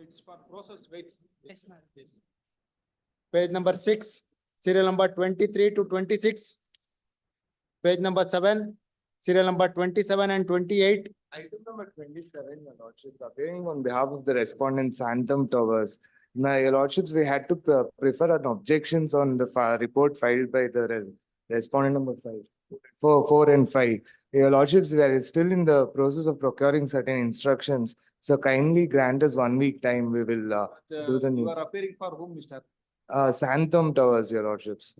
It's for process, wait. Yes, ma'am. Yes. Page number 6, serial number 23 to 26. Page number 7, serial number 27 and 28. Item number 27, Your Lordship, appearing on behalf of the respondents Anthem Towers. Now, Your Lordships, we had to prefer an objections on the report filed by the respondent number 4 and 5. Your Lordships, we are still in the process of procuring certain instructions. So kindly grant us 1 week time. We will do the You new. are appearing for whom, Mr.? Santham Towers, Your Lordships.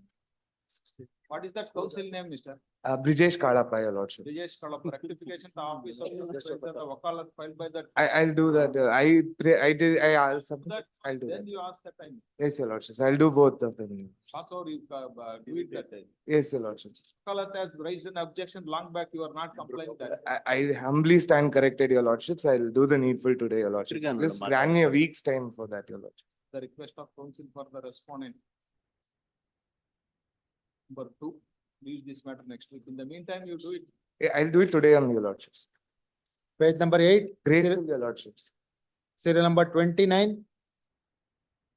What is that council name, Mr.? Brijesh Kadapa, Your Lordship. Brijesh Kalap, rectification to office of the wakalat filed by that. I'll do that. I asked. That, I'll do then that. you ask that time. Yes, Your Lordships. I'll do both of them. Pass or you do it that time. Yes, Your Lordships. Wakalat has raised an objection long back, you are not complying that. I humbly stand corrected, Your Lordships. I'll do the needful today, Your Lordships. Just grant me a week's time for that, Your Lordship. The request of council for the respondent. Number 2, leave this matter next week. In the meantime, you do it. I'll do it today on Your Lordships. Page number 8, Grateful, Your Lordships. serial number 29.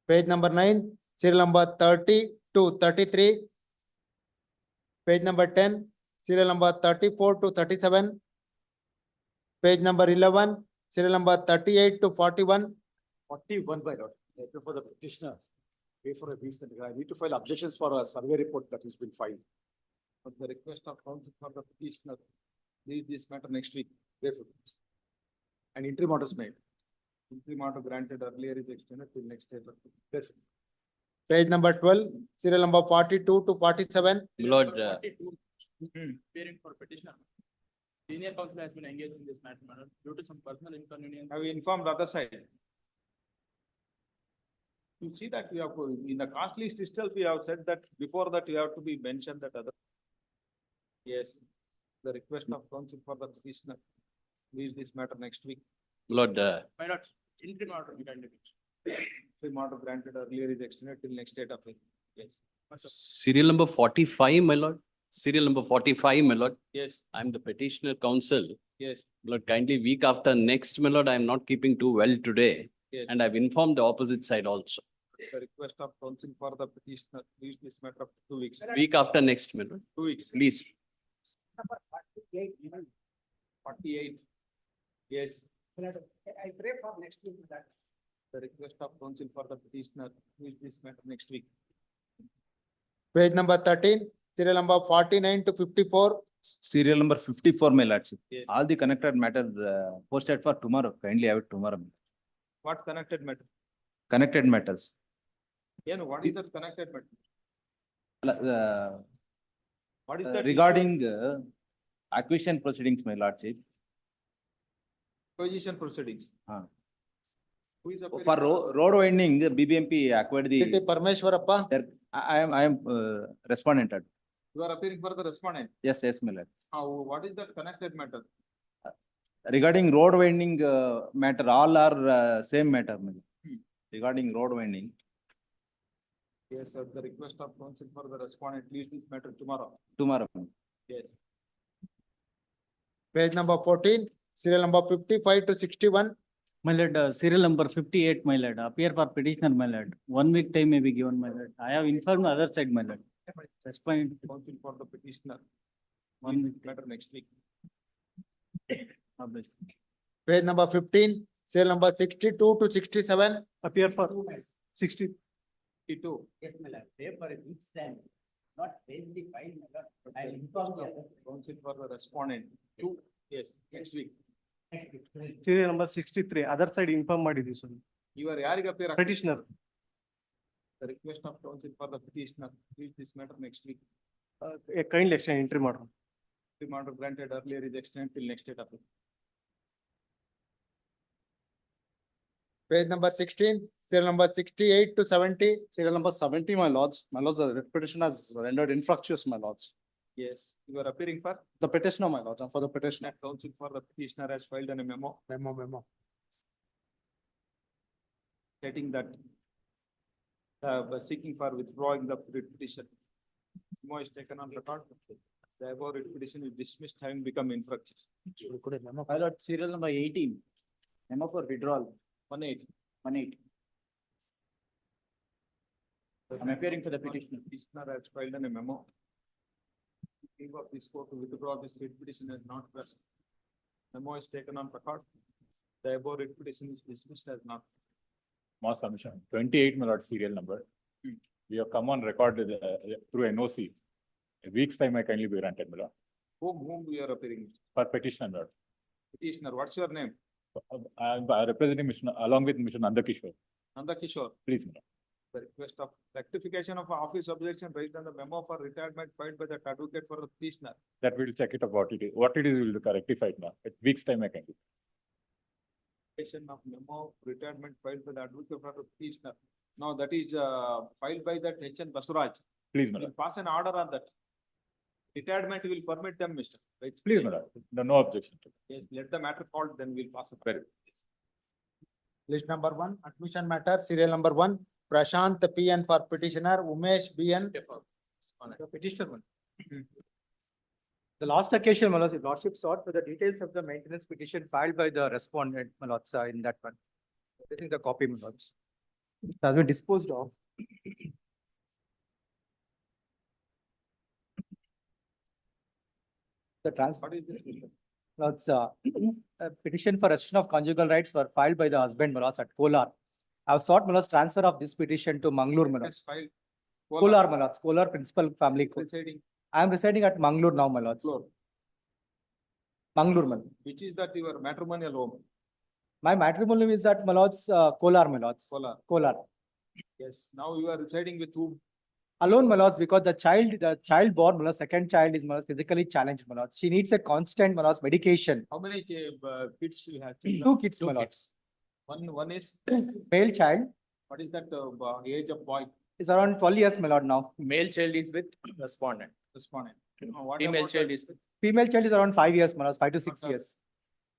Page number 9, serial number 30 to 33. Page number 10, serial number 34 to 37. Page number 11, serial number 38 to 41. 41 by lot. For the petitioners, pay for a reason. I need to file objections for a survey report that has been filed. But the request of council for the petitioner, leave this matter next week. Therefore, And interim orders made. interim order granted earlier is extended till next day. Therefore, Page number 12, serial number 42 to 47. Lord, Appearing for petitioner. Senior counsel has been engaged in this matter, madam, due to some personal inconvenience. Have you informed the other side? You see that we have, in the cost list itself, we have said that before that you have to be mentioned that other. Yes, the request of council for the petitioner, leave this matter next week. Lord, My lord, interim order granted. Interim order granted earlier is extended till next date of it. Yes, serial number 45, my lord. Serial number 45, my lord. yes, I'm the petitioner counsel. yes, Lord, kindly week after next, my lord, I'm not keeping too well today. yes. And I've informed the opposite side also. The request of council for the petitioner, leave this matter of 2 weeks. Week after next, my lord. 2 weeks. Please. 48. Yes, I pray for next week that. the request of council for the petitioner, leave this matter next week. Page number 13, serial number 49 to 54. Serial number 54, my lordship. Yes. All the connected matter posted for tomorrow. Kindly have it tomorrow. What connected matter? Connected matters. Yeah, no, what is that connected matter? What is that? Regarding acquisition proceedings, my lordship. Position proceedings. Who is appearing? For road widening, BBMP acquired City the. Parmeshwarappa. I am respondent. You are appearing for the respondent. Yes, my lord. How, what is that connected matter? Regarding road widening matter, all are same matter. My lord. Hmm. Regarding road widening. Yes, sir, the request of council for the respondent, leave this matter tomorrow. Tomorrow. Yes, Page number 14, serial number 55 to 61. My lord, serial number 58, my lord, appear for petitioner, my lord. 1 week time may be given, my lord. I have informed the other side, my lord. Respond. council for the petitioner, 1 leave week. this matter next week. Published. Page number 15, serial number 62 to 67. appear for 60. 52. Yes, my lord, pay for a week's time, not raise the file, my lord. I will inform the other. Council for the respondent, 2, yes, next week. Next week. Serial number 63, other side inform ಮಾಡಿದ್ದೀವಿ sir. You are ಯಾರಿಗೆ appear? Petitioner, The request of council for the petitioner, leave this matter next week. a kindly action interim order. Interim order granted earlier is extended till next date of it. Page number 16, serial number 68 to 70. Serial number 70, my lords. My lords, the petition has rendered infructuous, my lords. Yes, you are appearing for? The petitioner, my lords, and for the petitioner. Council for the petitioner has filed a memo Memo. stating that seeking for withdrawing the petition. Memo is taken on record. The above petition is dismissed, having become infructuous. My lord, serial number 18, memo for withdrawal. 18. 180. I'm appearing for the petitioner. Petitioner has filed in a memo. King of this court to withdraw this writ petition as not present. Memo is taken on record. The above writ petition is dismissed as not. Mass submission, 28 my lord, serial number. We have come on record through NOC. A week's time I kindly be granted, my lord. Whom we are appearing? For petitioner, my lord. Petitioner, what's your name? I am representing Mr. along with Mr. Nandakishore. Nanda Kishore. Please, my lord. The request of rectification of office objection raised on the memo for retirement filed by the advocate for the petitioner. That we will check it up what it is. What it is, we will rectify it now. At week's time I can do. Of memo retirement filed by the advocate for the petitioner. Now that is filed by that H.N. Basuraj. Please, my We'll lord. pass an order on that. Retirement will permit them, Mr. Right? Please, my lord. No objection to it. Yes, let the matter called, then we'll pass it. Very good. List number one, admission matter, serial number one, Prashant P.N. for petitioner, Umesh B.N. Petitioner one. The last occasion, my lord, the lordship sought for the details of the maintenance petition filed by the respondent, my lord, in that one. This is the copy, my lords. It has been disposed of. The transfer. What is this? Mr.? Lords, a petition for restoration of conjugal rights were filed by the husband, my lords, at Kolar. I have sought, my lords, transfer of this petition to Mangalore, my lords. Has filed. Kolar, my lords, Kolar Principal Family Court. Residing I am residing at Mangalore now, my lords. floor, Mangalore, my lord. which is that your matrimonial home, My matrimonial is at, my lords, Kolar, my lords. Kolar. Kolar. Yes, now you are residing with whom? Alone, my lords, because the child born, my lords, second child is, my lords, physically challenged, my lords. She needs a constant, my lords, medication. How many kids you have? Two kids, my lords. One is, Male child what is that age of boy? is around 12 years, my lord, now. Male child is with respondent. Respondent. What Female about child that is with Female child is around 5 years, my lords, 5 to 6 Doctor. years.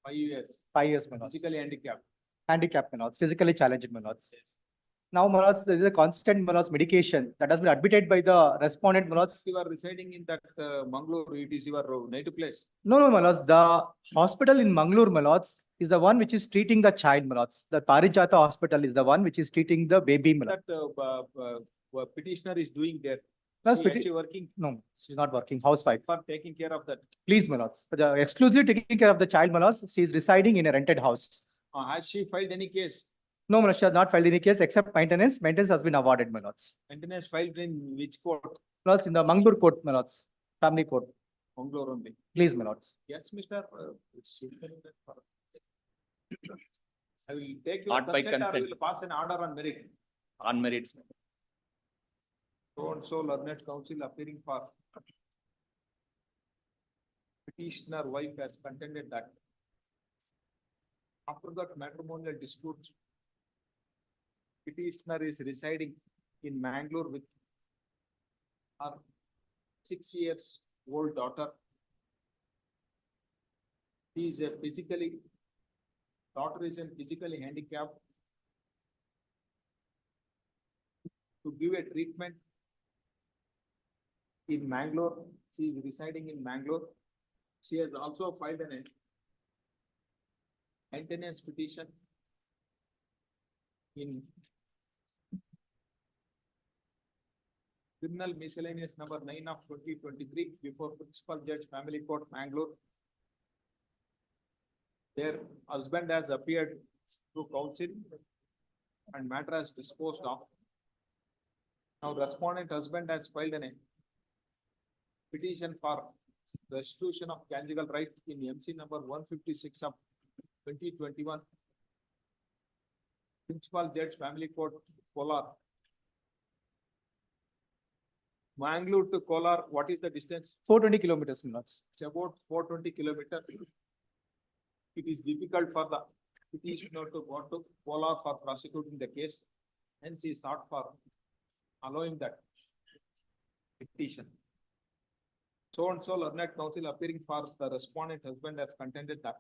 5 years, 5 years, my lords. physically handicapped. Handicapped, my lords, physically challenged, my lords. Now, my lords, there is a constant, my lords, medication that has been admitted by the respondent, my lords. You are residing in that Mangalore, it is your native place. No, my lords, the hospital in Mangalore, my lords, is the one which is treating the child, my lords. The Parijata hospital is the one which is treating the baby, my lords. That petitioner is doing there. Plus, She actually working no, she's not working, housewife. for taking care of that. Please, my lords, for the exclusively taking care of the child, my lords, she is residing in a rented house. Has she filed any case? No, my lords, she has not filed any case except maintenance. Maintenance has been awarded, my lords. Maintenance filed in which court? Lords, in the Mangalore court, my lords, family court. Mangalore only. Please, my lords. Yes, Mr. she's telling that for- I will take your Not by consent or consent. will pass an order on merit. on merits. So and so learned counsel appearing for petitioner wife has contended that after that matrimonial dispute, petitioner is residing in Mangalore with her 6 years old daughter. He is daughter is physically handicapped. To give a treatment in Mangalore, she is residing in Mangalore. She has also filed an maintenance petition in criminal miscellaneous number 9 of 2023 before Principal Judge Family Court, Mangalore. Their husband has appeared through counsel and matter has disposed of. Now respondent husband has filed a petition for restitution of conjugal right in MC number 156 of 2021. Principal Judge Family Court, Kolar. Mangalore to Kolar, what is the distance? 420 kilometers, my lords. It's about 420 kilometers. It is difficult for the petitioner to go to Kolar for prosecuting the case. Hence he sought for allowing that petition. So and so learned counsel appearing for the respondent husband has contended that.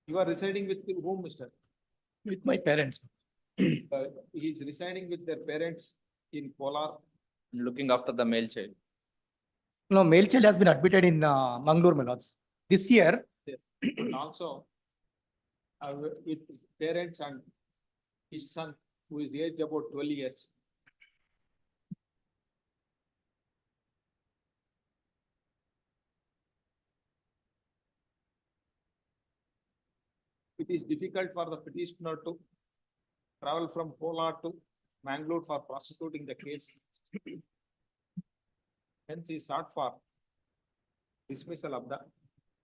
You are residing with whom, Mr.? With my parents, He is residing with their parents in Kolar. looking after the male child. No, male child has been admitted in Mangalore, my lords. This year, And also, with parents and his son, who is aged about 12 years. It is difficult for the petitioner to travel from Kolar to Mangalore for prosecuting the case. Hence, he sought for dismissal of the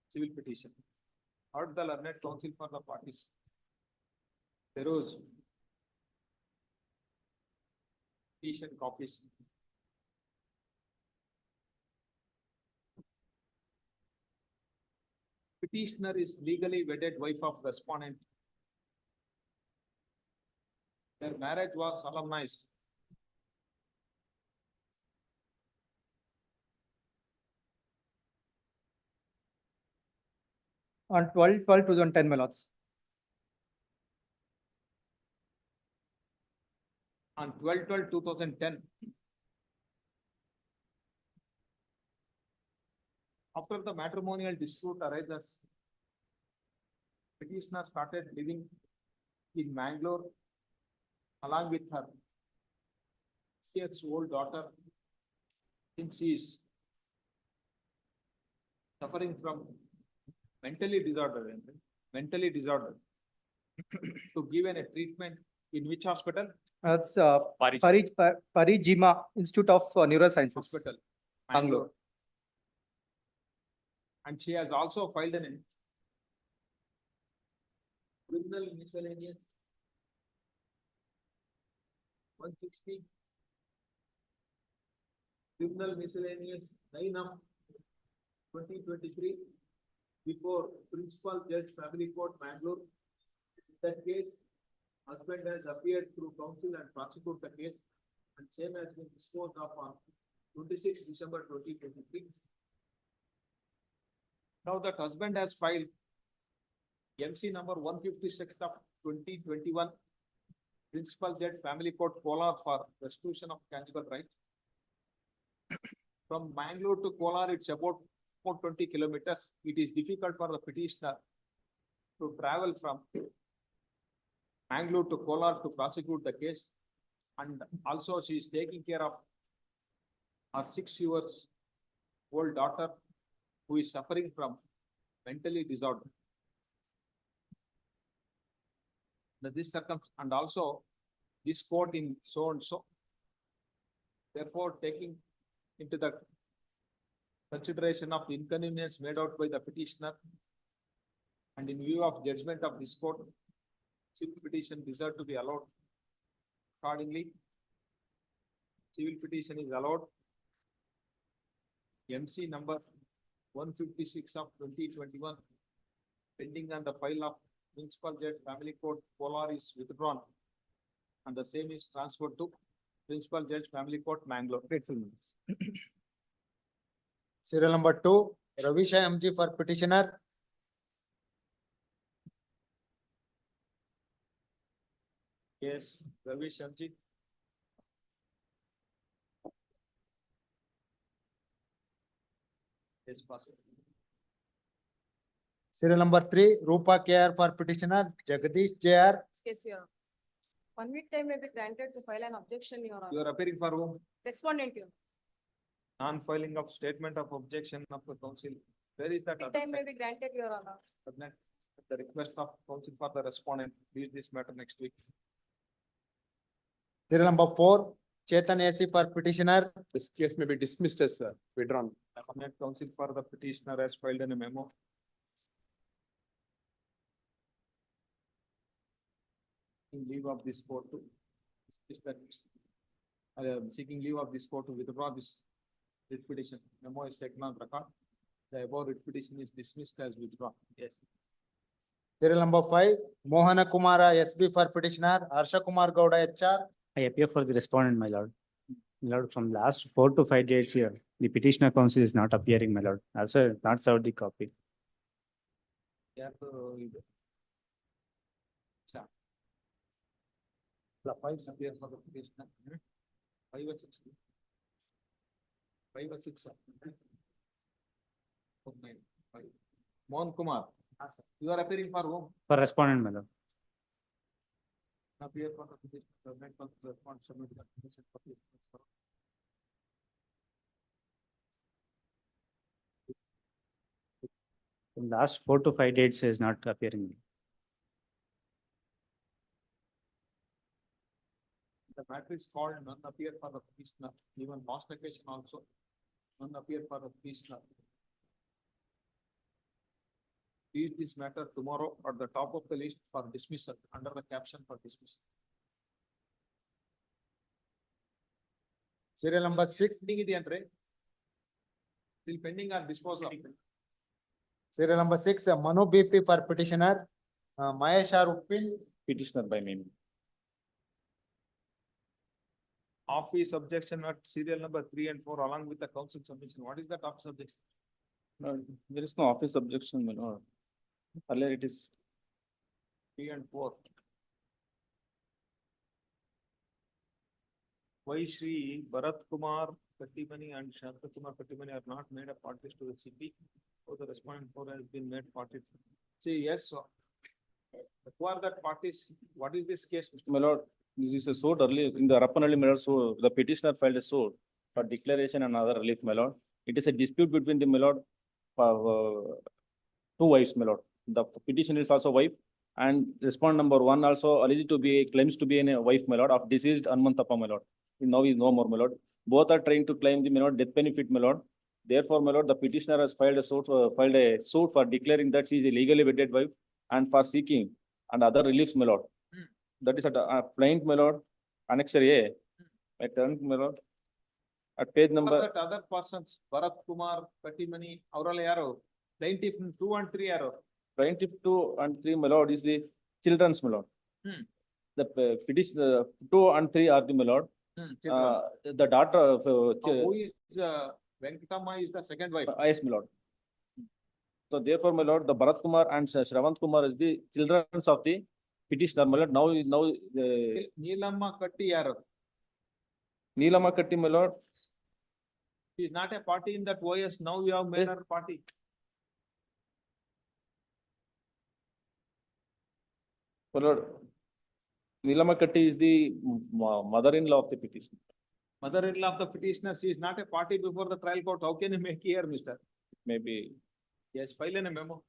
civil petition. Heard the learned counsel for the parties. Feroz. Petition copies. Petitioner is legally wedded wife of respondent. Their marriage was solemnized On 12/12/2010, my lords. on 12/12/2010. After the matrimonial dispute arises, petitioner started living in Mangalore along with her 6-year-old daughter, since she is suffering from mentally disordered, to give a treatment in which hospital? That's Pari- Parijima Institute of Neurosciences. Hospital, Bangalore. And she has also filed an criminal miscellaneous 160, criminal miscellaneous 9 of 2023 before Principal Judge Family Court, Mangalore. In that case, husband has appeared through counsel and prosecute the case, and same has been disposed of on 26 December 2023. Now that husband has filed MC number 156 of 2021, Principal Judge Family Court, Kolar, for restitution of conjugal right. From Mangalore to Kolar, it's about 420 kilometers. It is difficult for the petitioner to travel from Mangalore to Kolar to prosecute the case. And also she is taking care of her 6-year-old daughter, who is suffering from mentally disorder. This and also this court in so and so. Therefore, taking into the consideration of the inconvenience made out by the petitioner, and in view of judgment of this court, civil petition deserved to be allowed. Accordingly, civil petition is allowed. MC number 156 of 2021, pending on the file of Municipal Judge Family Court, Kolar, is withdrawn, and the same is transferred to Principal Judge Family Court, Mangalore. Grateful minutes. Serial number 2, Ravisha MG for petitioner. Yes, Ravi Shamji. Yes, possible. Serial number 3, Rupa KR for petitioner, Jagdish JR. Yes, Your 1 week time may be granted to file an objection, Your You Honor. are appearing for whom? Respondent, Your. Non-filing of statement of objection of the council. Where is that Week other time may side? be granted, Your Honor. At the request of council for the respondent, read this matter next week. Serial number 4, Chetan AC for petitioner. This case may be dismissed as withdrawn. Respondent council for the petitioner has filed in a memo. In leave of this court to, seeking leave of this court to withdraw this writ petition. Memo is taken on record. The above writ petition is dismissed as withdrawn. Yes. Serial number 5, Mohana Kumara SB for petitioner, Harsha Kumar Gowda HR. I appear for the respondent, my lord. My lord, from last 4 to 5 days here, the petitioner counsel is not appearing, my lord. Also, not served the copy. Yeah, the files appear for the petitioner. 5 or 6. 5 or 6. Okay, 5. Mohan Kumar. You are appearing for whom? For respondent, my lord. Appear for the petition, submit for the response, submit the petition for the- In last 4 to 5 dates is not appearing. The matter is called none appear for the petitioner, even last occasion also, none appear for the petitioner. Read this matter tomorrow at the top of the list for dismissal, under the caption for dismissal. Serial number 6, Pending ಇದೆಯನ್ರಿ? Still pending or disposal? serial number 6, Manu BP for petitioner, Mahesh R. Uppin, Petitioner by name. Office objection at serial number 3 and 4 along with the council submission. What is that office objection? No, there is no office objection, my lord. Earlier it is 3 and 4. Why Shri Bharat Kumar Kattimani and Shanta Kumar Kattimani are not made a parties to the CP? So the respondent 4 has been made party. See, yes, so. Who are that parties? What is this case, Mr. My lord, this is a suit earlier in the Rappanalli matter, so the petitioner filed a suit for declaration and other relief, my lord. It is a dispute between the my lord, two wives, my lord. The petitioner is also wife and respondent number 1 also alleged to be, claims to be a wife, my lord, of deceased Anmantappa, my lord. Now he is no more, my lord. Both are trying to claim the, my lord, death benefit, my lord. Therefore, my lord, the petitioner has filed a suit for declaring that she is a legally wedded wife and for seeking and other reliefs, my lord. That is at plaint, my lord, annexure A. I turn, my lord. At page number, That other persons, Bharat Kumar Kattimani, ಅವರೆಲ್ಲ ಯಾರು? Plaintiff 2 and 3 ಯಾರು? plaintiff 2 and 3, my lord, is the children's, my lord. The petition, 2 and 3 are the, my lord. The daughter of, Who is Venkatama is the second wife? yes, my lord. So therefore, my lord, the Bharat Kumar and Shravant Kumar is the children of the petitioner, my lord. Now, Neelamma Katti ಯಾರು? Neelama Katti, my lord. She is not a party in that OS. Now you have made her party. My lord, Neelama Katti is the mother-in-law of the petitioner. Mother-in-law of the petitioner, she is not a party before the trial court. How can you make here, mister? Maybe. Yes, file in a memo.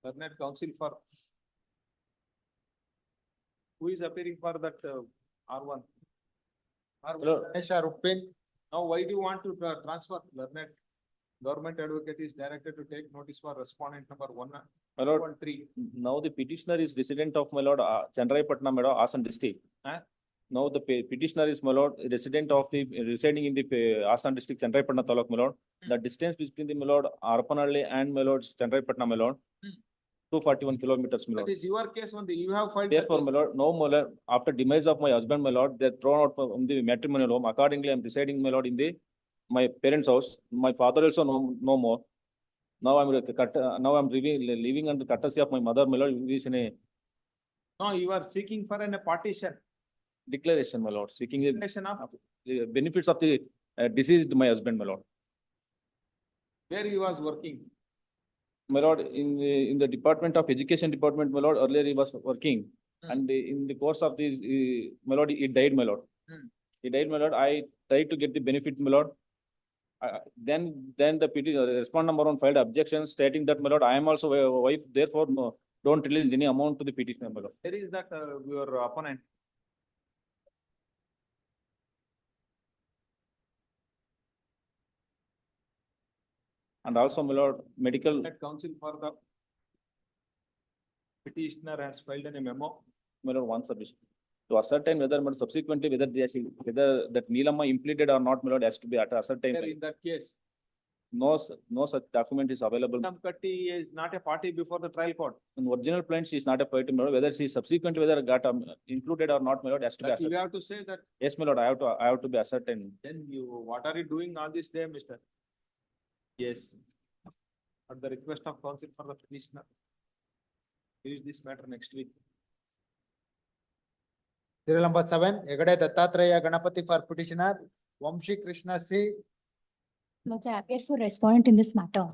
Learned counsel for. Who is appearing for that R1? Mahesh R. Uppin, Now, why do you want to transfer? Learned government advocate is directed to take notice for respondent number 1 My lord, and 3. now the petitioner is resident of, my lord, Chandrayapatna, my lord, Asan district. Now the petitioner is, my lord, resident of the, residing in the Asan district, Chandrayapatna taluk, my lord. The distance between the, my lord, Arapanalli and, my lord, Chandrayapatna, my lord, 241 kilometers, my That lord. is your case only. You have filed. the Therefore, case. my lord, no, my lord, after demise of my husband, my lord, they are thrown out from the matrimonial home. Accordingly, I am residing, my lord, in the, my parents' house. My father also no more. Now I'm living under courtesy of my mother, my lord, who is in a No, you are seeking for a partition. declaration, my lord, seeking the Declaration of benefits of the deceased, my husband, my lord. where he was working. My lord, in the Department of Education Department, my lord, earlier he was working. And in the course of this, my lord, he died, my lord. He died, my lord. I tried to get the benefit, my lord. Then the respondent number 1 filed objection stating that, my lord, I am also a wife, therefore, no, don't release any amount to the petitioner, my lord. Where is that your opponent? And also, my lord, medical, That counsel for the petitioner has filed in a memo. my lord, one submission. To ascertain whether, my lord, subsequently, whether that Neelamma implemented or not, my lord, has to be ascertained. There in that case, No such document is available. Madam Katti is not a party before the trial court. In original plaint, she is not a party, my lord. Whether she subsequently, whether got included or not, my lord, has to be That you ascertained. have to say that, Yes, my lord, I have to be ascertained. then you, what are you doing all this day, mister? Yes. At the request of counsel for the petitioner. Read this matter next week. serial number 7, Egade Dattatreya Ganapati for petitioner, Vamshi Krishna C, Lords, I appear for respondent in this matter.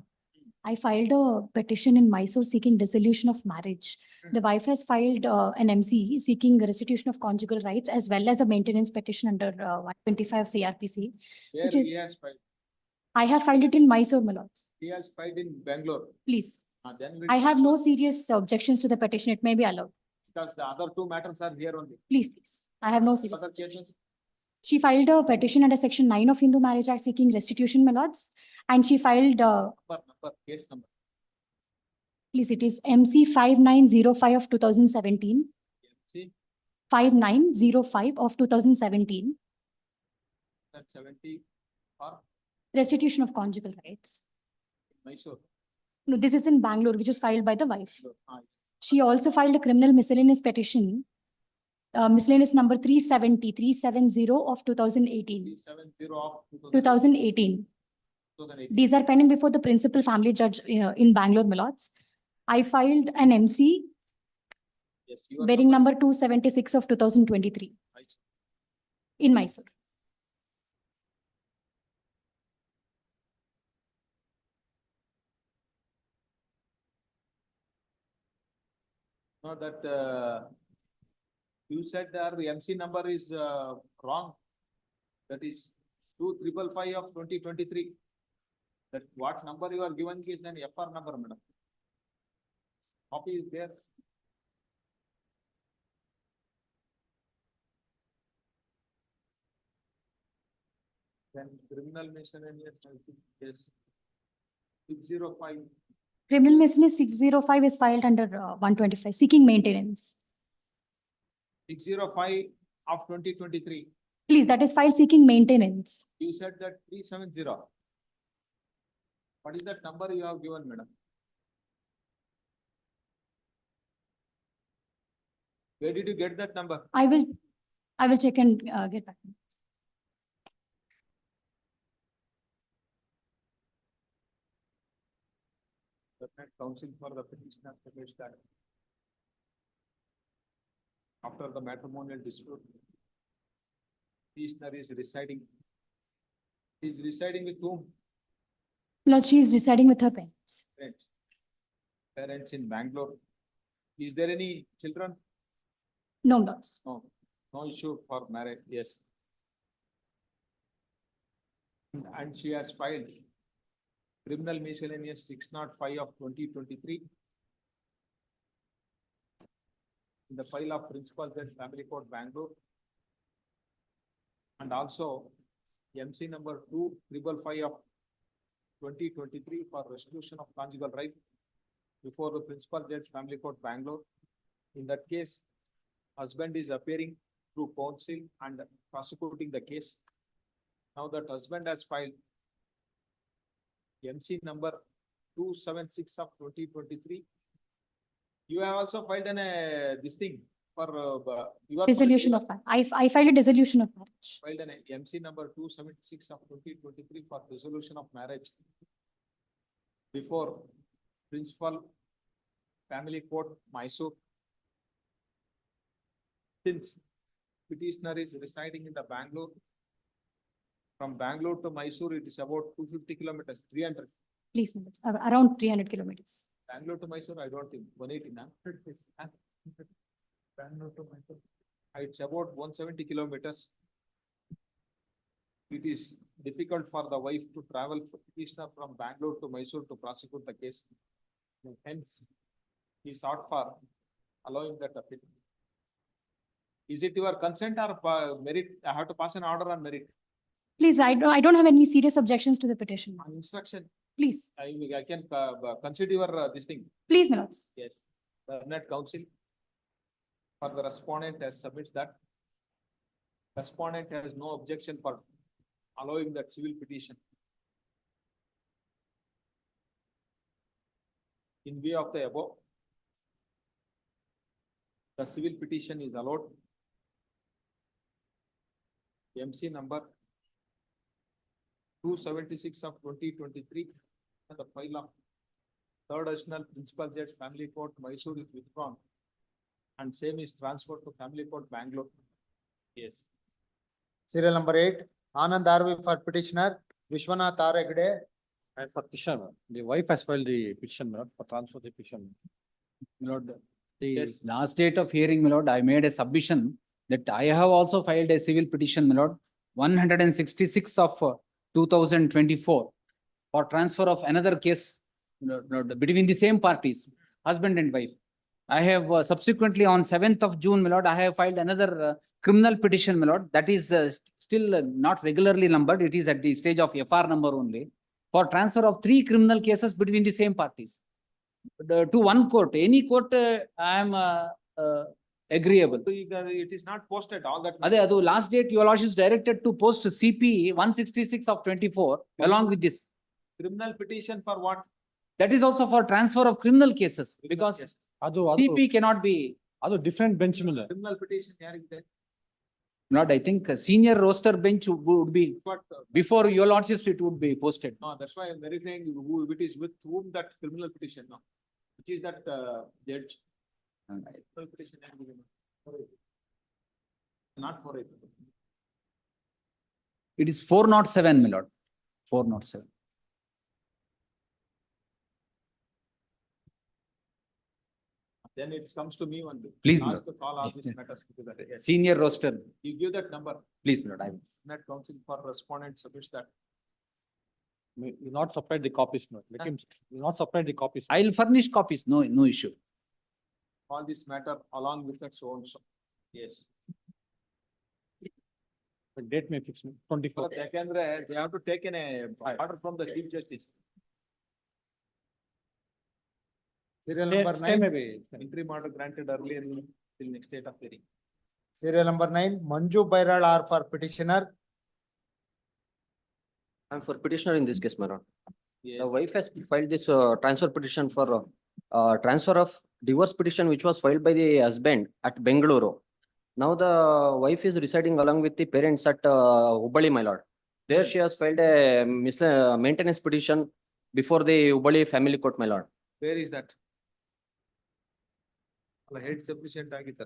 I filed a petition in Mysore seeking dissolution of marriage. The wife has filed an MC seeking restitution of conjugal rights as well as a maintenance petition under 125 CRPC. Where Which is- he has filed, I have filed it in Mysore, my lords. he has filed in Bangalore. Please. Then I have no serious objections to the petition. It may be allowed. because the other two matters are here only. Please, please. I have no serious. Other cases, She filed a petition under section 9 of Hindu Marriage Act seeking restitution, my lords. And she filed, case number, please, it is MC 5905 of 2017, see, 5905 of 2017, that 70 or restitution of conjugal rights. Mysore. No, this is in Bangalore, which is filed by the wife. Ah, She also filed a criminal miscellaneous petition, miscellaneous number 370 of 2018. 370 of 2018. 2018. These are pending before the principal family judge in Bangalore, my lords. I filed an MC Yes, your bearing number 276 of 2023 Mysore. in Mysore. No, that you said there the MC number is wrong. That is 2555 of 2023. That what number you are given is an FR number, madam. Copy is there. Then criminal miscellaneous, I think, yes. 605. Criminal miscellaneous 605 is filed under 125 seeking maintenance. 605 of 2023. Please, that is filed seeking maintenance. You said that 370. What is that number you have given, madam? Where did you get that number? I will check and get back. Definite counsel for the petitioner published that after the matrimonial dispute, petitioner is residing. He is residing with whom? Lord, she is residing with her parents. Parents. Parents in Bangalore. Is there any children? No, lords. No, no issue for marriage, yes. And she has filed criminal miscellaneous 605 of 2023. In the file of Principal Judge Family Court Bangalore. And also MC number 2555 of 2023 for restitution of conjugal right before the Principal Judge Family Court Bangalore. In that case, husband is appearing through counsel and prosecuting the case. Now that husband has filed MC number 276 of 2023. You have also filed this thing for your Dissolution of marriage. I filed a dissolution of marriage. filed an MC number 276 of 2023 for dissolution of marriage before Principal Family Court Mysore. Since petitioner is residing in the Bangalore, from Bangalore to Mysore, it is about 250 kilometers, 300. Please, around 300 kilometers. Bangalore to Mysore, I don't think, 180, na? Bangalore to Mysore. It's about 170 kilometers. It is difficult for the wife to travel for petitioner from Bangalore to Mysore to prosecute the case. Hence, he sought for allowing that appeal. Is it your consent or merit? I have to pass an order on merit. Please, I don't have any serious objections to the petition. On instruction, Please, I can consider your this thing. please, my lords. Yes, the net counsel for the respondent has submits that. Respondent has no objection for allowing that civil petition. In view of the above, the civil petition is allowed. MC number 276 of 2023, and the file of Third Additional Principal Judge Family Court Mysore is withdrawn, and same is transferred to Family Court Bangalore. Yes. Serial number 8, Anand Arvi for petitioner, Vishwanath R. Hegde, And for petition, the wife has filed the petition, my lord, for transfer of the petition. My lord, the Yes. last date of hearing, my lord, I made a submission that I have also filed a civil petition, my lord, 166 of 2024 for transfer of another case, between the same parties, husband and wife. I have subsequently on 7th of June, my lord, I have filed another criminal petition, my lord, that is still not regularly numbered. It is at the stage of FR number only for transfer of 3 criminal cases between the same parties. To one court, any court, I am agreeable. So it is not posted all that. Adu last date, your lordship is directed to post CP 166 of 24 along with this. Criminal petition for what? That is also for transfer of criminal cases because Yes. CP cannot be, ಅದು different bench ಮೇಲೆ. Criminal petition ಯಾರಿಗಿದೆ? not, I think senior roster bench would be, But before your lordship, it would be posted. no, that's why I'm verifying who it is with whom that criminal petition now. Which is that judge. Criminal petition ಯಾರಿಗಿದೆ? Not for it. It is 407, my lord, 407. Then it comes to me only. Please, Ask Lord. to call all these matters together. Yes. Senior roster, You give that number. please, my lord, I will. Net council for respondent submits that. You not supplied the copies, no. Let him, you not supplied the copies. I will furnish copies, no issue. All this matter along with that so and so. Yes. The date may fix me, 24. ಯಾಕಂದ್ರೆ they have to take in a order from the chief justice. Serial number Stay 9, maybe. Interim order granted earlier till next date of hearing. serial number 9, Manju Bairal are for petitioner. I'm for petitioner in this case, my lord. Yes. The wife has filed this transfer petition for transfer of divorce petition which was filed by the husband at Bengaluru. Now the wife is residing along with the parents at Hubballi, my lord. There she has filed a maintenance petition before the Hubballi family court, my lord. Where is that? Head sufficient ಆಗಿದೆ.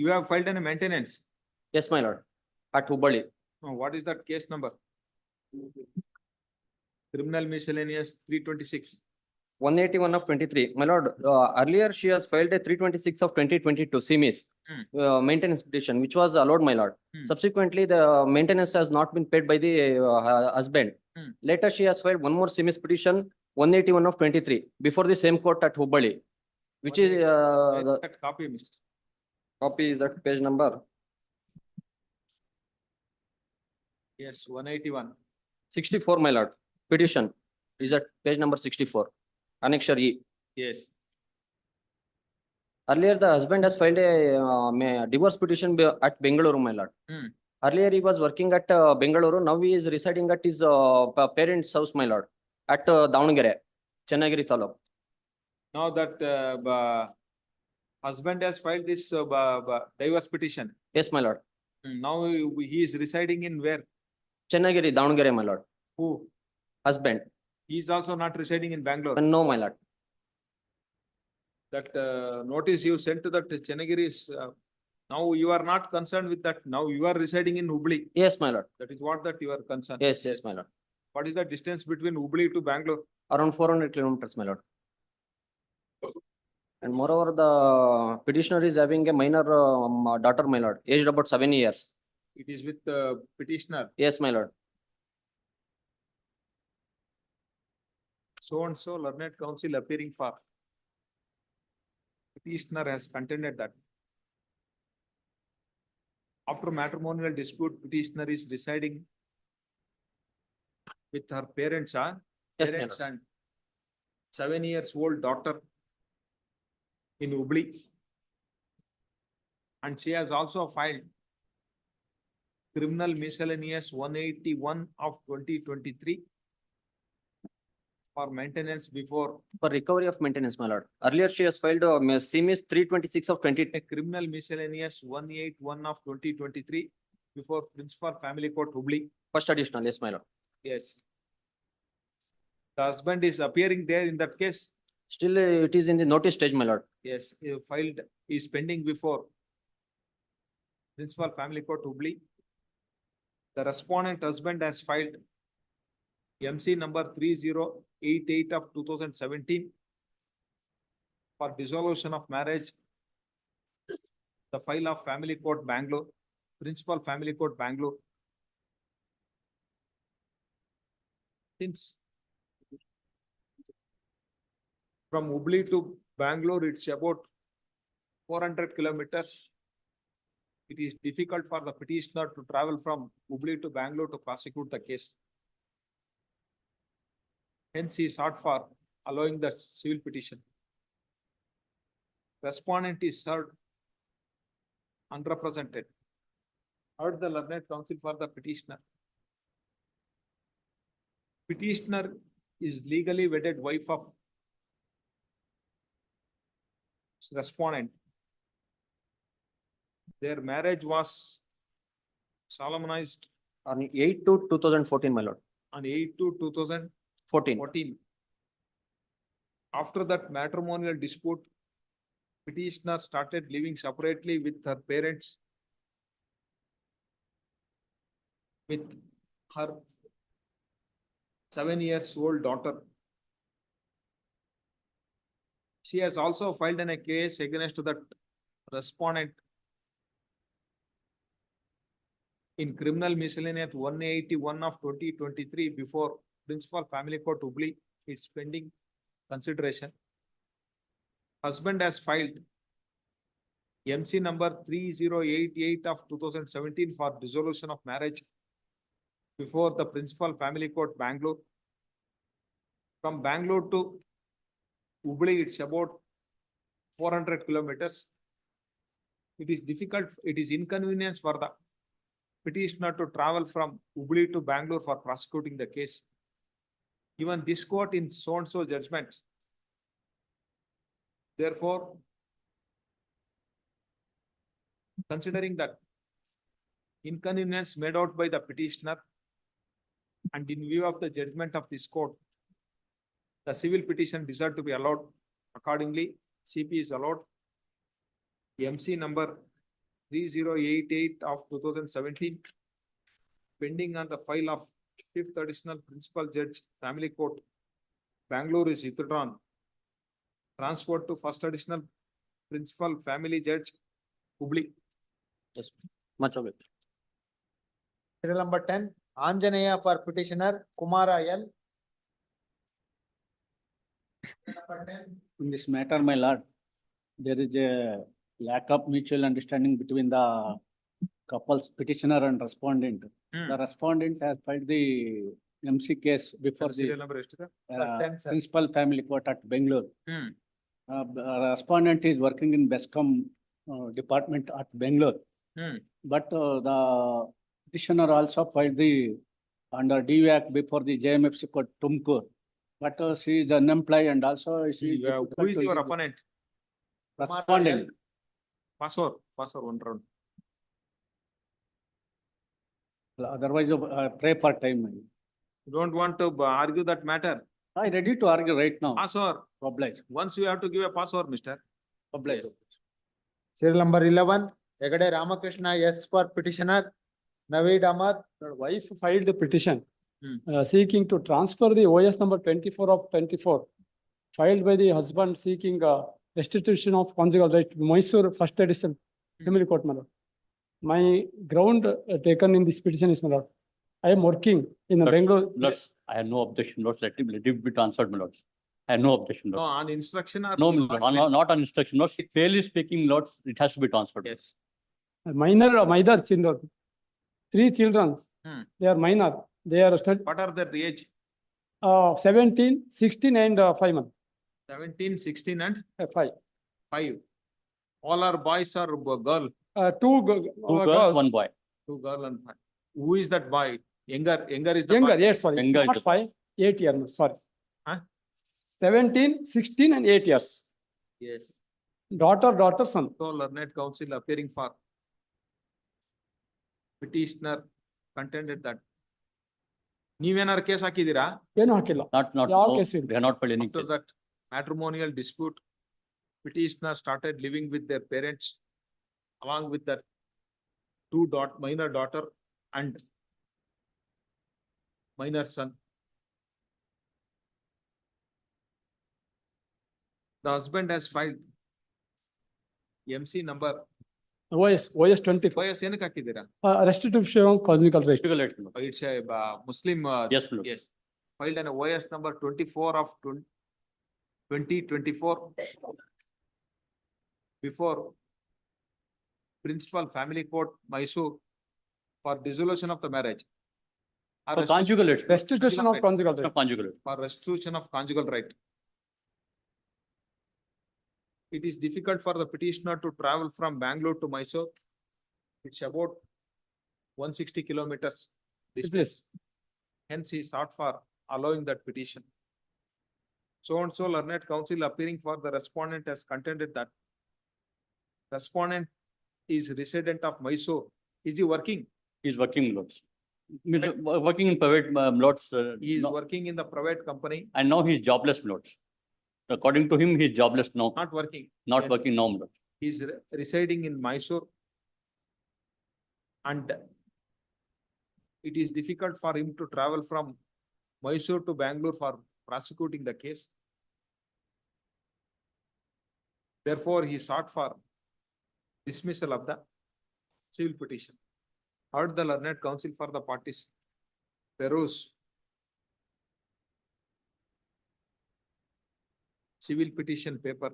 You have filed a maintenance. Yes, my lord, at Hubballi. What is that case number? Criminal miscellaneous 326. 181 of 23. My lord, earlier she has filed a 326 of 2022 CMIS maintenance petition, which was allowed, my lord. Subsequently, the maintenance has not been paid by the husband. Later, she has filed one more CMIS petition, 181 of 23, before the same court at Hubballi, which is That copy, Mr. copy is that page number. Yes, 181. 64, my lord. Petition is at page number 64, annexure E. Yes. Earlier, the husband has filed a divorce petition at Bengaluru, my lord. Earlier, he was working at Bengaluru. Now he is residing at his parents' house, my lord, at Davangere, Chennagiri Taluk. Now that husband has filed this divorce petition. Yes, my lord. Now he is residing in where? Chennagiri, Davangere, my lord. Who? Husband. He is also not residing in Bangalore. No, my lord. That notice you sent to that Chennagiri is, now you are not concerned with that. Now you are residing in Hubli. Yes, my lord. That is what that you are concerned. Yes, my lord. What is the distance between Hubli to Bangalore? Around 400 kilometers, my lord. And moreover, the petitioner is having a minor daughter, my lord, aged about 7 years. It is with the petitioner. Yes, my lord. So and so learned counsel appearing for. Petitioner has contended that after matrimonial dispute, petitioner is residing with her parents, Yes, my parents lord. and 7 years old daughter in Hubli. And she has also filed criminal miscellaneous 181 of 2023 for maintenance before For recovery of maintenance, my lord. Earlier, she has filed CMIS 326 of 20. a criminal miscellaneous 181 of 2023 before Principal Family Court Hubli. First additional, yes, my lord. Yes. The husband is appearing there in that case. Still, it is in the notice stage, my lord. Yes, filed is pending before Principal Family Court Hubli. The respondent husband has filed MC number 3088 of 2017 for dissolution of marriage. The file of Family Court Bangalore, Principal Family Court Bangalore. Since from Hubli to Bangalore, it's about 400 kilometers. It is difficult for the petitioner to travel from Hubli to Bangalore to prosecute the case. Hence, he sought for allowing the civil petition. Respondent is served unrepresented. Heard the learned counsel for the petitioner. Petitioner is legally wedded wife of respondent. Their marriage was solemnized On 8/2/2014, my lord. on 8/2/2014. 14. After that matrimonial dispute, petitioner started living separately with her parents, with her 7-year-old daughter. She has also filed a case against the respondent in criminal miscellaneous 181 of 2023 before Principal Family Court Hubli. It's pending consideration. Husband has filed MC number 3088 of 2017 for dissolution of marriage before the Principal Family Court Bangalore. From Bangalore to Hubli, it's about 400 kilometers. It is difficult, it is inconvenience for the petitioner to travel from Hubli to Bangalore for prosecuting the case. Even this court in so-and-so judgment. Therefore, considering that inconvenience made out by the petitioner and in view of the judgment of this court, the civil petition deserved to be allowed. Accordingly, CP is allowed. MC number 3088 of 2017 pending on the file of 5th Additional Principal Judge Family Court Bangalore is withdrawn. Transferred to 1st Additional Principal Family Judge Hubli. Yes, much of it. Serial number 10, Anjaneya for petitioner, Kumara L. Number 10. In this matter, my lord, there is a lack of mutual understanding between the couple's petitioner and respondent. The respondent has filed the MC case before Serial the number ಎಷ್ಟಿದೆ? 10, sir. Principal Family Court at Bangalore. Respondent is working in Bescom department at Bangalore. But the petitioner also filed the under DVAC before the JMFC court Tumkur. But she is unemployed and also she. Who is your opponent? Respondent. Password one round. Otherwise, pray for time. You don't want to argue that matter. I ready to argue right now. Password. Oblige. Once you have to give a password, mister. Oblige. Serial number 11, Egade Ramakrishna S for petitioner, Naveed Ahmad. The wife filed a petition Hmm. seeking to transfer the OS number 24 of 24 filed by the husband seeking restitution of conjugal right, Mysore first edition, family court, my lord. My ground taken in this petition is, my lord, I am working in Bangalore. Lords, I have no objection, lords, let it be transferred, my lords. I have no objection, No, lords. on instruction or? No, my lord, not on instruction, lords, fairly speaking, lords, it has to be transferred. Yes. Minor children, 3 children, they are minor, they are What are their age? 17, 16 and 5 months, 17, 16 and 5. 5. All are boys or girl? 2 Two girls, one boy. 2 girl and 5. Who is that boy? Younger is the Younger, boy. yes, sorry, Younger is not the- 5, 8 years, sorry. Huh? 17, 16 and 8 years. Yes. Daughter, son. So learned counsel appearing for petitioner contended that. ನೀವೇನಾರು case ಹಾಕಿದ್ದೀರಾ? ಏನು ಹಾಕಿಲ್ಲ. Not, ಯಾವ no, case ಇಲ್ಲ. they have not filed any After case. that matrimonial dispute, petitioner started living with their parents along with that minor daughter and minor son. The husband has filed MC number, OS 24, OS ಏನಕ್ಕೆ ಹಾಕಿದ್ದೀರಾ? restitution of conjugal right. Conjugal right, my lord. It's a Muslim. Yes, my lord. Yes. Filed an OS number 24 of 2024 before Principal Family Court, Mysore, for dissolution of the marriage. Or For conjugal right. Restitution of conjugal right. Conjugal right. For restitution of conjugal right. It is difficult for the petitioner to travel from Bangalore to Mysore. It's about 160 kilometers distance. Yes. Hence, he sought for allowing that petition. So and so learned counsel appearing for the respondent has contended that respondent is resident of Mysore. Is he working? He is working, my lords. Working in private, lords. He is no- working in the private company, And now he is jobless, my lords. According to him, he is jobless now, not working. not Yes. working now, my lord. He is residing in Mysore. And it is difficult for him to travel from Mysore to Bangalore for prosecuting the case. Therefore, he sought for dismissal of the civil petition. Heard the learned counsel for the parties. Peruse civil petition paper.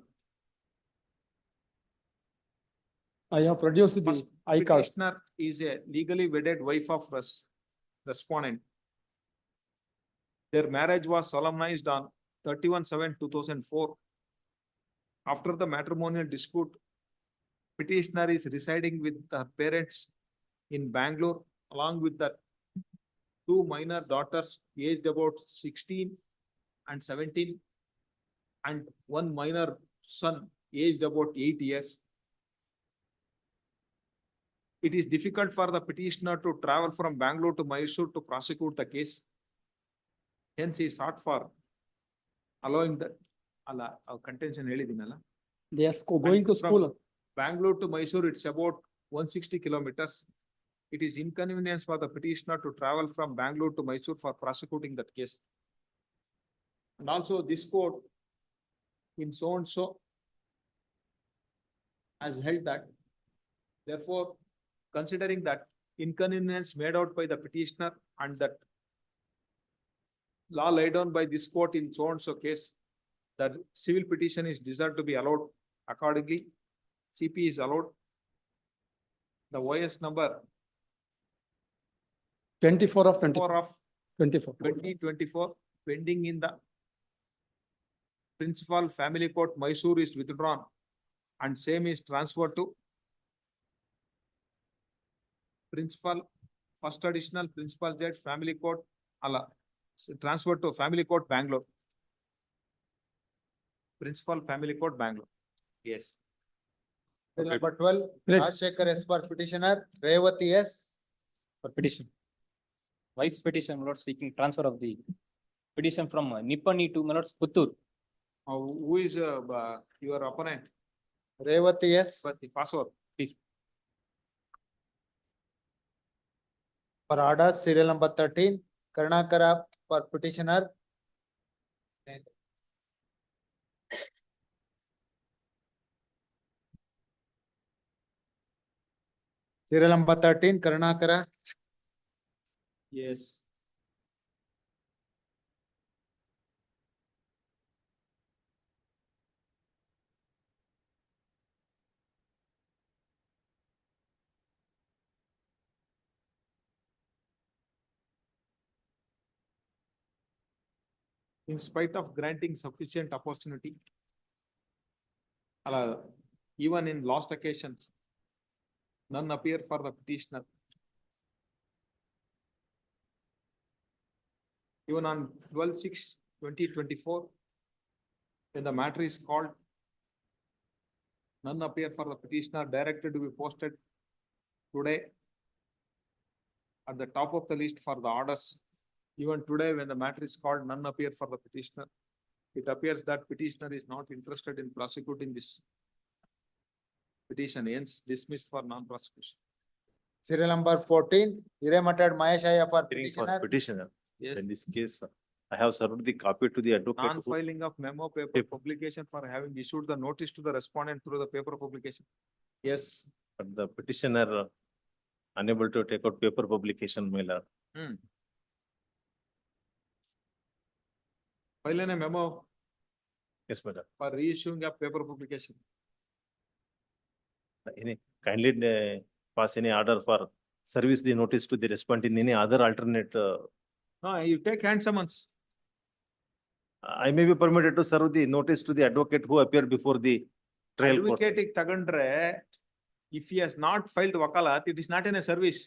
I have produced the First, I card. petitioner is a legally wedded wife of respondent. Their marriage was solemnized on 31/7/2004. After the matrimonial dispute, petitioner is residing with her parents in Bangalore along with the two minor daughters aged about 16 and 17 and one minor son aged about 8 years. It is difficult for the petitioner to travel from Bangalore to Mysore to prosecute the case. Hence, he sought for allowing the, contention ಹೇಳಿದ್ದೀನಲ್ಲ. They are going to From school. Bangalore to Mysore, it's about 160 kilometers. It is inconvenience for the petitioner to travel from Bangalore to Mysore for prosecuting that case. And also this court in so and so has held that, therefore, considering that inconvenience made out by the petitioner and that law laid down by this court in so and so case, that civil petition is desired to be allowed accordingly. CP is allowed. The OS number 24 of 20, 4 of 24. 2024 pending in the Principal Family Court, Mysore is withdrawn and same is transferred to Principal, First Additional Principal Judge, Family Court, transferred to Family Court, Bangalore. Principal Family Court, Bangalore. Yes. Bill number 12, Great. Rajshekar S for petitioner, Revati S. For petition. Wife's petition, my lord, seeking transfer of the petition from Nippani to my lord Puttur. Who is your opponent? Revati S But the password. for order, serial number 13, Karnataka for petitioner. Serial number 13, Karnataka. Yes. In spite of granting sufficient opportunity, even in last occasions, none appear for the petitioner. Even on 12/6/2024, when the matter is called, none appear for the petitioner, directed to be posted today at the top of the list for the orders. Even today, when the matter is called, none appear for the petitioner. It appears that petitioner is not interested in prosecuting this petition, hence dismissed for non-prosecution. Serial number 14, Hirematad Maheshaya for Hearing for petitioner. petitioner. Yes. In this case, I have served the copy to the advocate. who- Non-filing of memo paper Paper. publication for having issued the notice to the respondent through the paper publication. Yes. But the petitioner unable to take out paper publication, my lord. File in a memo Yes, madam. for reissuing of paper publication. Any kindly pass any order for service the notice to the respondent in any other alternate. No, you take hand summons. I may be permitted to serve the notice to the advocate who appeared before the trial court. Advocate tagandre, if he has not filed wakalat, it is not in a service.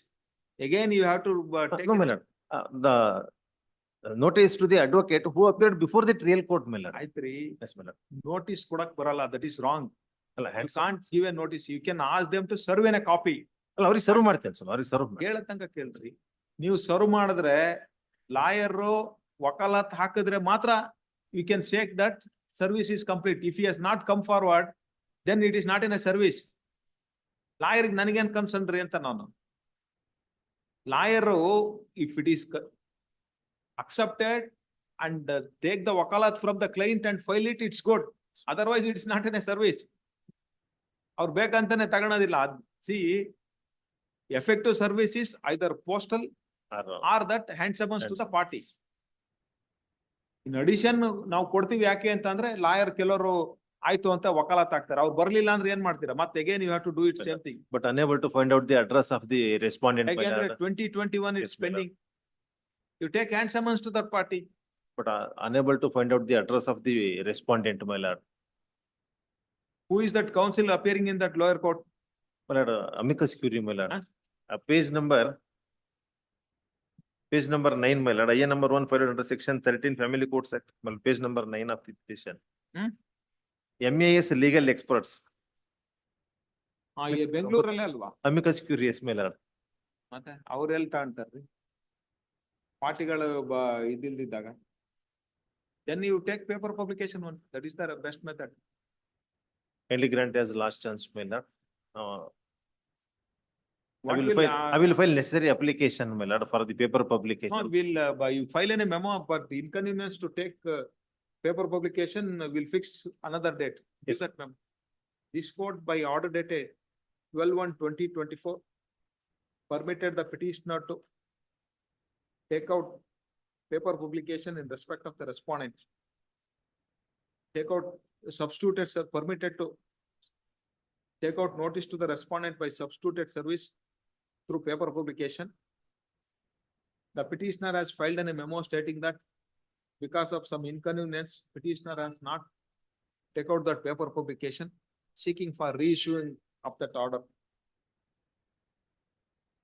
Again, you have to take. No, my lord. The notice to the advocate who appeared before the trial court, my lord. Aitri, Yes, my lord. notice kodak barala, that is wrong. ಅಲ್ಲ, You hands- can't give a notice. You can ask them to serve in a copy. ಅಲ್ಲ, ಅವ್ರಿಗೆ serve ಮಾಡ್ತೇನೆ sir, ಅವ್ರಿಗೆ serve ಮಾಡಿ. ಕೇಳ ತನಕ ಕೇಳ್ರಿ. ನೀವು ಸರ್ವ್ ಮಾಡಿದ್ರೆ ಲಾಯರು ವಕಾಲತ್ ಹಾಕಿದ್ರೆ ಮಾತ್ರ you can say that service is complete. If he has not come forward, then it is not in a service. Lawyer ನನಗೇನ್ ಕನ್ಸರ್ನ್ ರೀ ಅಂತ ನಾನು. Lawyer, if it is accepted and take the wakalat from the client and file it, it's good. Otherwise, it is not in a service. ಅವ್ರು ಬೇಕಂತಾನೆ ತಗೊಳೋದಿಲ್ಲ. See, effective service is either postal or that hand summons to the party. In addition, ನಾವು ಕೊಡ್ತೀವಿ ಯಾಕೆ ಅಂತಂದ್ರೆ lawyer ಕೆಲವರು ಆಯ್ತು ಅಂತ ವಕಾಲತ್ ಆಗ್ತಾರೆ. ಅವ್ರು ಬರ್ಲಿಲ್ಲ ಅಂದ್ರೆ ಏನ್ ಮಾಡ್ತೀರಾ? ಮತ್ತೆ again you have to do it same thing. But unable to find out the address of the respondent. my Again, lord. 2021 it's Yes, my lord. pending. You take hand summons to that party. But unable to find out the address of the respondent, my lord. Who is that counsel appearing in that lower court? My lord, amicus curiae, my lord. Huh? Page number 9, my lord, IA number 1 filed under section 13 Family Courts Act, well, page number 9 of the petition. MAS legal experts, ಈ ಬೆಂಗಳೂರಲ್ಲೇ ಅಲ್ವಾ? amicus curiae, my lord. ಮತ್ತೆ ಅವ್ರೆಲ್ಲಿ ತಗೊಂತಾರ್ರಿ? ಪಾರ್ಟಿಗಳು ಇದಿಲ್ದಿದ್ದಾಗ. Then you take paper publication one. That is the best method. Kindly grant as last chance, my lord. What will, I will file necessary application, my lord, for the paper No, publication. you file in a memo, but the inconvenience to take paper publication, will fix another date. Is Yes. that memo? This court by order dated 12/1/2024 permitted the petitioner to take out paper publication in respect of the respondent. Take out substituted, permitted to take out notice to the respondent by substituted service through paper publication. The petitioner has filed in a memo stating that because of some inconvenience, petitioner has not take out that paper publication, seeking for reissuing of that order.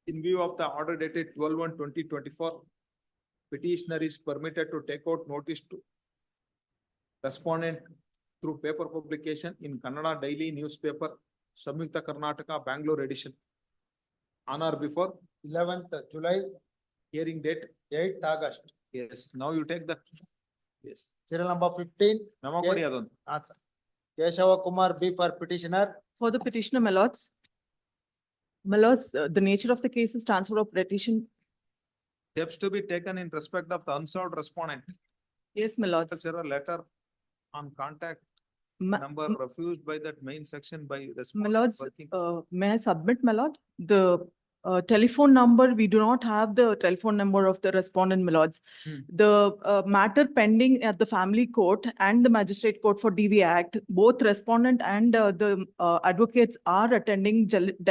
In view of the order dated 12/1/2024, petitioner is permitted to take out notice to respondent through paper publication in Kannada daily newspaper, Samyukta Karnataka, Bangalore edition. On or before 11th July, hearing date. 8th August. Yes, now you take that. Yes. Serial number 15. Memo ಕೊಡಿ ಅದೊಂದು. Keshava Kumar B for petitioner. For the petitioner, my lords. My lords, the nature of the case is transfer of petition. Steps to be taken in respect of the unsolved respondent. Yes, my lords. Cultural letter on contact Ma- number refused by that main section by My respondent lords, working. may I submit, my lord? The telephone number, we do not have the telephone number of the respondent, my lords. The matter pending at the family court and the magistrate court for DV Act, both respondent and the advocates are attending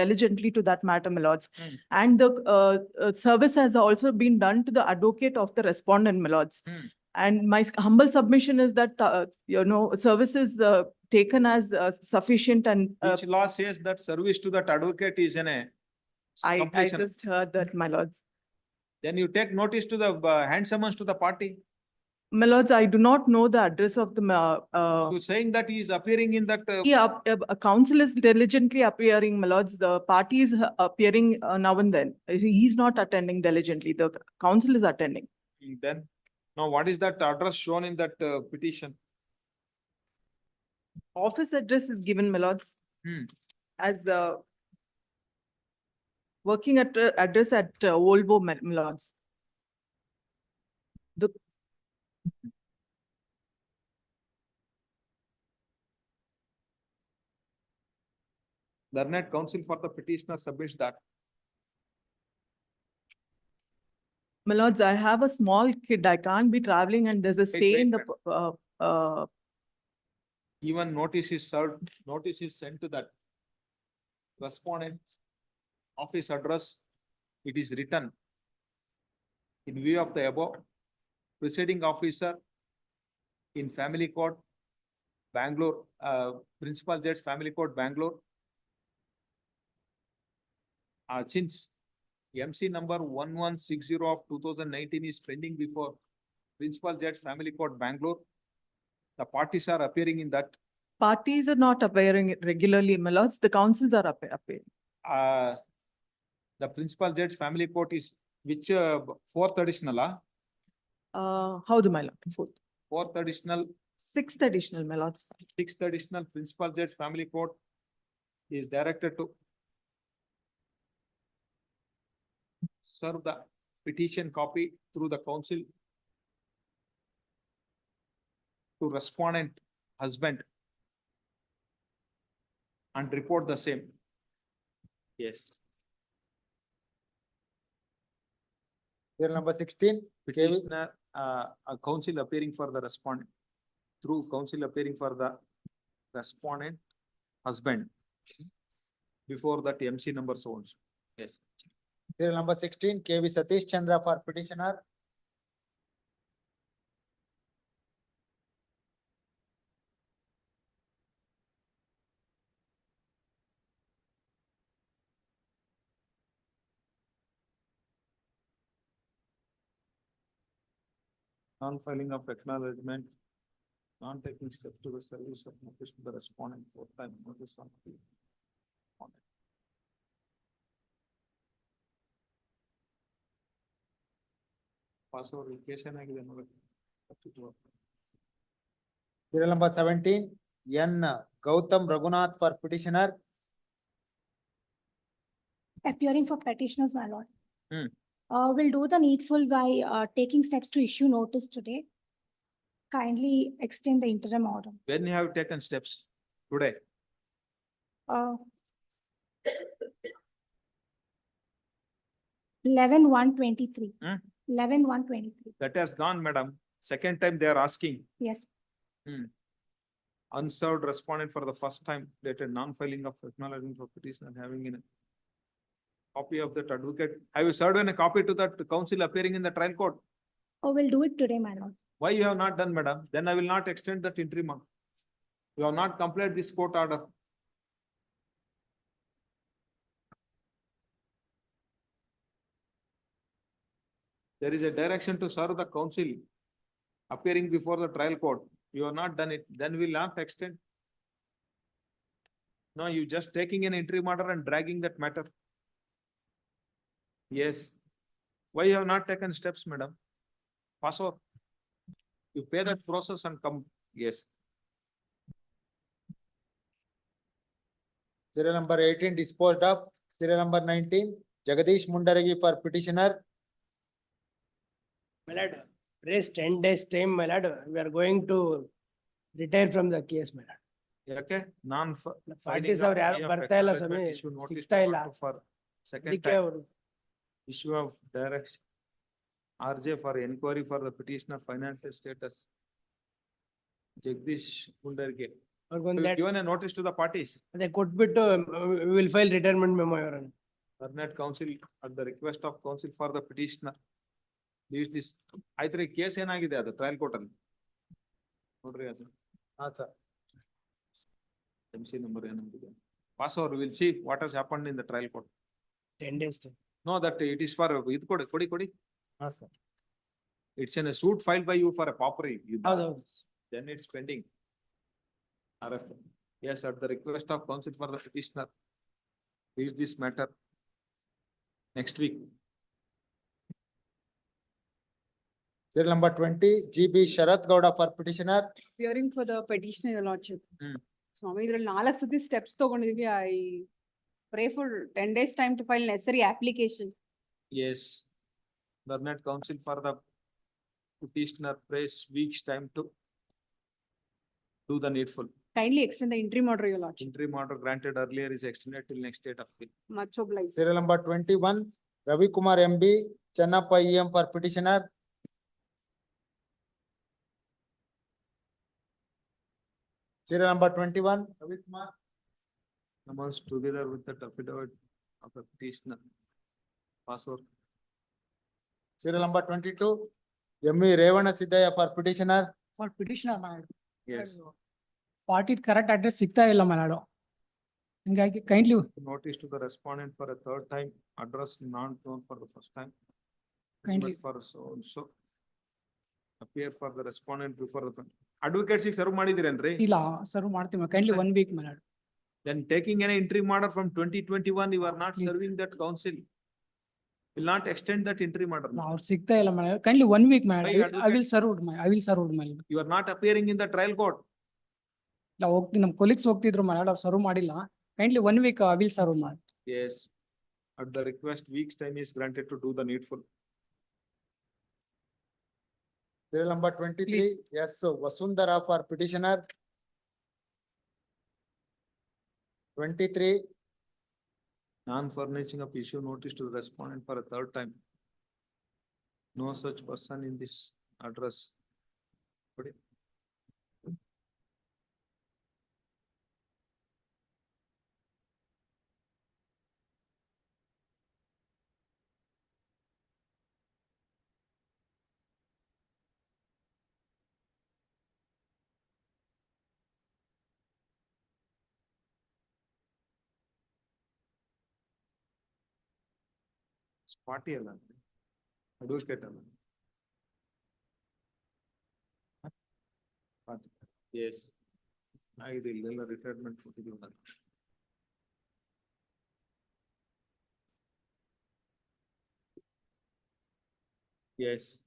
diligently to that matter, my lords. And the service has also been done to the advocate of the respondent, my lords. And my humble submission is that, service is taken as sufficient and Which law says that service to that advocate is in a I completion. just heard that, my lords. Then you take notice to the hand summons to the party. My lords, I do not know the address of the, You saying that he is appearing in that. a council is diligently appearing, my lords. The party is appearing now and then. He's not attending diligently. The council is attending. Then, now what is that address shown in that petition? Office address is given, my lords, as working address at Volvo, my lords. Learned counsel for the petitioner submits that. My lords, I have a small kid. I can't be traveling and there's a stay in the, Even notice is served, notice is sent to that respondent office address. It is written in view of the above, proceeding officer in family court, Bangalore, principal judge, family court, Bangalore. Since MC number 1160 of 2019 is pending before principal judge, family court, Bangalore. The parties are appearing in that. parties are not appearing regularly, my lords. The councils are appearing. The principal judge, family court is which, fourth additional, How do my lord? fourth additional, Sixth additional, my lords. sixth additional principal judge, family court is directed to serve the petition copy through the council to respondent husband and report the same. Yes. Serial number 16, Petitioner, a counsel appearing for the respondent, through counsel appearing for the respondent husband before that MC number so. Yes. serial number 16, KV Satish Chandra for petitioner. Non-filing of acknowledgement, non taking steps to the service of notice to the respondent for time notice on the respondent. Pass over case ಏನಾಗಿದೆ ನೋಡಿ. Serial number 17, N Gautam Raghunath for petitioner. Appearing for petitioners, my lord. Hmm. Will do the needful by taking steps to issue notice today. Kindly extend the interim order. When you have taken steps today, Uh, 11/1/23. Hmm? 11/1/23. that has gone, madam. Second time they are asking. Yes. Unserved respondent for the first time dated non-filing of acknowledgement for petitioner having in a copy of that advocate. Have you served in a copy to that counsel appearing in the trial court? Oh, we'll do it today, my lord. Why you have not done, madam? Then I will not extend that interim. You have not completed this court order. There is a direction to serve the counsel appearing before the trial court. You have not done it, then we will not extend. No, you just taking an interim order and dragging that matter. Yes. Why you have not taken steps, madam? Pass over. You pay that process and come, yes. Serial number 18 disposed of. Serial number 19, Jagadish Mundaragi for petitioner. My lord, raise 10 days time, my lord. We are going to retire from the case, my lord. Okay, non. Parties ಅವ್ರು ಯಾರು ಬರ್ತಾ ಇಲ್ಲ ಸ್ವಾಮಿ, ಸಿಗ್ತಾ ಇಲ್ಲ. For second ಅದಕ್ಕೆ time, ಅವರು issue of direction. RJ for inquiry for the petitioner financial status. Jagdish Kundarge. ಅವ್ರಿಗೊಂದು Have you given a notice to the parties? ಅದೇ ಕೊಟ್ಬಿಟ್ಟು we will file retirement memo ಇವರನ್ನು. Bernard Council at the request of counsel for the petitioner. Leaves this, ಆಯ್ತ್ರಿ case ಏನಾಗಿದೆ ಅದು trial court ಅಲ್ಲಿ ನೋಡ್ರಿ ಅದು. MC number ಏನಾಗಿದೆ. Pass over, we will see what has happened in the trial court. 10 days time. No, that it is for, ಇದು ಕೊಡಿ. ಹಾ sir. It's in a suit filed by you for a property. ಹೌದೌದು. Then it's pending. RF. Yes, at the request of counsel for the petitioner. Is this matter next week. Serial number 20, GB Sharat Gowda for petitioner. Hearing for the petitioner, your lordship. ಸ್ವಾಮಿ ಇದ್ರಲ್ಲಿ 4 ಸತಿ steps ತಗೊಂಡಿದೀವಿ. I pray for 10 days time to file necessary application. Yes. Bernard Council for the petitioner prays week's time to do the needful. Kindly extend the interim order, your lordship. Interim order granted earlier is extended till next date of appeal. Much obliged. Serial number 21, Ravi Kumar MB, Channappa EM for petitioner. Serial number 21, Ravi Kumar. Numbers together with the affidavit of the petitioner. Password. Serial number 22, ME Revana Siddhaya for petitioner. For petitioner, my lord. Yes. Party correct address ಸಿಗ್ತಾ ಇಲ್ಲ my lord. ಹಿಂಗಾಗಿ kindly Notice to the respondent for a third time, address not known for the first time. Kindly. But for so and so. Appear for the respondent before the. Advocates serve ಮಾಡಿದಿರೇನ್ರಿ? ಇಲ್ಲ serve ಮಾಡ್ತೀವಿ kindly 1 week my lord. Then taking an interim order from 2021, you are not Please. serving that council. Will not extend that interim order. ಅವ್ರು ಸಿಗ್ತಾ ಇಲ್ಲ my lord. Kindly 1 week my Why lord. I will advocate? serve my lord. You are not appearing in the trial court. ನಾವು ಹೋಗ್ತೀವಿ ನಮ್ಮ colleagues ಹೋಗ್ತಿದ್ರು my lord, ಅವ್ರು serve ಮಾಡಿಲ್ಲ. Kindly 1 week I will serve my lord. Yes. At the request, week's time is granted to do the needful. Serial number 23, yes, Vasundhara for petitioner. 23, Non-furnishing of issue notice to the respondent for a third time. No such person in this address. Put it. Party ಅಲ್ಲ advocate ಅಲ್ಲ. Party. Yes. ಇದು ಇಲ್ಲೆಲ್ಲ retirement ಕೊಟ್ಟಿದ್ದೀವಿ ನಾನು. Yes.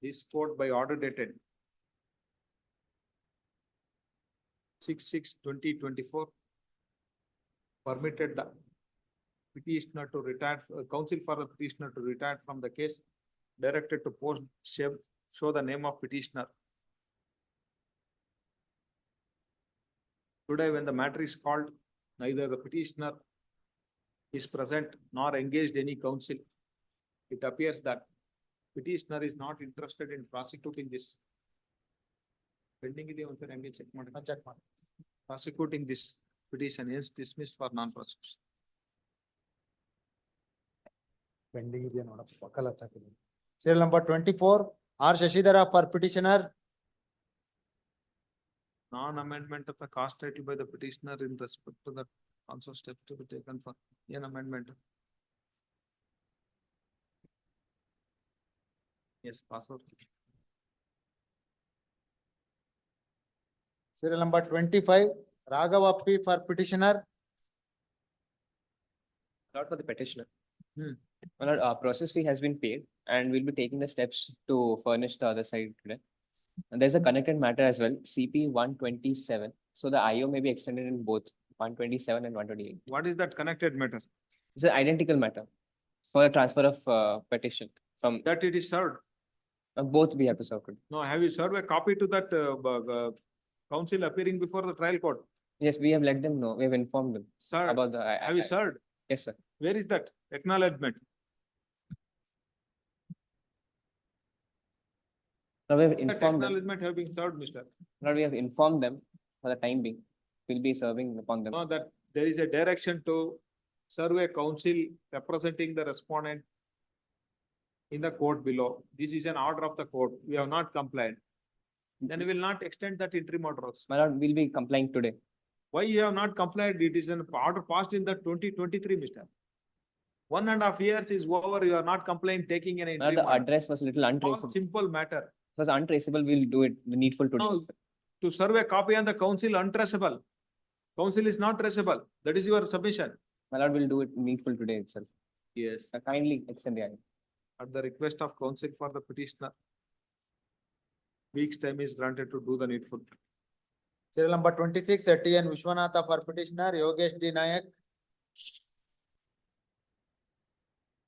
This court by order dated 6/6/2024 permitted the petitioner to retire, counsel for the petitioner to retire from the case, directed to post show the name of petitioner. Today, when the matter is called, neither the petitioner is present nor engaged any counsel. It appears that petitioner is not interested in prosecuting this. Pending ಇದೆ ಒಂದ್ಸರಿ ಹಂಗೆ check ಮಾಡಿ. Prosecuting this petition is dismissed for non-prosecution. pending ಇದೆಯಾ ನೋಡಪ್ಪ ಪಕ್ಕದಲ್ಲಿ ಹಾಕಿದ್ದೀನಿ. Serial number 24, R Shashidhara for petitioner. Non-amendment of the cost title by the petitioner in respect to that also steps to be taken for an amendment. Yes, password. Serial number 25, Raghava P for petitioner. Not for the petitioner. Hmm. Well, our process fee has been paid and we'll be taking the steps to furnish the other side today. And there's a connected matter as well, CP 127. So the IO may be extended in both 127 and 128. What is that connected matter? It's an identical matter for the transfer of petition from That it is served. both we have to serve today. No, have you served a copy to that counsel appearing before the trial court? Yes, we have let them know. We have informed them Sir, about the. have you served? Yes, sir. Where is that acknowledgement? Now we have That informed them. acknowledgement have been served, mister. Now we have informed them for the time being. We'll be serving upon them. No, that there is a direction to serve a counsel representing the respondent in the court below. This is an order of the court. We have not complied. Then we will not extend that interim order also. My lord, we'll be complying today. Why you have not complied? It is an order passed in the 2023, mister. 1.5 years is over. You are not complying, taking an Now interim the order. address was a little All untraceable. simple matter. It was untraceable. We'll do it the needful today. No, to serve a copy on the council untraceable. Council is not traceable. That is your submission. My lord, will do it needful today itself. Yes. Kindly extend the item. At the request of counsel for the petitioner, week's time is granted to do the needful. Serial number 26, TN Vishwanatha for petitioner, Yogesh D Nayak.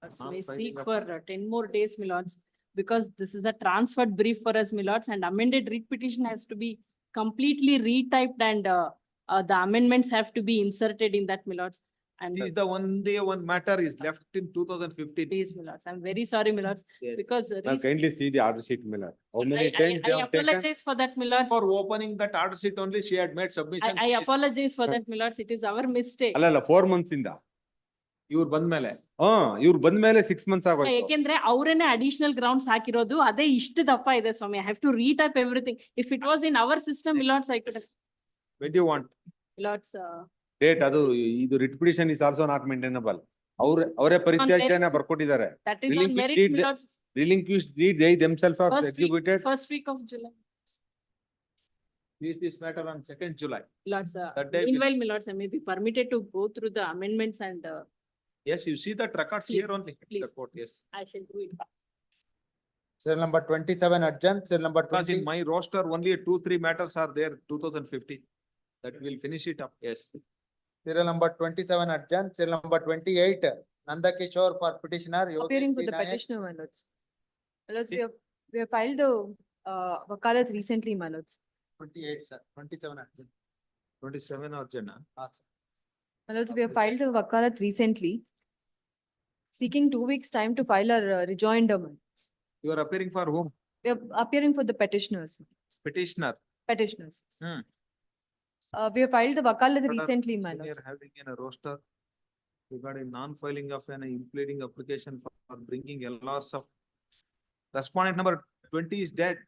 May Not seek finding for 10 more days, my lords. because this is a transferred brief for us, my lords, and amended writ petition has to be completely retyped and the amendments have to be inserted in that, my lords. And This is the one matter is left in 2015. please, my lords, I'm very sorry, my lords, because Kindly see the order sheet, Miller. How many times they I have taken? apologize for that, my lords. For opening that order sheet only, she had made submission. I apologize for that, my lords. It is our mistake. ಅಲ್ಲ 4 months ಇಂದ. ಇವ್ರು ಬಂದ್ಮೇಲೆ. ಇವ್ರು ಬಂದ್ಮೇಲೆ 6 months ಆಗೋಯ್ತು. ಯಾಕೆಂದ್ರೆ ಅವರೇನೆ additional grounds ಹಾಕಿರೋದು ಅದೇ ಇಷ್ಟು ದಪ್ಪ ಇದೆ ಸ್ವಾಮಿ. I have to retype everything. If it was in our system, my lords, I could have. When do you want? My lords, Date ಅದು ಇದು writ petition is also not maintainable. ಅವರೇ ಪರಿತ್ಯಾಜ್ಯನ ಬರ್ಕೊಟ್ಟಿದ್ದಾರೆ. that is on merit, my lords. Relinquished deed they themselves have executed. First week of July. Is this matter on 2nd July? Lords, That day meanwhile, my lords, I may be permitted to go through the amendments and Yes, you see that records here Please, only. The please. court, yes. I shall do it. Serial number 27 adjourned, serial number Because in 20. my roster, only 2-3 matters are there, 2015. That will finish it up, yes. Serial number 27 adjourned, serial number 28, Nanda Kishore for petitioner. Appearing for Yogesh the Nayak. petitioner, my lords. My lords, we have filed the wakalat recently, my lords. 28, sir, 27 adjourned. 27 or Jana. Sir. My lords, we have filed the wakalat recently, seeking 2 weeks' time to file our rejoinder. My lords. You are appearing for whom? We are appearing for the petitioners. My lords. Petitioner. Petitioners. Hmm. We have filed the wakalat What are recently, my We lords. are having in a roster regarding non-filing of an impleading application for bringing a loss of respondent number 20 is dead.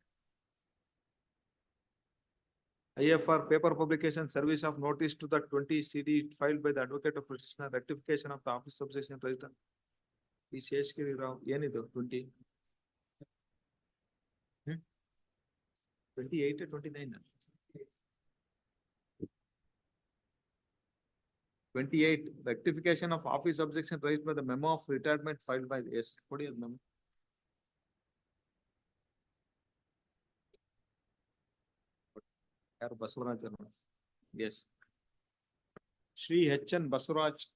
IFR paper publication service of notice to the 20 CD filed by the advocate of petitioner, rectification of the office subsection register. Is Sheshgiri Rao, yenidu 20? 28 or 29? 28, rectification of office objection raised by the memo of retirement filed by the, yes, what is memo? Basuraj, yes. Shri H.N. Basuraj,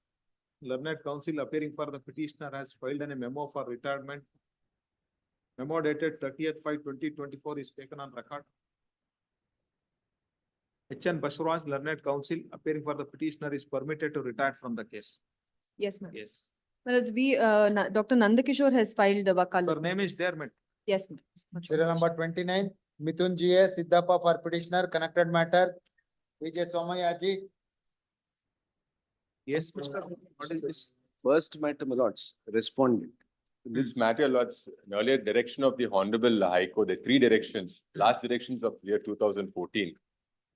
learned counsel appearing for the petitioner, has filed a memo for retirement. Memo dated 30th/5/2024 is taken on record. H.N. Basuraj, learned counsel appearing for the petitioner, is permitted to retire from the case. Yes, ma'am. Yes. Well, it's Dr. Nandakishore has filed the wakalat. Her name is there, ma'am. Yes, ma'am. Serial number 29, Mithun G.A. Siddhappa for petitioner, connected matter. Vijay Somayaji. Yes, Mr. What is this? First matter, my lords, respondent. This matter, lords, an earlier direction of the Honorable High Court, the 3 directions, last directions of year 2014.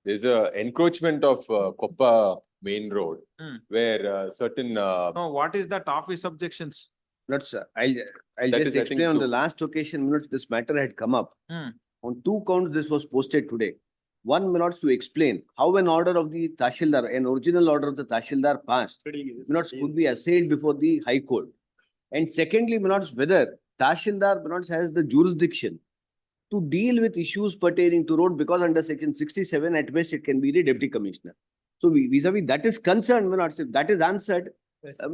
There's a encroachment of Koppa Main Road, where certain. No, what is that office objections? Not sir, I'll That just is, I think, explain on the two. last occasion, minutes, this matter had come up. Hmm. On 2 counts, this was posted today. One, minutes to explain how an order of the Tahsildar, an original order of the Tahsildar passed, minutes could be assailed before the High Court. And secondly, minutes, whether Tahsildar minutes has the jurisdiction to deal with issues pertaining to road, because under section 67, at best, it can be the deputy commissioner. So vis-a-vis that is concerned, minutes, if that is answered,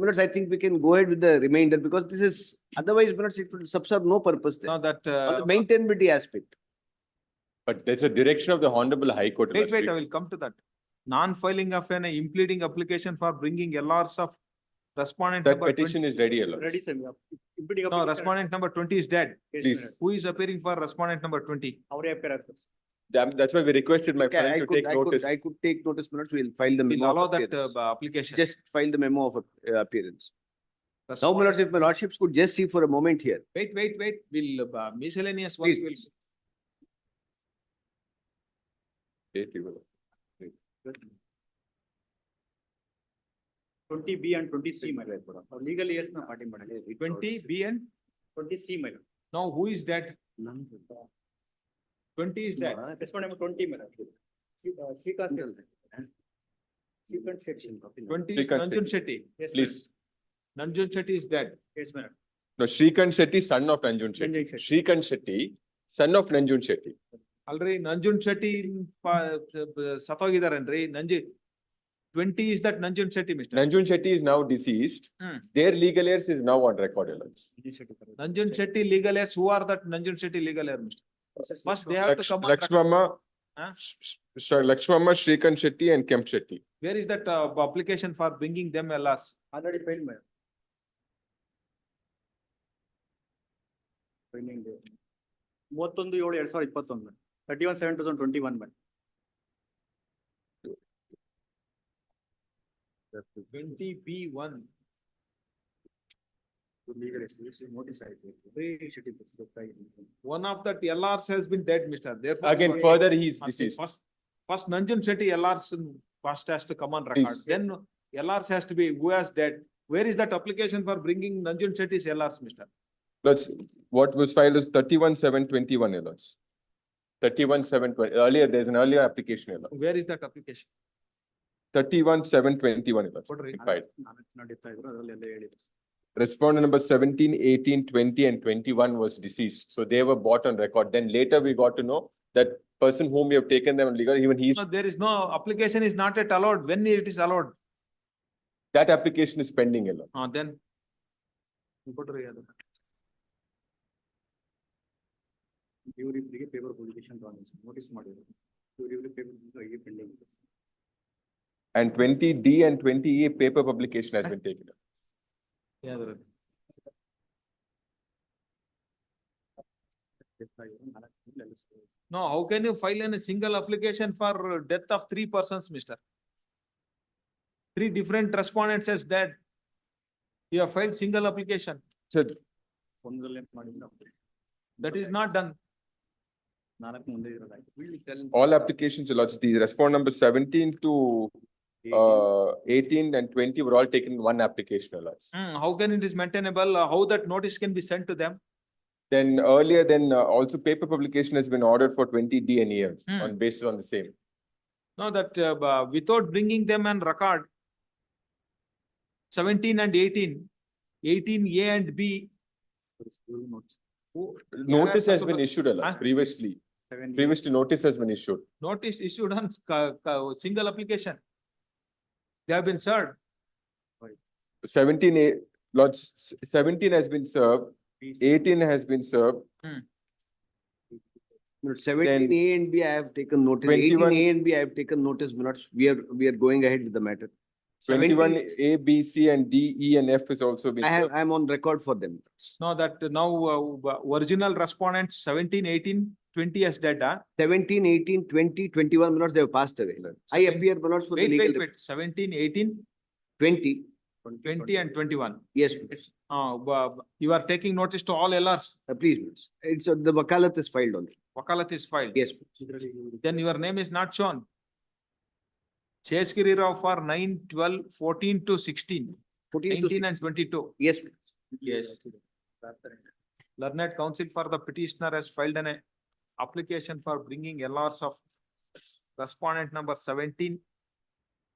minutes, I think we can go ahead with the remainder, because this is, otherwise, minutes, it will subserve no purpose there. No, that. On the maintainability aspect. But there's a direction of the Honorable High Court. Wait, I will come to that. Non-filing of an impleading application for bringing LRs of respondent That number 20. petition is ready, Lord. No, respondent number 20 is dead. Please. Who is appearing for respondent number 20? That's why we requested my Okay, friend to take notice. I could take notice, minutes, we'll file the We'll memo allow of that appearance. application. Just file the memo of appearance. Now, Respondent- minutes, if my lordships could just see for a moment here. Wait, we'll miscellaneous ones will. Please. Date you will. 20B and 20C, my lord. Our legal years na party madam. 20B and 20C, my lord. now who is dead? 20 is dead. Respondent number 20, my lord. Shrikant section. 20 is Shrikant Nanjun Shetty. Yes, Please. Nanjun Shetty is dead. Yes, madam. No, Shrikant Shetty, son of Nanjun Shetty. Nanjun Shetty. Shrikant Shetty, son of Nanjun Shetty. Already Nanjun Shetty ಸತ್ತೋಗಿದಾರನ್ರಿ. 20 is that Nanjun Shetty, Mr. Nanjun Shetty is now deceased. Their legal heirs is now on record, Your Lords. Nanjun Shetty legal heirs, who are that Nanjun Shetty legal heir, Mr.? First, they have to come on record. Lakshmama, Huh? Lakshmama, Shrikant Shetty and Kemp Shetty. Where is that application for bringing them LRs? Already paid, madam. Pending there. 31/7/2021, 31/7/2021, madam. 20B1. One of the LRs has been dead, Mr. Therefore. Again, further he is deceased. First Nanjun Shetty LRs first has to come on record. Please. Then LRs has to be, who has dead? Where is that application for bringing Nanjun Shetty's LRs, Mr.? Lords, what was filed is 31/7/21, Your Lords. 31/7/20. Earlier, there's an earlier application, Your Lords. Where is that application? 31/7/21, Your Lords. What read? Filed. Respondent number 17, 18, 20 and 21 was deceased. So they were bought on record. Then later we got to know that person whom we have taken them on legal, even he's, No, there is no, application is not yet allowed. When it is allowed? that application is pending, Your Lords. Then. What read? ಇವರಿಬ್ಬರಿಗೆ paper publication notice ಮಾಡಿದ್ರು. ಇವರಿಬ್ಬರಿಗೆ paper pending ಇದೆ. And 20D and 20E paper publication has been taken. No, how can you file in a single application for death of 3 persons, Mr.? 3 different respondents as dead. You have filed single application. So That is not done. all applications, Your Lords, the respondent number 17 to 18 and 20 were all taken in one application, Your Lords. How can it is maintainable? How that notice can be sent to them? Then earlier, also paper publication has been ordered for 20D and E on basis on the same. No, that without bringing them on record, 17 and 18, 18A and B. Notice has been issued, Your Lords, previously. Previously, notice has been issued. Notice issued on single application. They have been served. 17A, Lords, 17 has been served, 18 has been served. 17A and B, I have taken notice. 21 18A and B, I have taken notice, Milords. We are going ahead with the matter. 21A, B, C and D, E and F is also been served. I am on record for them. No, that now original respondents 17, 18, 20 as dead. 17, 18, 20, 21 Milords, they have passed away. I appear, Milords, for the legal. Wait, 17, 18, 20. 20 and 21. Yes, please. You are taking notice to all LRs. Please, Milords. It's the wakalat is filed only. Wakalat is filed. Yes, please. Then your name is not shown. CH-11 for 9, 12, 14 to 16, 19 and 22. Yes, please. Yes. Learned counsel for the petitioner has filed an application for bringing LRs of respondent number 17,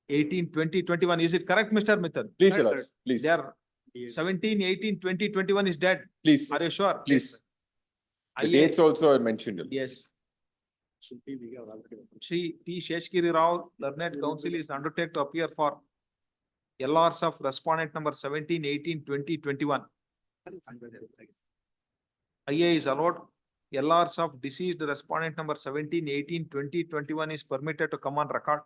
18, 20, 21. Is it correct, Mr. Mittal? Please, Your Lords, please. They are 17, 18, 20, 21 is dead. Please. Are you sure? Please. The dates also are mentioned. Your Lords. Yes. Shri T. Sheshgiri Rao, learned counsel is undertaken to appear for LRs of respondent number 17, 18, 20, 21. IA is allowed. LRs of deceased respondent number 17, 18, 20, 21 is permitted to come on record.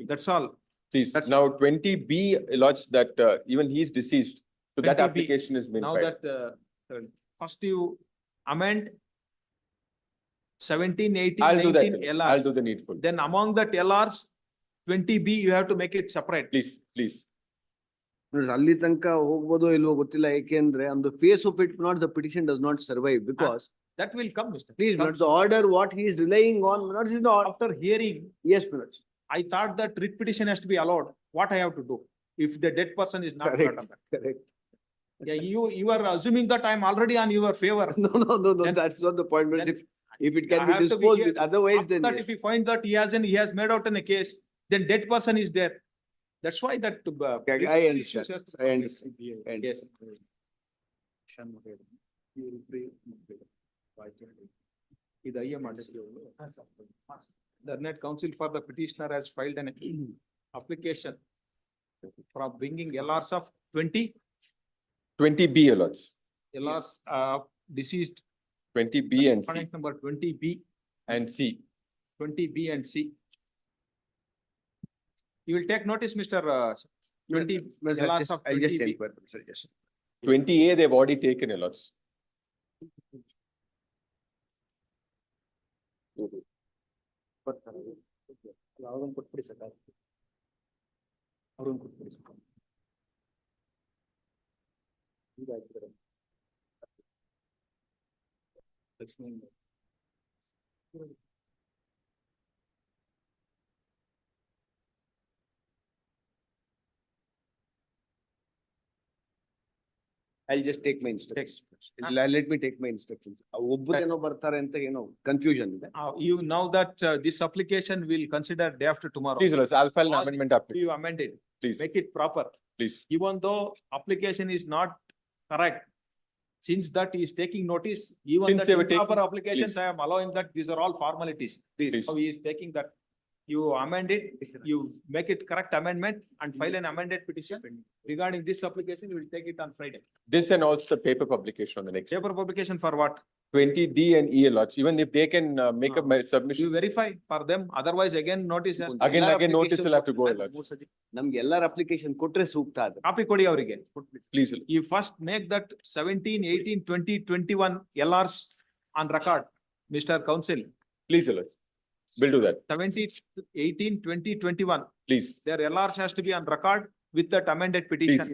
That's all. Please. Now 20B, Lords, that even he is deceased. So that 20B. application has been Now filed. that first you amend 17, 18, I'll do that. 19 I'll LRs. do the needful. Then among that LRs, 20B, you have to make it separate. Please, please. ಅಲ್ಲಿ ತನಕ ಹೋಗ್ಬೋದೋ ಇಲ್ವೋ ಗೊತ್ತಿಲ್ಲ ಏಕೆಂದ್ರೆ on the face of it not the petition does not survive because That will come, Mr. please Milords, the order what he is relying on Milords is not After hearing, yes Milords. I thought that writ petition has to be allowed. What I have to do? If the dead person is not Correct. part of that. Correct. Yeah, you are assuming that I am already on your favor. No, Then- that's not the point Milords. then If it can I be have to be disposed here. with otherwise After then that, yes. if you find that he has made out in a case, then dead person is there. That's why that. I understand. I understand. Yes. ಇದು IM The net counsel for the petitioner has filed an application for bringing LRs of 20 20B, your lords. LRs deceased 20B and C respondent number 20B, and C. 20B and C. You will take notice, Mr. 20 Well, sir, LRs of I'll just 20B. inquire, sir, yes. 20A, they've already taken, your lords. ಅವ್ರನ್ನ ಕೊಟ್ಬಿಡಿ sir. ಅವ್ರನ್ನ ಕೊಟ್ಬಿಡಿ sir. ಈಗ ಹಾಕಿದ್ದಾರೆ. Lakshmi I'll just take my instructions. Let me take my instructions. ಒಬ್ಬರೇನೋ ಬರ್ತಾರೆ ಅಂತ ಏನೋ confusion ಇದೆ. You know that this application will consider day after tomorrow. Please, your lords, I'll file an All amendment application. You amend it, Please, make it proper. please. Even though application is not correct, since that he is taking notice, even Since that they were improper taking- applications, please. I am allowing that these are all formalities. Please. So he is taking that, you amend it, you make it correct amendment and file an amended petition. Regarding this application, you will take it on Friday. This and also the paper publication on the next. Paper publication for what? 20D and E, your lords, even if they can make a You submission, verify for them, otherwise again notice has. again notice will have to go, your lords. ನಮ್ಗೆ ಎಲ್ಲಾರ application ಕೊಟ್ರೆ ಸೂಕ್ತ ಅದು. Copy ಕೊಡಿ ಅವರಿಗೆ. Please, You first make that 17, 18, 20, 21 LRs on record, Mr. Council. please, your lords. We'll do that, 17, 18, 20, 21. please. Their LRs has to be on record with that amended petition.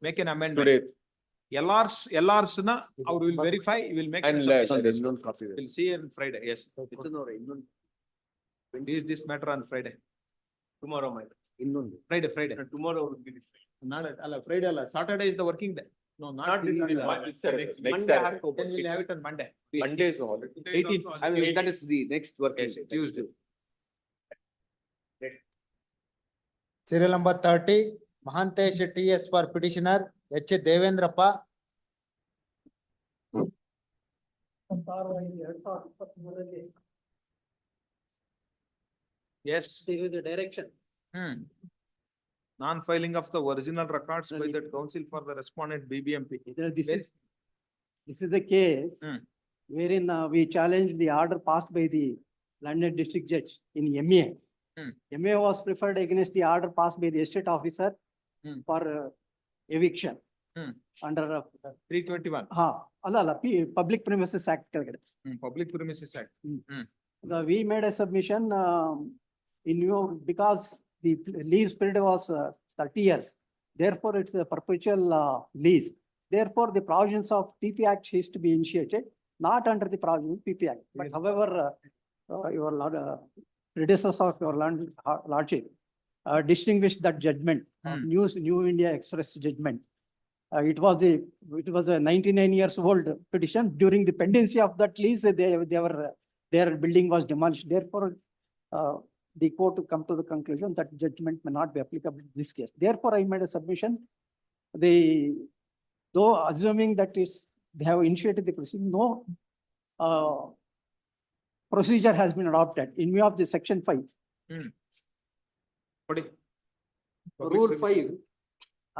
Make an amendment. Today, LRs na, I will verify, you will make. and the submission. ಇನ್ನೊಂದು copy ಇದೆ. We'll see on Friday, yes. Mithun ಅವರೇ, ಇನ್ನೊಂದು Is this matter on Friday? tomorrow, my ಇನ್ನೊಂದು Friday. tomorrow. Not, Friday, Saturday is the working day. No, not this. this Saturday. This Saturday, next Monday, Saturday. then we'll have it on Monday. Monday is a holiday. 18. I mean, that is the next working Yes, day. Tuesday. Serial number 30, Mahantesh TS for petitioner, H. Devendrappa. Yes. The direction. Non-filing of the original records by the council for the respondent BBMP. This is the case Hmm. wherein we challenged the order passed by the London District Judge in MA. Hmm. MA was preferred against the order passed by the estate officer Hmm. for eviction. Hmm. Under 321, Public Premises Act ಕೆಳಗಡೆ. Public Premises Act. We made a submission in view, because the lease period was 30 years. Therefore, it's a perpetual lease. Therefore, the provisions of PP Act is to be initiated, not under the provision of PP Act. But however, your predecessor of your lordship distinguished that judgment of New India Express judgment. It was a 99 years old petition. During the pendency of that lease, their building was demolished. Therefore, the court to come to the conclusion that judgment may not be applicable in this case. Therefore, I made a submission. Though assuming that they have initiated the proceeding, no procedure has been adopted in view of the section 5. ಕೊಡಿ. Rule 5.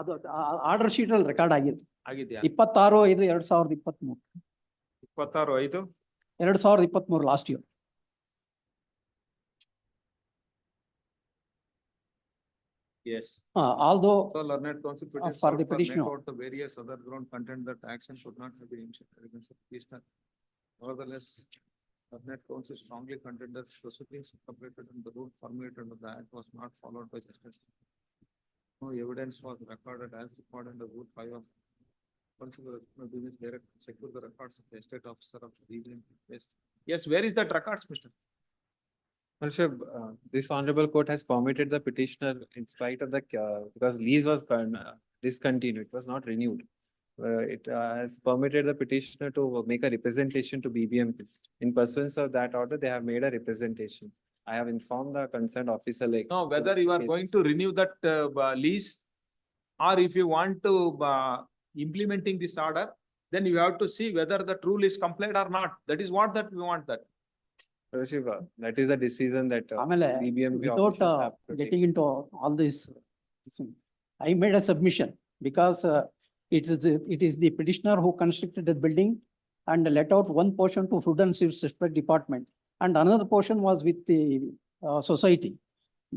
ಅದು order sheet ಅಲ್ಲಿ record ಆಗಿದೆ. ಆಗಿದ್ಯಾ? 26/5/2023. 26/5. 2023 last year. Yes. Although So learned counsel petitions for the make petitioner. out the various other ground content that action could not have been initiated against the petitioner. Nevertheless, learned counsel strongly contend that proceedings completed and the rule formulated under the act was not followed by justice. No evidence was recorded as recorded in the rule 5 of Consular Business Direct secure the records of the estate officer of the region. Yes, where is that records, Mr.? Sir, this honorable court has permitted the petitioner in spite of the, because lease was discontinued, it was not renewed. It has permitted the petitioner to make a representation to BBMP. In pursuance of that order, they have made a representation. I have informed the concerned officer like. No, whether you are going to renew that lease or if you want to implementing this order, then you have to see whether that rule is complied or not. That is what that we want that. Shiva, that is a decision that ಆಮೇಲೆ BBMP without officials have to take. getting into all this, I made a submission because it is the petitioner who constructed the building and let out one portion to Food and Safety Department and another portion was with the society.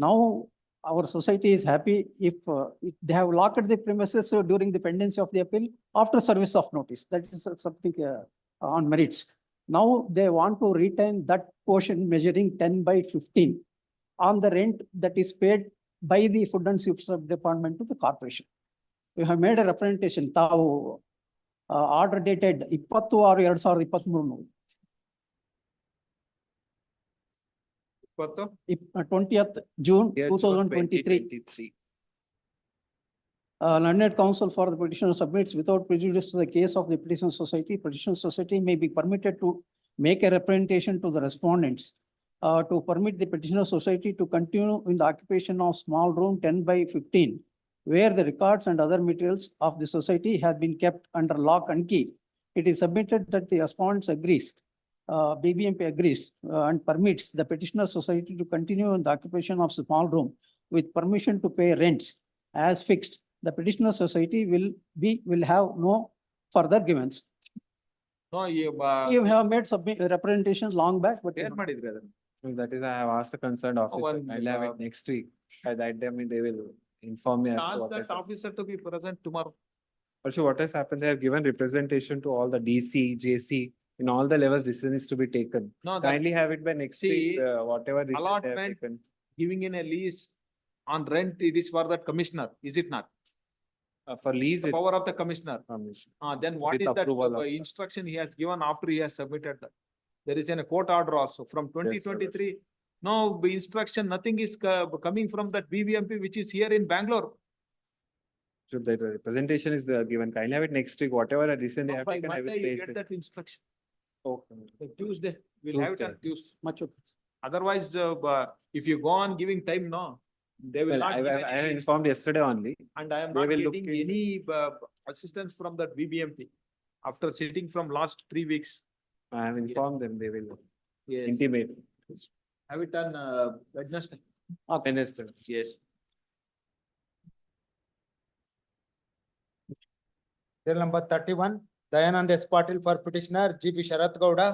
Now our society is happy if they have locked the premises during the pendency of the appeal after service of notice. That is something on merits. Now they want to retain that portion measuring 10/15 on the rent that is paid by the Food and Safety Department to the corporation. We have made a representation. ತಾವು order dated 20/6/23 20th June 2023. Learned counsel for the petitioner submits without prejudice to the case of the petition society. Petition society may be permitted to make a representation to the respondents to permit the petitioner society to continue in the occupation of small room 10/15, where the records and other materials of the society have been kept under lock and key. It is submitted that the respondents agrees, BBMP agrees and permits the petitioner society to continue in the occupation of small room with permission to pay rents as fixed. The petitioner society will have no further grievance. No, You have made representations long back, but ಏನ್ ಮಾಡಿದ್ರಿ ಅದನ್ನ? That is, I have asked the concerned officer. one, I'll have it next week. By that time, they will inform me as to Ask what that has happened. officer to be present tomorrow. Also, what has happened, they have given representation to all the DC, JC, in all the levels, decision is to be taken. No, that Kindly have it by next See, week, whatever decision they have allotment, taken. giving in a lease on rent, it is for that commissioner, is it not? For lease, The power it's of the commissioner. permission. Then what With is that approval of- instruction he has given after he has submitted that? There is a court order also from 2023. No instruction, nothing is coming from that BBMP which is here in Bangalore. So that representation is given. Kindly have it next week, whatever decision they have By taken, I will Monday, you place get it. that instruction. Okay. Tuesday, we'll have it on Tuesday. Tuesday. much okay. Otherwise, if you go on giving time, no, they will Well, not. I give have any- informed yesterday only. And I am They not will look getting into- any assistance from that BBMP after sitting from last 3 weeks. I have informed them, they will Yes. intimate. Have it on Wednesday. Wednesday. Yes. Serial number 31, Dayanand S. Patil for petitioner, GB Sharath Gowda.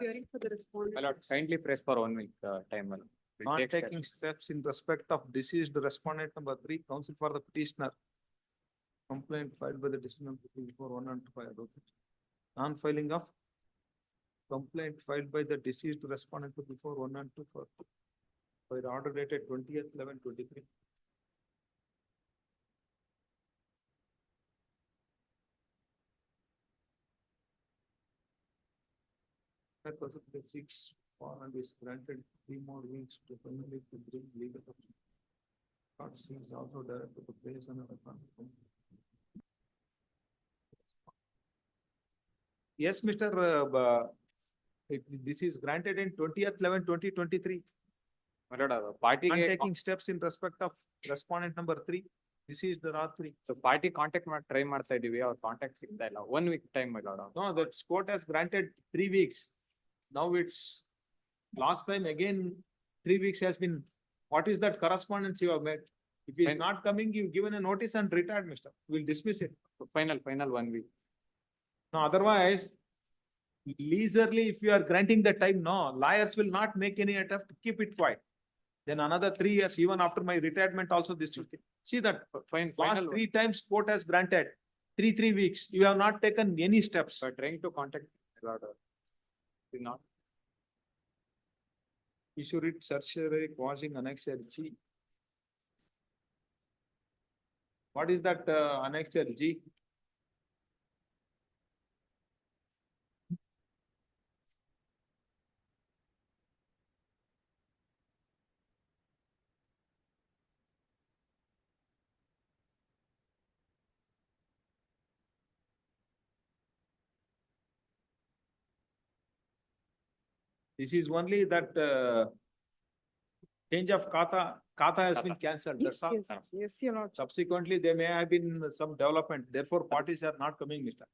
Hearing for the respondent. My lord, kindly press for 1 week time, my lord. We'll Not take steps. taking steps in respect of deceased respondent number 3, counsel for the petitioner. Complaint filed by the decision before 1 and 5 adopted. Non-filing of complaint filed by the deceased respondent before 1 and 2 for by the order dated 20th/11/23. That was the 6 and is granted 3 more weeks to finally to bring legal action. Court is also directed to place another conflict. Yes, Mr. This is granted in 20th/11/2023. My lord, party And taking steps in respect of respondent number 3. This is the R3. So party contact try ಮಾಡ್ತಾ ಇದೀವಿ, ಅವ್ರ contact ಸಿಗ್ತಾ ಇಲ್ಲ. 1 week time, my lord. No, that court has granted 3 weeks. Now it's last time again 3 weeks has been. What is that correspondence you have made? If he is Fine. not coming, you given a notice and retired, mister. We'll dismiss it. Final 1 week. No, otherwise, leisurely, if you are granting the time, no, lawyers will not make any attempt to keep it quiet. Then another 3 years, even after my retirement also this will take. See that Fine, last final 3 times court has granted 3 weeks. You have not taken any steps. So trying to contact, my lord. Is not. Issue it certiorari causing annexure G. What is that annexure G? This is only that change of kata has been cancelled. That's all. Yes, your lord. Subsequently, there may have been some development. Therefore, parties are not coming, mister.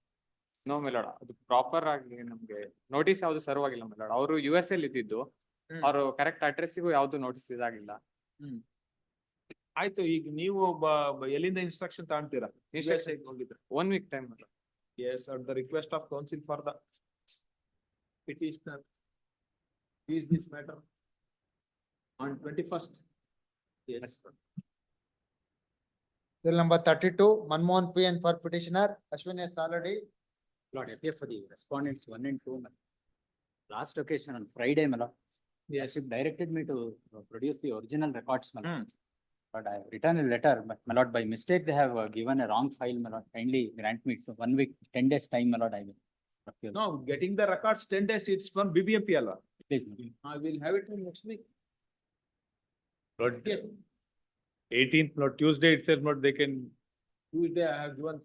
No milord ಅದು proper ಆಗಿ ನಮ್ಗೆ notice ಯಾವ್ದು serve ಆಗಿಲ್ಲ ಮೆಲಾಡ್. ಅವರು US ಅಲ್ಲಿ ಇದ್ದಿದ್ದು, ಅವರು correct ಅಡ್ರೆಸ್ಸಿಗೂ ಯಾವ್ದು ನೋಟಿಸ್ ಇದಾಗಿಲ್ಲ. ಆಯ್ತು, ಈಗ ನೀವು ಎಲ್ಲಿಂದ ಇನ್ಸ್ಟ್ರಕ್ಷನ್ ತಗೊಂತೀರಾ? ಹೋಗಿದ್ರೆ 1 week time milord. Yes, at the request of counsel for the petitioner. Is this matter on 21st? Yes. Serial number 32, Manmohan P and for petitioner, Ashwin has already. Lord, appear for the respondents 1 and 2. Last occasion on Friday, my lord. Yes. He directed me to produce the original records, my lord. But I have written a letter, but my lord, by mistake, they have given a wrong file, my lord. Kindly grant me 1 week, 10 days time, my lord, I will procure. No, getting the records 10 days, it's from BBMP alva. Please, my lord. I will have it in next week. Lord, 18th, not Tuesday itself, not they can, Tuesday, I have given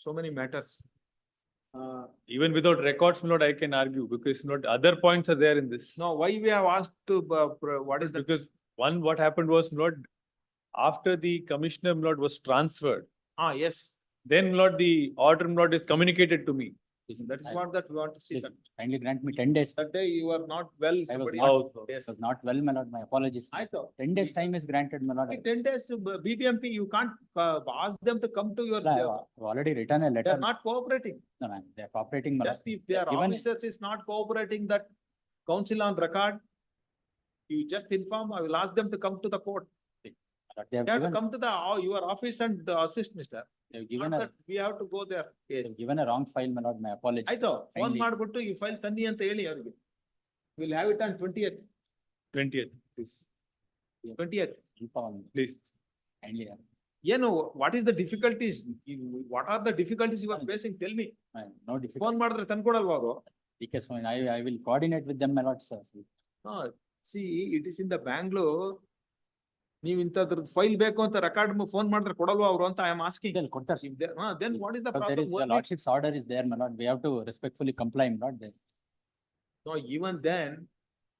so many matters. even without records, my lord, I can argue because not other points are there in this. No, why we have asked to, what is the? Because one, what happened was, my lord, after the commissioner, my lord, was transferred, Yes. then, my lord, the order, my lord, is communicated to me. That is what that we want to see. Please, That. kindly grant me 10 days. That day you were not well. I was somebody- not, Yes. was not well, my lord, my apologies. I thought. 10 days time is granted, my lord. 10 days, BBMP, you can't ask them to come to your. I have already written a They letter. are not cooperating. No, man, they are cooperating, my lord. Just if their Even- officers is not cooperating, that counsel on record, you just inform, I will ask them to come to the court. They They have have to given, come to the, your office and assist, mister. they have Not given a, that we have to go there. they Yes. have given a wrong file, my lord, my apology. ಆಯ್ತು, phone Kindly. ಮಾಡ್ಬಿಟ್ಟು ಈ file ತನ್ನಿ ಅಂತ ಹೇಳಿ ಅವ್ರಿಗೆ. We'll have it on 20th. 20th, please. 20th. Inform, Please. kindly, ಏನು, what is the difficulties? What are the difficulties you are facing? Tell me. no difficulty. Phone ಮಾಡಿದ್ರೆ ತಂದ್ಕೊಡಲ್ವಾ ಅವರು? Because I will coordinate with them, my lord, sir. No, see, it is in the Bangalore. ನೀವು ಇಂಥದ್ರದ್ದು file ಬೇಕು ಅಂತ record phone ಮಾಡಿದ್ರೆ ಕೊಡಲ್ವಾ ಅವರು ಅಂತ I am asking. Then what is the Because there is, the problem? lordship's order is there, my lord. We have to respectfully comply, my lord. No, even then,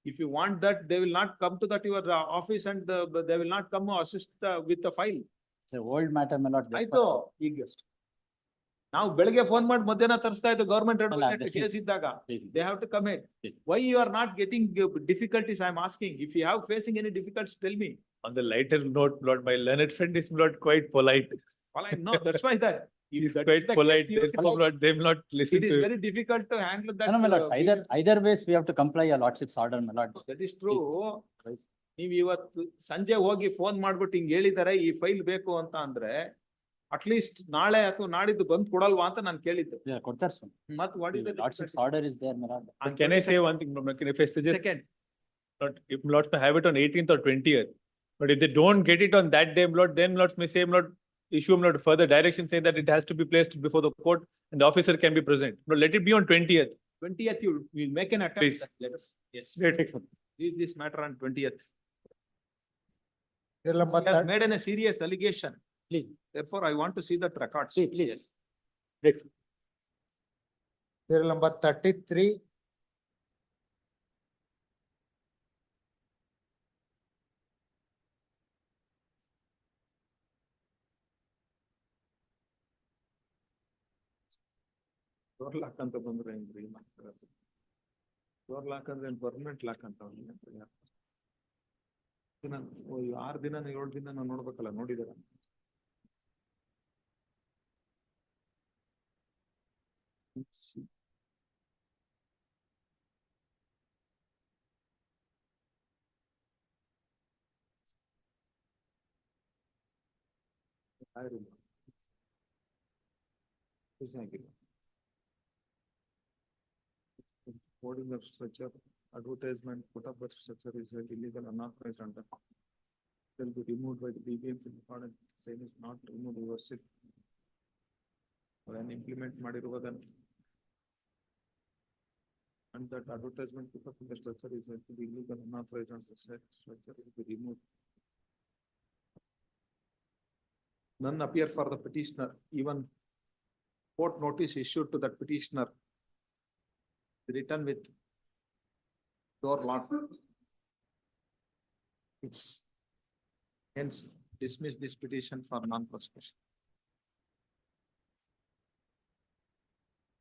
if you want that, they will not come to that your office and they will not come assist with the file. It's a old matter, my lord. ಆಯ್ತು, ಈಗ ನಾವು ಬೆಳಗ್ಗೆ phone ಮಾಡಿ ಮಧ್ಯಾಹ್ನ ತರಿಸ್ತಾ ಇದ್ದು government case ಇದ್ದಾಗ. They have to come in. Why you are not getting difficulties? I am asking. If you have facing any difficulties, tell me. On the lighter note, Lord, my learned friend is not quite polite. Well, I know, that's why that. If He's that quite is the polite, case, therefore, Lord, they will not listen It is to. very difficult to handle that. No, my lords, either ways, we have to comply your lordship's order, my lord. That is true. ನೀವು ಇವತ್ತು ಸಂಜೆ ಹೋಗಿ phone ಮಾಡ್ಬಿಟ್ಟು ಹಿಂಗ್ ಹೇಳಿದಾರೆ ಈ file ಬೇಕು ಅಂತ ಅಂದ್ರೆ ಅಟ್ಲೀಸ್ಟ್ ನಾಳೆ ಅಥವಾ ನಾಡಿದ್ದು ಬಂದ್ ಕೊಡಲ್ವಾ ಅಂತ ನಾನು ಕೇಳಿದ್ದು. ಕೊಡ್ತಾರೆ sir. ಮತ್ what is the Lordship's order is there, my lord. But can I say one thing, Lord, can if I suggest? Second. Lord, if Lords may have it on 18th or 20th, but if they don't get it on that day, Lord, then Lords may say, Lord, issue Lord further direction saying that it has to be placed before the court and the officer can be present. Lord, let it be on 20th. 20th, you will make an attempt. Please. Let us. Yes. Great. Leave this matter on 20th. Serial number He has made a serious allegation. Please. Therefore, I want to see that records. Please. Yes. Great. Serial number 33. Door lock ಅಂತ ಬಂದ್ರೆ ಹೆಂಗ್ರಿ ಮಾಡ್ತಾರೆ? Door lock ಅಂದ್ರೆ permanent lock ಅಂತ ದಿನ 6 ದಿನ 7 ದಿನ ನಾವು ನೋಡ್ಬೇಕಲ್ಲ, ನೋಡಿದಾರ? Holding of structure, advertisement, put up of structure is illegal, unauthorized under. Will be removed by the BBMP and same is not removed, reverse it. When implement ಮಾಡಿರುವುದನ್ನು. And that advertisement put up in the structure is illegal, unauthorized under said structure will be removed. None appear for the petitioner, even court notice issued to that petitioner. Written with door lock. It's hence dismiss this petition for non-prosecution.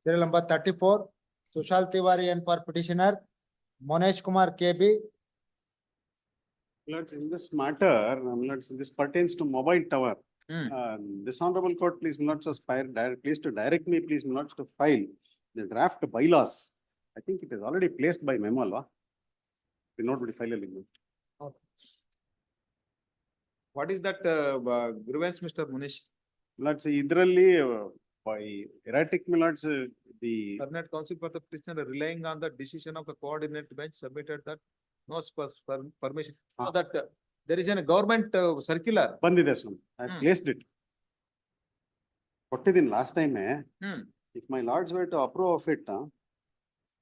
serial number 34, Sushal Tiwari and for petitioner, Monesh Kumar KB. Lords, in this matter, Lords, this pertains to mobile tower. This honorable court, please, Lords, please to direct me, please, Lords, to file the draft bylaws. I think it is already placed by memo, alva? The note will file a link. What is that grievance, Mr. Munish? Lords, idralli by erratic, Lords, the Karnataka Council for the petitioner relying on the decision of the coordinate bench submitted that no permission. So that there is a government circular. Bandide, Swami. I placed it. What did in last time, if my lords were to approve of it,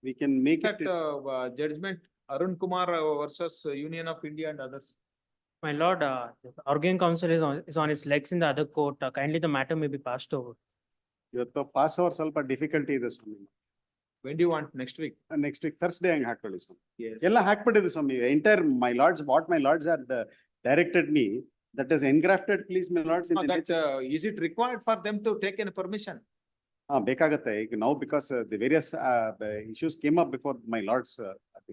we can make That it. judgment Arun Kumar versus Union of India and others. My lord, the Arguing Council is on its legs in the other court. Kindly the matter may be passed over. ಇವತ್ತು pass over ಸ್ವಲ್ಪ difficulty ಇದೆ ಸ್ವಾಮಿ. When do you want? Next week? Next week Thursday ಹಂಗೆ ಹಾಕೊಳ್ಳಿ ಸ್ವಾಮಿ. Yes. ಎಲ್ಲ ಹಾಕ್ಬಿಟ್ಟಿದೆ ಸ್ವಾಮಿ. Entire my lords, what my lords had directed me, that is engrafted, please, my lords. In the Is it required for them to take any permission? ಬೇಕಾಗತ್ತೆ ಈಗ now because the various issues came up before my lords at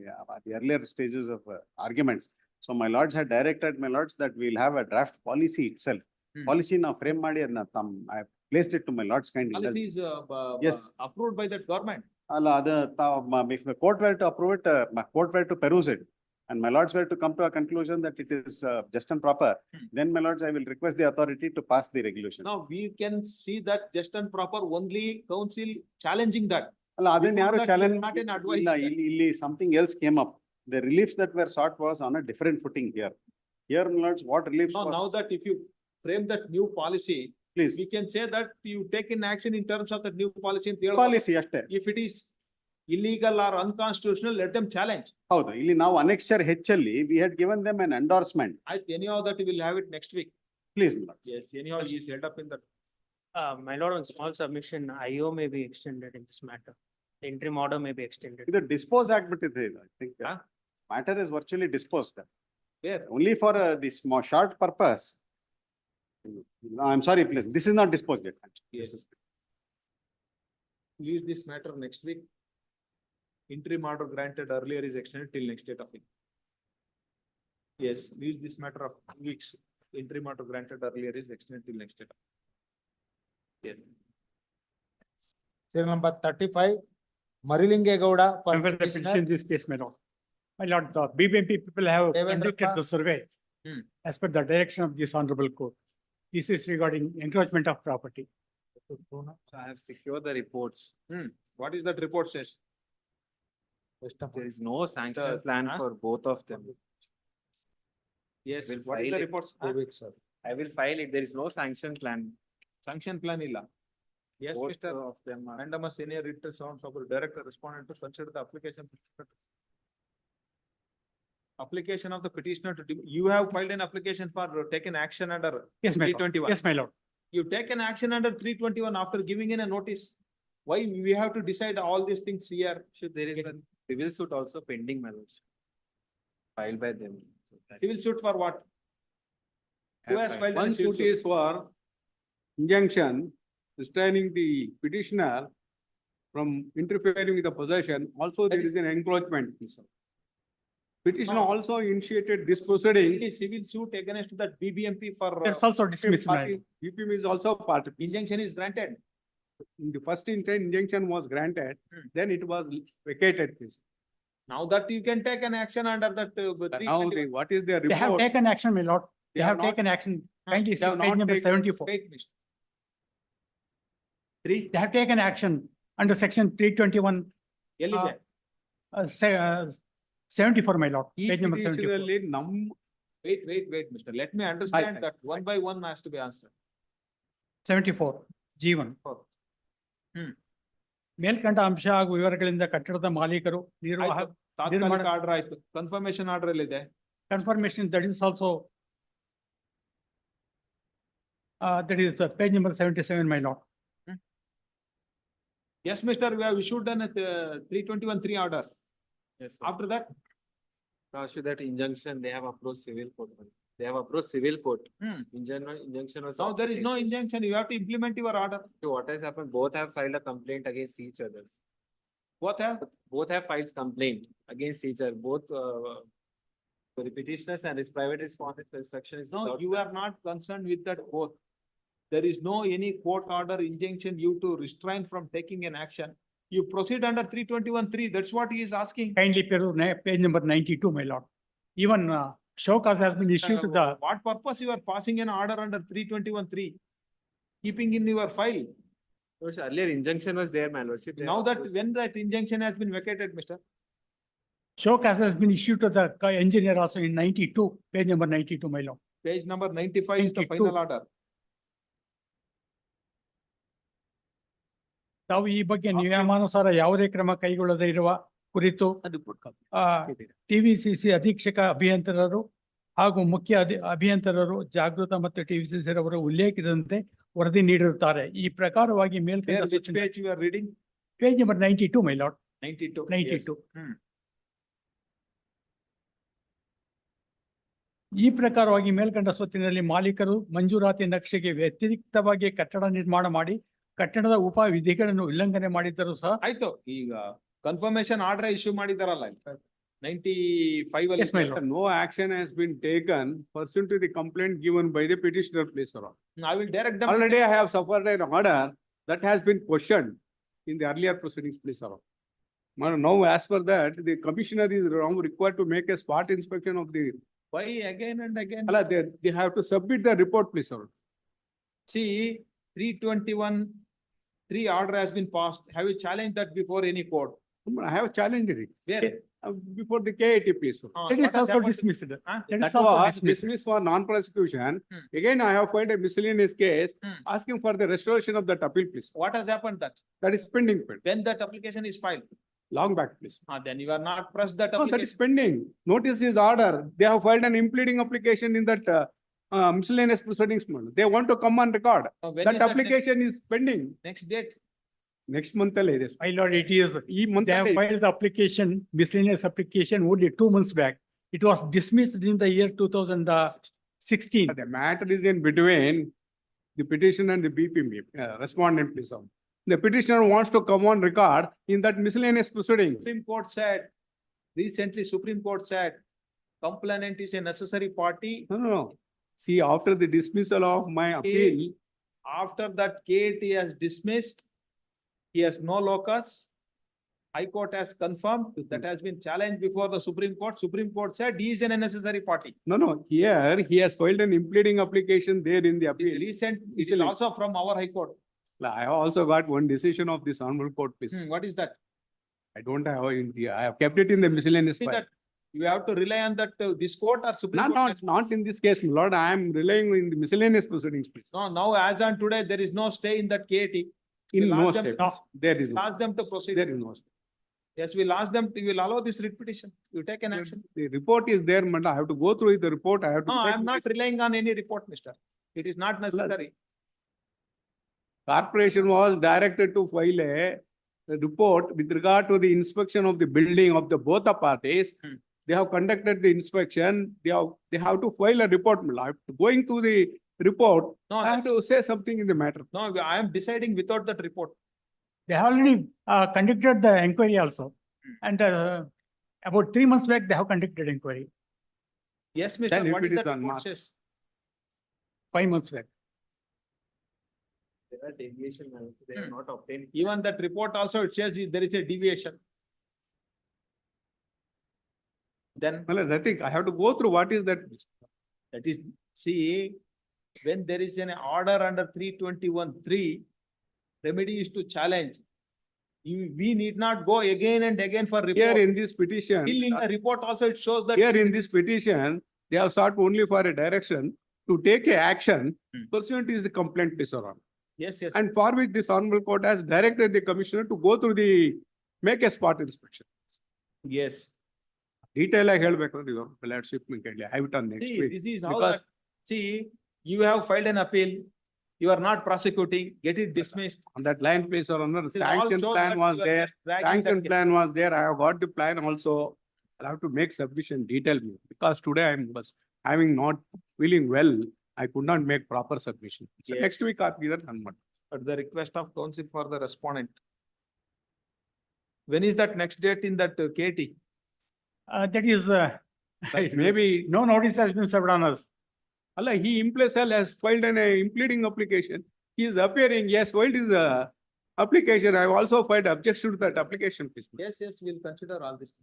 the earlier stages of arguments. So my lords had directed my lords that we'll have a draft policy itself. Policy now frame ಮಾಡಿ ಅದನ್ನ I placed it to my lords kindly. Policy is Yes. approved by that government. ಅಲ್ಲ ಅದು if the court were to approve it, my court were to peruse it, and my lords were to come to a conclusion that it is just and proper, then my lords, I will request the authority to pass the regulation. Now we can see that just and proper only council challenging that. ಅಲ್ಲ ಅದನ್ನ Before ಯಾರು that, challenge not an advice. ಇಲ್ಲ, ಇಲ್ಲಿ something else came up. The reliefs that were sought was on a different footing here. Here, my lords, what reliefs No, was? now that if you frame that new policy, Please. we can say that you take in action in terms of the new policy. Policy ಅಷ್ಟೇ. If it is illegal or unconstitutional, let them challenge. ಹೌದು, ಇಲ್ಲಿ ನಾವು annexure H ಅಲ್ಲಿ we had given them an endorsement. Anyhow, that we will have it next week. Please, my lords. Yes, anyhow, he is held up in that. My lord, on small submission, IO may be extended in this matter. The interim order may be extended. ಇದು dispose ಆಗ್ಬಿಟ್ಟಿದೆ ಇದು, I think. Matter is virtually disposed. Where? Only for this short purpose. No, I'm sorry, please. This is not disposed yet. Yes. Leave this matter next week. Interim order granted earlier is extended till next date of it. Yes, leave this matter of 2 weeks. Interim order granted earlier is extended till next date. Yes. Serial number 35, Marilinge Gowda for Remember the petitioner. petition in this case, my lord. My lord, the BBMP people have Devendra conducted Pa. the survey as per the direction of this honorable court. This is regarding encroachment of property. So I have secured the reports. What is that report says? There is no sanction plan for both of them. Yes, We'll what is file the it. report? I will file it. There is no sanction plan. Sanction plan illa. Yes, Both Mr. of them are. Mandama senior written sounds of director respondent to consider the application. Application of the petitioner to, you have filed an application for taken action under Yes, my lord. 321. Yes, my lord. You take an action under 321 after giving in a notice. Why we have to decide all these things here? So there is a civil suit also pending, my lords. Filed by them. So that Civil suit for what? Who has filed a One civil suit is for injunction restraining the petitioner from interfering with the possession. Also, there is an encroachment. Petitioner also initiated this proceeding. Civil suit against that BBMP for. That's also dismissed, my lord. BPM is also part of it. Injunction is granted. In the first intent, injunction was granted, then it was vacated. Now that you can take an action under that. Now, what is their They have report? taken action, my lord. They have not- taken action. Kindly They see have page not number taken- 74. Wait, Mr. They have taken action under section 321. ಎಲ್ಲಿದೆ? 74, my lord. ಈ Page number 74. petitionally Wait, Mister. Let me understand that one by one has to be answered. 74, G1. ಮೇಲ್ಕಂಡ ಅಂಶ ಹಾಗೂ ವಿವರಗಳಿಂದ ಕಟ್ಟಡದ ಮಾಲೀಕರು ನಿರ್ವಾಹಕ ತಾತ್ಕಾಲಿಕ order ಆಯ್ತು. Confirmation order ಎಲ್ಲಿದೆ? confirmation, that is also that is page number 77, my lord. Yes, Mister, we have issued an 321(3) order. Yes, sir. After that, After that injunction, they have approached civil court. They have approached civil court. Hmm. Injunction was. Now there is no obtained. injunction, you have to implement your order. So what has happened? Both have filed a complaint against each other. What have? Both have filed complaint against each other, both, for the petitioners and his private respondent instruction is. No, without- you are not concerned with that both. There is no any court order injunction you to restrain from taking an action. You proceed under 321(3). That's what he is asking. Kindly page number 92, my lord. Even show cause has been issued to the, What purpose you are passing an order under 321(3), keeping in your file? Which earlier injunction was there, my lordship. They Now have that, approached- when that injunction has been vacated, mister? show cause has been issued to the engineer also in 92, page number 92, my lord. Page number 95 is the 92. final order. ತಾವು ಈ ಬಗ್ಗೆ ನಿಯಮಾನುಸಾರ ಯಾವುದೇ ಕ್ರಮ ಕೈಗೊಳ್ಳದೇ ಇರುವ ಕುರಿತು TVCC ಅಧೀಕ್ಷಕ ಅಭಿಯಂತರರು ಹಾಗೂ ಮುಖ್ಯ ಅಭಿಯಂತರರು ಜಾಗೃತ ಮತ್ತು ಟಿವಿಸಿಸಿ ರವರು ಉಲ್ಲೇಖಿಸಿದಂತೆ ವರದಿ ನೀಡಿರುತ್ತಾರೆ. ಈ ಪ್ರಕಾರವಾಗಿ There, which page you are reading? Page number 92, my lord. 92. 92. Hmm. ಈ ಪ್ರಕಾರವಾಗಿ ಮೇಲ್ಕಂಡ ಸ್ವತ್ತಿನಲ್ಲಿ ಮಾಲೀಕರು ಮಂಜೂರಾತಿ ನಕ್ಷೆಗೆ ವ್ಯತಿರಿಕ್ತವಾಗಿ ಕಟ್ಟಡ ನಿರ್ಮಾಣ ಮಾಡಿ ಕಟ್ಟಡದ ಉಪ ವಿಧಿಗಳನ್ನು ಉಲ್ಲಂಘನೆ ಮಾಡಿದ್ದರೂ ಸಹ ಆಯ್ತು, ಈಗ ಕನ್ಫರ್ಮೇಶನ್ ಆರ್ಡರ್ ಇಶ್ಯೂ ಮಾಡಿದಾರಲ್ಲ 95 ಅಲ್ಲಿ. Yes, my lord. No action has been taken pursuant to the complaint given by the petitioner, please, sir. I will direct them. Already I have suffered an order that has been questioned in the earlier proceedings, please, sir. Now, as per that, the commissioner is now required to make a spot inspection of the, Why again and again? they have to submit the report, please, sir. See, 321(3) order has been passed. Have you challenged that before any court? I have challenged it. Where? Before the KAT, please, sir. What It is has also happened? dismissed. Huh? It is That also was dismissed. dismissed for non-prosecution. Hmm. Again, I have filed a miscellaneous case Hmm. asking for the restoration of that appeal, please. What has happened that? That is pending, When that application is filed? long back, please. Then you are not pressed that No, that is application. pending. Notice is order. They have filed an impleading application in that miscellaneous proceedings. They want to come on record. When That is that application is pending. Next date? Next month, this. My lord, it is, month they have filed the application, miscellaneous application only 2 months back. It was dismissed in the year 2016. The matter is in between the petitioner and the BPM, respondent, please. The petitioner wants to come on record in that miscellaneous proceeding. Supreme Court said, recently Supreme Court said, complainant is a necessary party. No. See, after the dismissal of my appeal, After that KAT has dismissed, he has no locus. High Court has confirmed that has been challenged before the Supreme Court. Supreme Court said he is a necessary party. no, here he has filed an impleading application there in the It appeal. is recent, it is Recently. also from our High Court. I have also got one decision of this honorable court, please. What is that? I don't have, I have kept it in the miscellaneous See file. that you have to rely on that, this court or Supreme Not, Court? not in this case, my lord, I am relying in the miscellaneous proceedings, please. No, now as on today, there is no stay in that KAT. In We'll no ask them- step, there is no, Ask them to proceed. there is no step. Yes, we'll ask them, we will allow this writ petition. You take an action. The report is there, but I have to go through the report, I have to. No, I check am not this. relying on any report, mister. It is not necessary. Corporation was directed to file a report with regard to the inspection of the building of the both the parties. Hmm. They have conducted the inspection, they have to file a report. Going to the report, No, I have to say something in the matter. No, I am deciding without that report. They have already conducted the inquiry also. And about 3 months back, they have conducted inquiry, Yes, mister, Then if what it is is that done, report Mark. says? 5 months back. There are deviation, they have not obtained. Even that report also, it says there is a deviation. Then Well, I think I have to go through what is that. that is, see, when there is an order under 321(3), remedy is to challenge. We need not go again and again for report. Here in this petition, Still in the report also, it shows that. here in this petition, they have sought only for a direction to take a action pursuant to the complaint, please, Your Honor. Yes, yes. And for which this honorable court has directed the commissioner to go through make a spot inspection. Yes. Detail I held back on your lordship, I have it on next See, week. this is how Because that, see, you have filed an appeal, you are not prosecuting, get it dismissed. on that line, please, Your Honor, This all sanction shows plan that was you are there, just dragging that sanction case. plan was there, I have got the plan also. I have to make submission detail because today I was having not feeling well, I could not make proper submission. So Yes. next week, I'll be there on Monday. At the request of counsel for the respondent. When is that next date in that KT? That is, Maybe, no notice has been served on us. Allah, he Implacel has filed an impleading application. He is appearing, yes, filed his application. I have also filed objection to that application, please. Yes, we'll consider all this.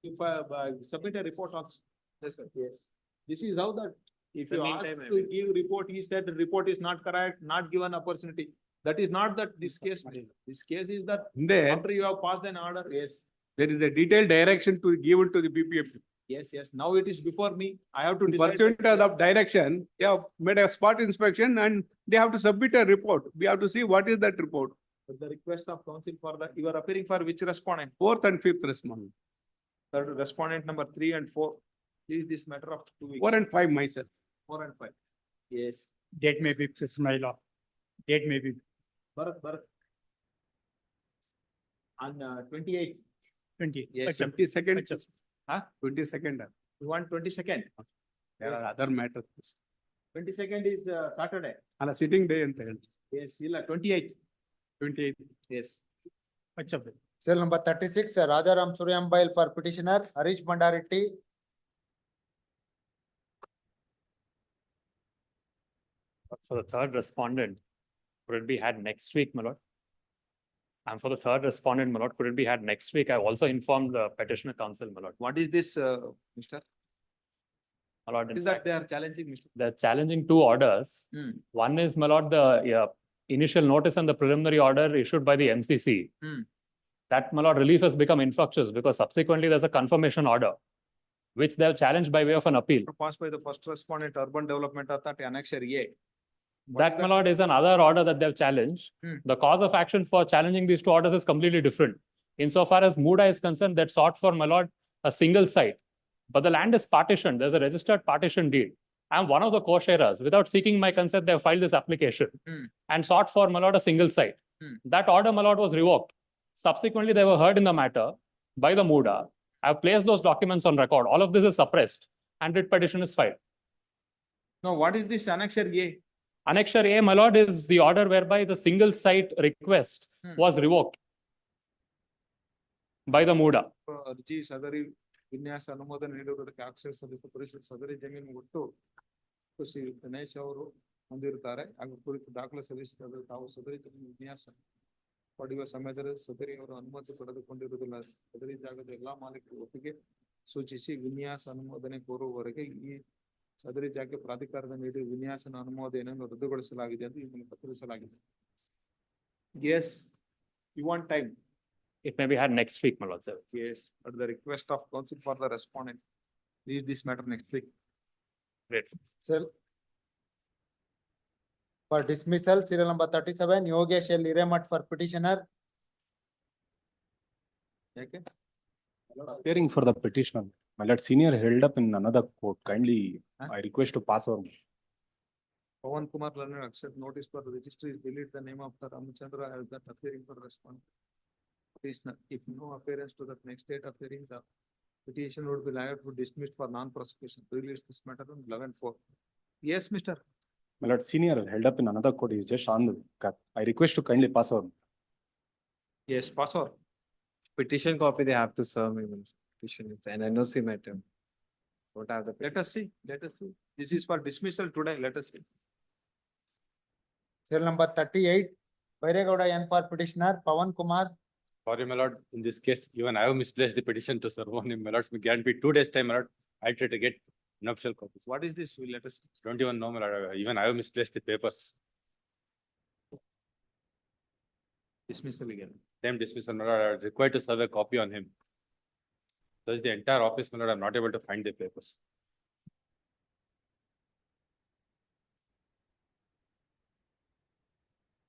If I submit a report also. That's right. Yes. This is how that, if The you ask meantime, I to give report, he said the report is not correct, not given opportunity. That is not that this case. This case is that There, after you have passed an order, yes. there is a detailed direction to give it to the BPF. Yes. Now it is before me. I have to decide. Pursuant to the direction, they have made a spot inspection and they have to submit a report. We have to see what is that report. At the request of counsel for the, you are appearing for which respondent? Fourth and fifth respondent. Third respondent number 3 and 4. Is this matter of 2 weeks? 4 and 5 myself. 4 and 5. Yes. Date may be fixed, my lord. Date may be Bharat. On 28th. 20. Yes. 22nd. Huh? 22nd. You want 22nd? There are other matters. 22nd is Saturday. On a sitting day and then Yes, 28th. 28th. Yes. Cell number 36, Rajaram Suryambail for petitioner, Harish Bandaretti. For the third respondent, could it be had next week, my lord? And for the third respondent, my lord, could it be had next week? I also informed the petitioner counsel, my lord. What is this, Mr.? My lord, in Is that fact, they are challenging, Mr.? they're challenging 2 orders. One is, my lord, the initial notice and the preliminary order issued by the MCC. That, my lord, relief has become infructuous because subsequently there's a confirmation order, which they have challenged by way of an appeal. Passed by the first respondent, Urban Development Authority, Annexure A. That, my lord, is another order that they've challenged. The cause of action for challenging these 2 orders is completely different. Insofar as Muda is concerned, that sought for, my lord, a single site. But the land is partitioned. There's a registered partition deed. I'm one of the co-sharers. Without seeking my consent, they have filed this application and sought for, my lord, a single site. That order, my lord, was revoked. Subsequently, they were heard in the matter by the Muda. I've placed those documents on record. All of this is suppressed and writ petition is filed. Now, what is this Annexure A? Annexure A, my lord, is the order whereby the single site request was revoked by the Muda. ಅರ್ಜಿ ಸದರಿ ವಿನ್ಯಾಸ ಅನುಮೋದನೆ ನೀಡುವುದಕ್ಕೆ ಆಕ್ಷೇಪ ಸಲ್ಲಿಸಿದ ಪರಿಷತ್ ಸದರಿ ಜಮೀನು ಒಟ್ಟು ಶ್ರೀ ಗಣೇಶ್ ಅವರು ಹೊಂದಿರುತ್ತಾರೆ ಹಾಗೂ ಕುರಿತು ದಾಖಲೆ ಸಲ್ಲಿಸಿದ ತಾವು ಸದರಿ ಜಮೀನು ವಿನ್ಯಾಸ ಪಡೆಯುವ ಸಮಯದಲ್ಲಿ ಸದರಿ ಅವರು ಅನುಮತಿ ಪಡೆದುಕೊಂಡಿರುವುದಿಲ್ಲ. ಸದರಿ ಜಾಗದ ಎಲ್ಲಾ ಮಾಲೀಕರು ಒಪ್ಪಿಗೆ ಸೂಚಿಸಿ ವಿನ್ಯಾಸ ಅನುಮೋದನೆ ಕೋರುವವರೆಗೆ ಈ ಸದರಿ ಜಾಗಕ್ಕೆ ಪ್ರಾಧಿಕಾರದ ನೀಡಿ ವಿನ್ಯಾಸನ ಅನುಮೋದನೆಯನ್ನು ರದ್ದುಗೊಳಿಸಲಾಗಿದೆ ಎಂದು ಈ ಮೂಲಕ ತಿಳಿಸಲಾಗಿದೆ. Yes, you want time? It may be had next week, my lord, sir. Yes, at the request of counsel for the respondent. Leave this matter next week. Great. Cell. For dismissal, serial number 37, Yogesh L. Hiremat for petitioner. Okay. Appearing for the petitioner, my lord, senior held up in another court. Kindly, I request to pass over. Pawan Kumar Leonard accept notice for the registry, delete the name of the Ramachandra as that appearing for respondent. Petitioner, if no appearance to that next date of hearing, the petition would be liable to dismissed for non-prosecution. Release this matter on 11/4. Yes, Mr. My lord, senior held up in another court is just on the cut. I request to kindly pass over. Yes, pass on. Petition copy they have to serve me once. Petition, it's an NOC matter. Don't have the. Let us see. This is for dismissal today. Let us see. Serial number 38, Bairegowda N for petitioner, Pawan Kumar. Sorry, my lord, in this case, even I have misplaced the petition to serve on him. My lord, me guarantee 2 days time, my lord. I'll try to get nuptial copies. What is this? Let us see. Don't even know, my lord. Even I have misplaced the papers. Dismissal again. Same dismissal, my lord. I was required to serve a copy on him. Thus, the entire office, my lord, I'm not able to find the papers.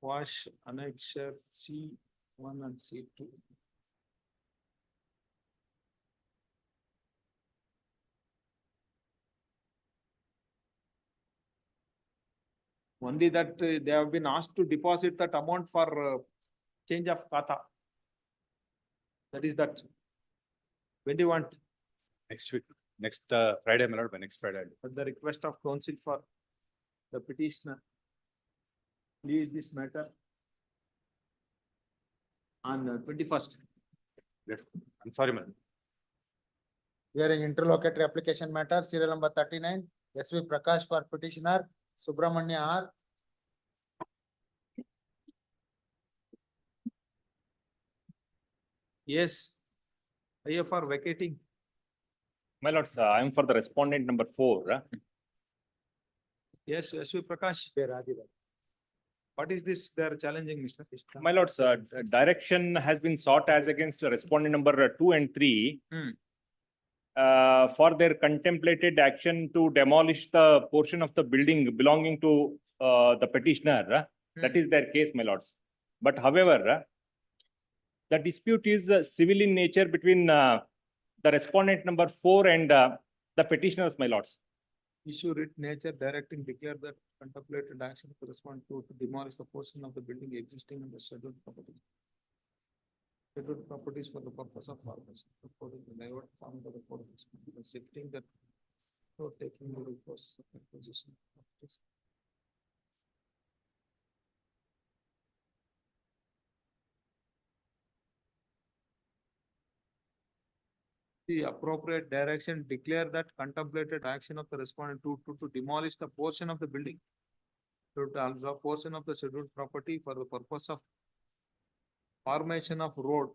Wash annexure C1 and C2. Only that they have been asked to deposit that amount for change of kata. That is that. When do you want? Next week. next Friday, my lord, by next Friday. At the request of counsel for the petitioner, leave this matter on 21st. I'm sorry, madam. Hearing interlocutory application matter, serial number 39, S.V. Prakash for petitioner, Subramanya R. Yes. I am for vacating. My lords, I am for the respondent number 4. Yes, S.V. Prakash. What is this they are challenging, Mr. Krishna? My lords, direction has been sought as against respondent number 2 and 3. For their contemplated action to demolish the portion of the building belonging to the petitioner. That is their case, my lords. But however, the dispute is civil in nature between the respondent number 4 and the petitioners, my lords. Issue writ nature directing declare that contemplated action correspond to demolish the portion of the building existing in the scheduled property. Scheduled properties for the purpose of formation. According to the layout formed by the court, shifting that or taking the recourse of acquisition. The appropriate direction declare that contemplated action of the respondent to demolish the portion of the building. To absorb portion of the scheduled property for the purpose of formation of road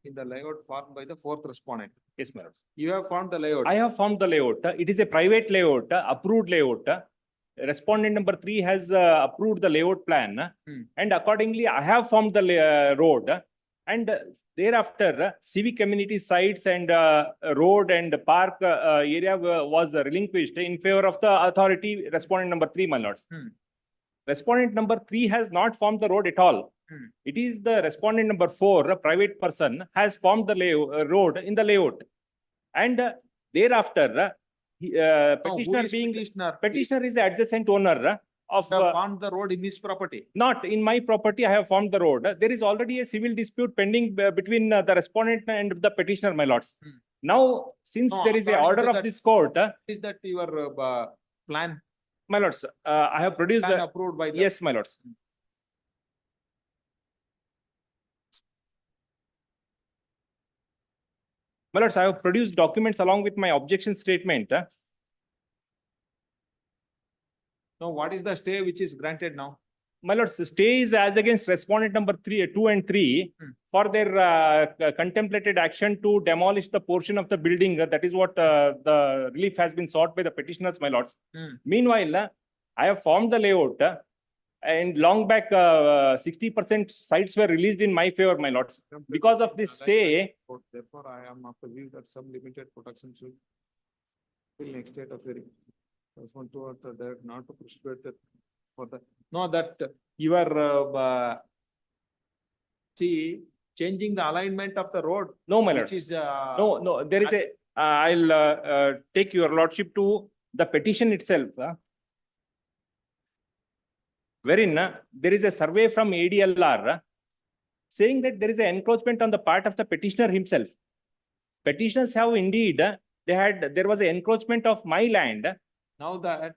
in the layout formed by the 4th respondent. Yes, my lords. You have formed the layout. I have formed the layout. It is a private layout, approved layout. Respondent number 3 has approved the layout plan. And accordingly, I have formed the road. And thereafter, civic community sites and road and park area was relinquished in favor of the authority, respondent number 3, my lords. Respondent number 3 has not formed the road at all. It is the respondent number 4, a private person, has formed the road in the layout. And thereafter, petitioner being petitioner is the adjacent owner of formed the road in his property. Not in my property. I have formed the road. There is already a civil dispute pending between the respondent and the petitioner, my lords. Now, since there is a order of this court, is that your plan? My lords, I have produced Plan approved by the yes, my lords. My lords, I have produced documents along with my objection statement. Now, what is the stay which is granted now? My lords, stay is as against respondent number 2 and 3 for their contemplated action to demolish the portion of the building. That is what the relief has been sought by the petitioners, my lords. Meanwhile, I have formed the layout and long back 60% sites were released in my favor, my lords. Because of this stay. Therefore, I am of the view that some limited protection should till next date of hearing. One to that not to proceed for the no that you are see changing the alignment of the road. No, my lords. No, there is a I'll take your lordship to the petition itself. Wherein there is a survey from ADLR saying that there is an encroachment on the part of the petitioner himself. Petitioners have indeed there was an encroachment of my land. Now that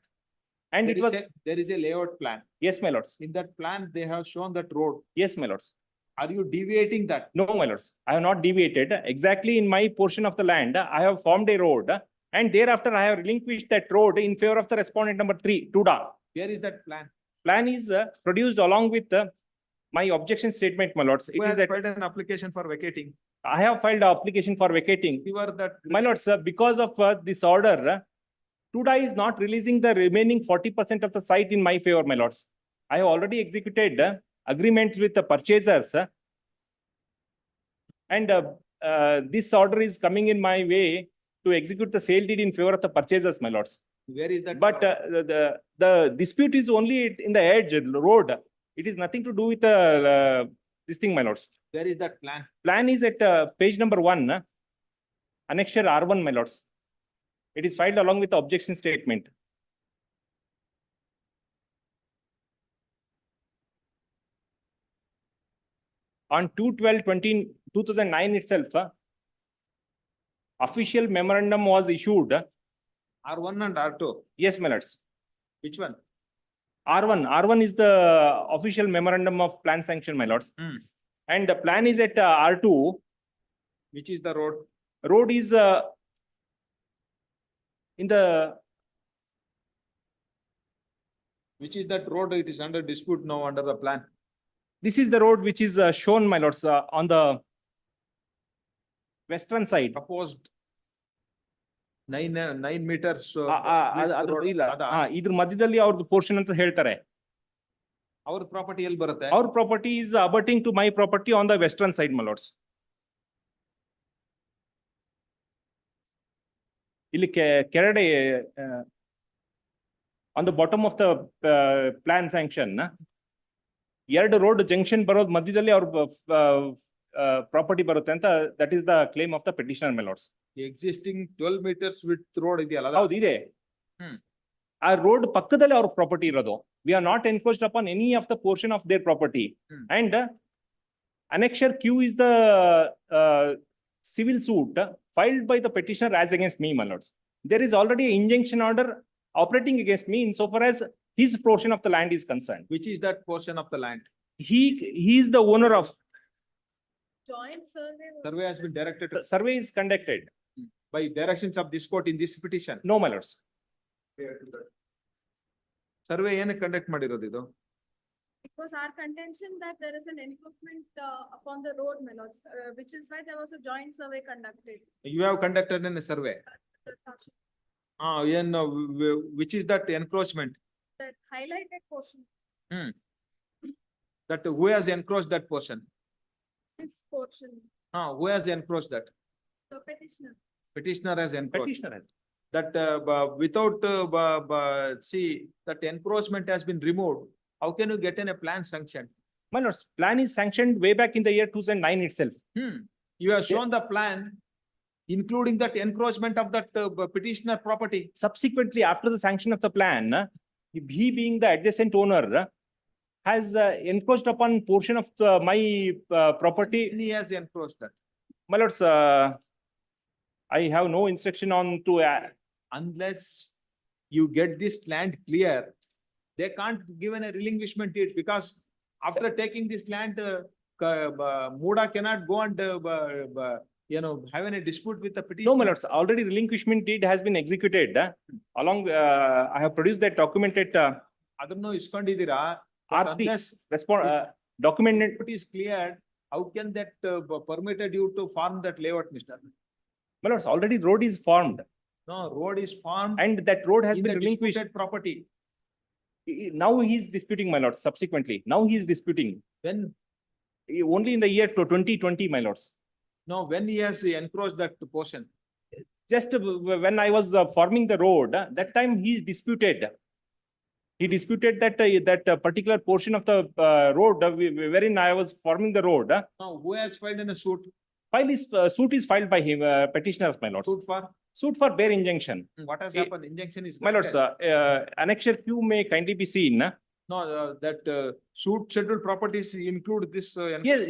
and it was there is a layout plan. Yes, my lords. In that plan, they have shown that road. Yes, my lords. Are you deviating that? No, my lords. I have not deviated. Exactly in my portion of the land, I have formed a road, and thereafter I have relinquished that road in favor of the respondent number 3, Tuda. Where is that plan? Plan is produced along with my objection statement, my lords. Who has filed an application for vacating? I have filed an application for vacating. You are that. My lords, because of this order, Tuda is not releasing the remaining 40% of the site in my favor, my lords. I have already executed agreements with the purchasers. And this order is coming in my way to execute the sale deed in favor of the purchasers, my lords. Where is that? But the dispute is only in the edge road. It is nothing to do with this thing, my lords. Where is that plan? Plan is at page number 1, annexure R1, my lords. It is filed along with the objection statement. On 2/12/2009 itself, official memorandum was issued R1 and R2. Yes, my lords. Which one? R1 is the official memorandum of plan sanction, my lords. And the plan is at R2. Which is the road? Road is in the, Which is that road? It is under dispute now under the plan. this is the road which is shown, my lords, on the western side. Proposed 9 meters. ಇದ್ರ ಮಧ್ಯದಲ್ಲಿ ಅವ್ರದ್ದು portion ಅಂತ ಹೇಳ್ತಾರೆ. Our property ಎಲ್ಲಿ ಬರುತ್ತೆ? Our property is abutting to my property on the western side, my lords. ಇಲ್ಲಿ ಕೆರಡೆ on the bottom of the plan sanction, ಎರಡು road junction ಬರೋದ್ ಮಧ್ಯದಲ್ಲಿ ಅವ್ರ ಪ್ರಾಪರ್ಟಿ ಬರುತ್ತೆ ಅಂತ, that is the claim of the petitioner, my lords. Existing 12 meters width road ಇದೆಯಲ್ಲ? ಹೌದು ಇದೆ. ಆ ರೋಡ್ ಪಕ್ಕದಲ್ಲಿ ಅವ್ರ ಪ್ರಾಪರ್ಟಿ ಇರೋದು. We are not encroached upon any of the portion of their property. And annexure Q is the civil suit filed by the petitioner as against me, my lords. There is already an injunction order operating against me insofar as his portion of the land is concerned. Which is that portion of the land? He is the owner of. Joint survey. Survey has been directed. The survey is conducted By directions of this court in this petition. No, my lords. Survey ಏನು conduct ಮಾಡಿರೋದು ಇದು? It was our contention that there is an encroachment upon the road, my lords, which is why there was a joint survey conducted. You have conducted a survey. Which is that encroachment? That highlighted portion, That who has encroached that portion? this portion, Who has encroached that? the petitioner. Petitioner has encroached. Petitioner has. That without see that encroachment has been removed. How can you get in a plan sanctioned? My lords, plan is sanctioned way back in the year 2009 itself. You have shown the plan, including that encroachment of that petitioner property. Subsequently, after the sanction of the plan, he being the adjacent owner has encroached upon portion of my property. He has encroached that. My lords, I have no instruction on to. Unless you get this land clear, they can't give a relinquishment to it, because after taking this land, Muda cannot go and have a dispute with the petitioner. No, my lords, already relinquishment deed has been executed. Along, I have produced that document at ಅದನ್ನು ಇಸ್ಕೊಂಡಿದ್ದೀರಾ? RT. Document is cleared. How can that permitted you to farm that layout, Mr.? My lords, already road is formed. No, road is formed. And that road has in been the relinquished. disputed property. Now he is disputing, my lords, subsequently. Now he is disputing. When? Only in the year 2020, my lords. No, when he has encroached that portion. Just when I was forming the road, that time he is disputed. He disputed that that particular portion of the road wherein I was forming the road. Now, who has filed in a suit? Suit is filed by him, petitioners, my lords. Suit for? Suit for bare injunction. What has happened? Injunction is. My lords, annexure Q may kindly be seen. No, that suit scheduled properties include this. Yes,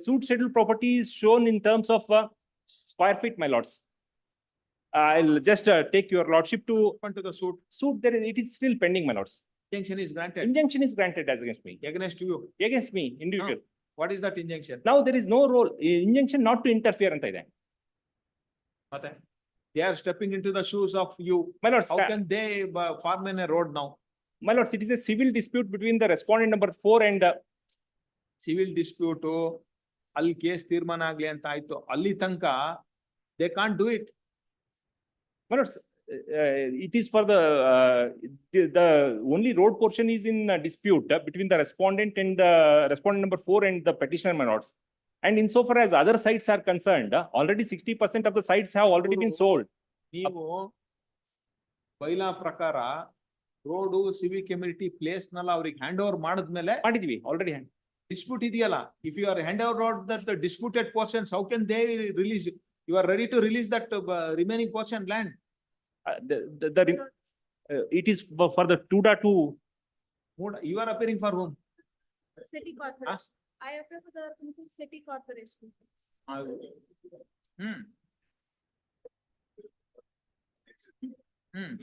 suit scheduled property is shown in terms of square feet, my lords. I'll just take your lordship to. To the suit. Suit there, it is still pending, my lords. Injunction is granted. Injunction is granted as against me. Against you. Against me, individual. What is that injunction? Now there is no role, injunction not to interfere anta ide. They are stepping into the shoes of you. My lords, how can they farm in a road now? My lords, it is a civil dispute between the respondent number 4 and civil dispute. Al case tirmana agli anta aaytu. Alli tanka they can't do it. My lords, it is for the only road portion is in dispute between the respondent and the respondent number 4 and the petitioner, my lords. And insofar as other sites are concerned, already 60% of the sites have already been sold. ನೀವು bylaw ಪ್ರಕಾರ road civic community place ನಲ್ಲ ಅವ್ರಿಗೆ hand over ಮಾಡಿದ್ಮೇಲೆ ಮಾಡಿದ್ವಿ already dispute ಇದೆಯಲ್ಲ. If you are hand over that disputed portions, how can they release? You are ready to release that remaining portion land. It is for the 2.2. You are appearing for whom? City corporation. I appear for the city corporation. Hmm.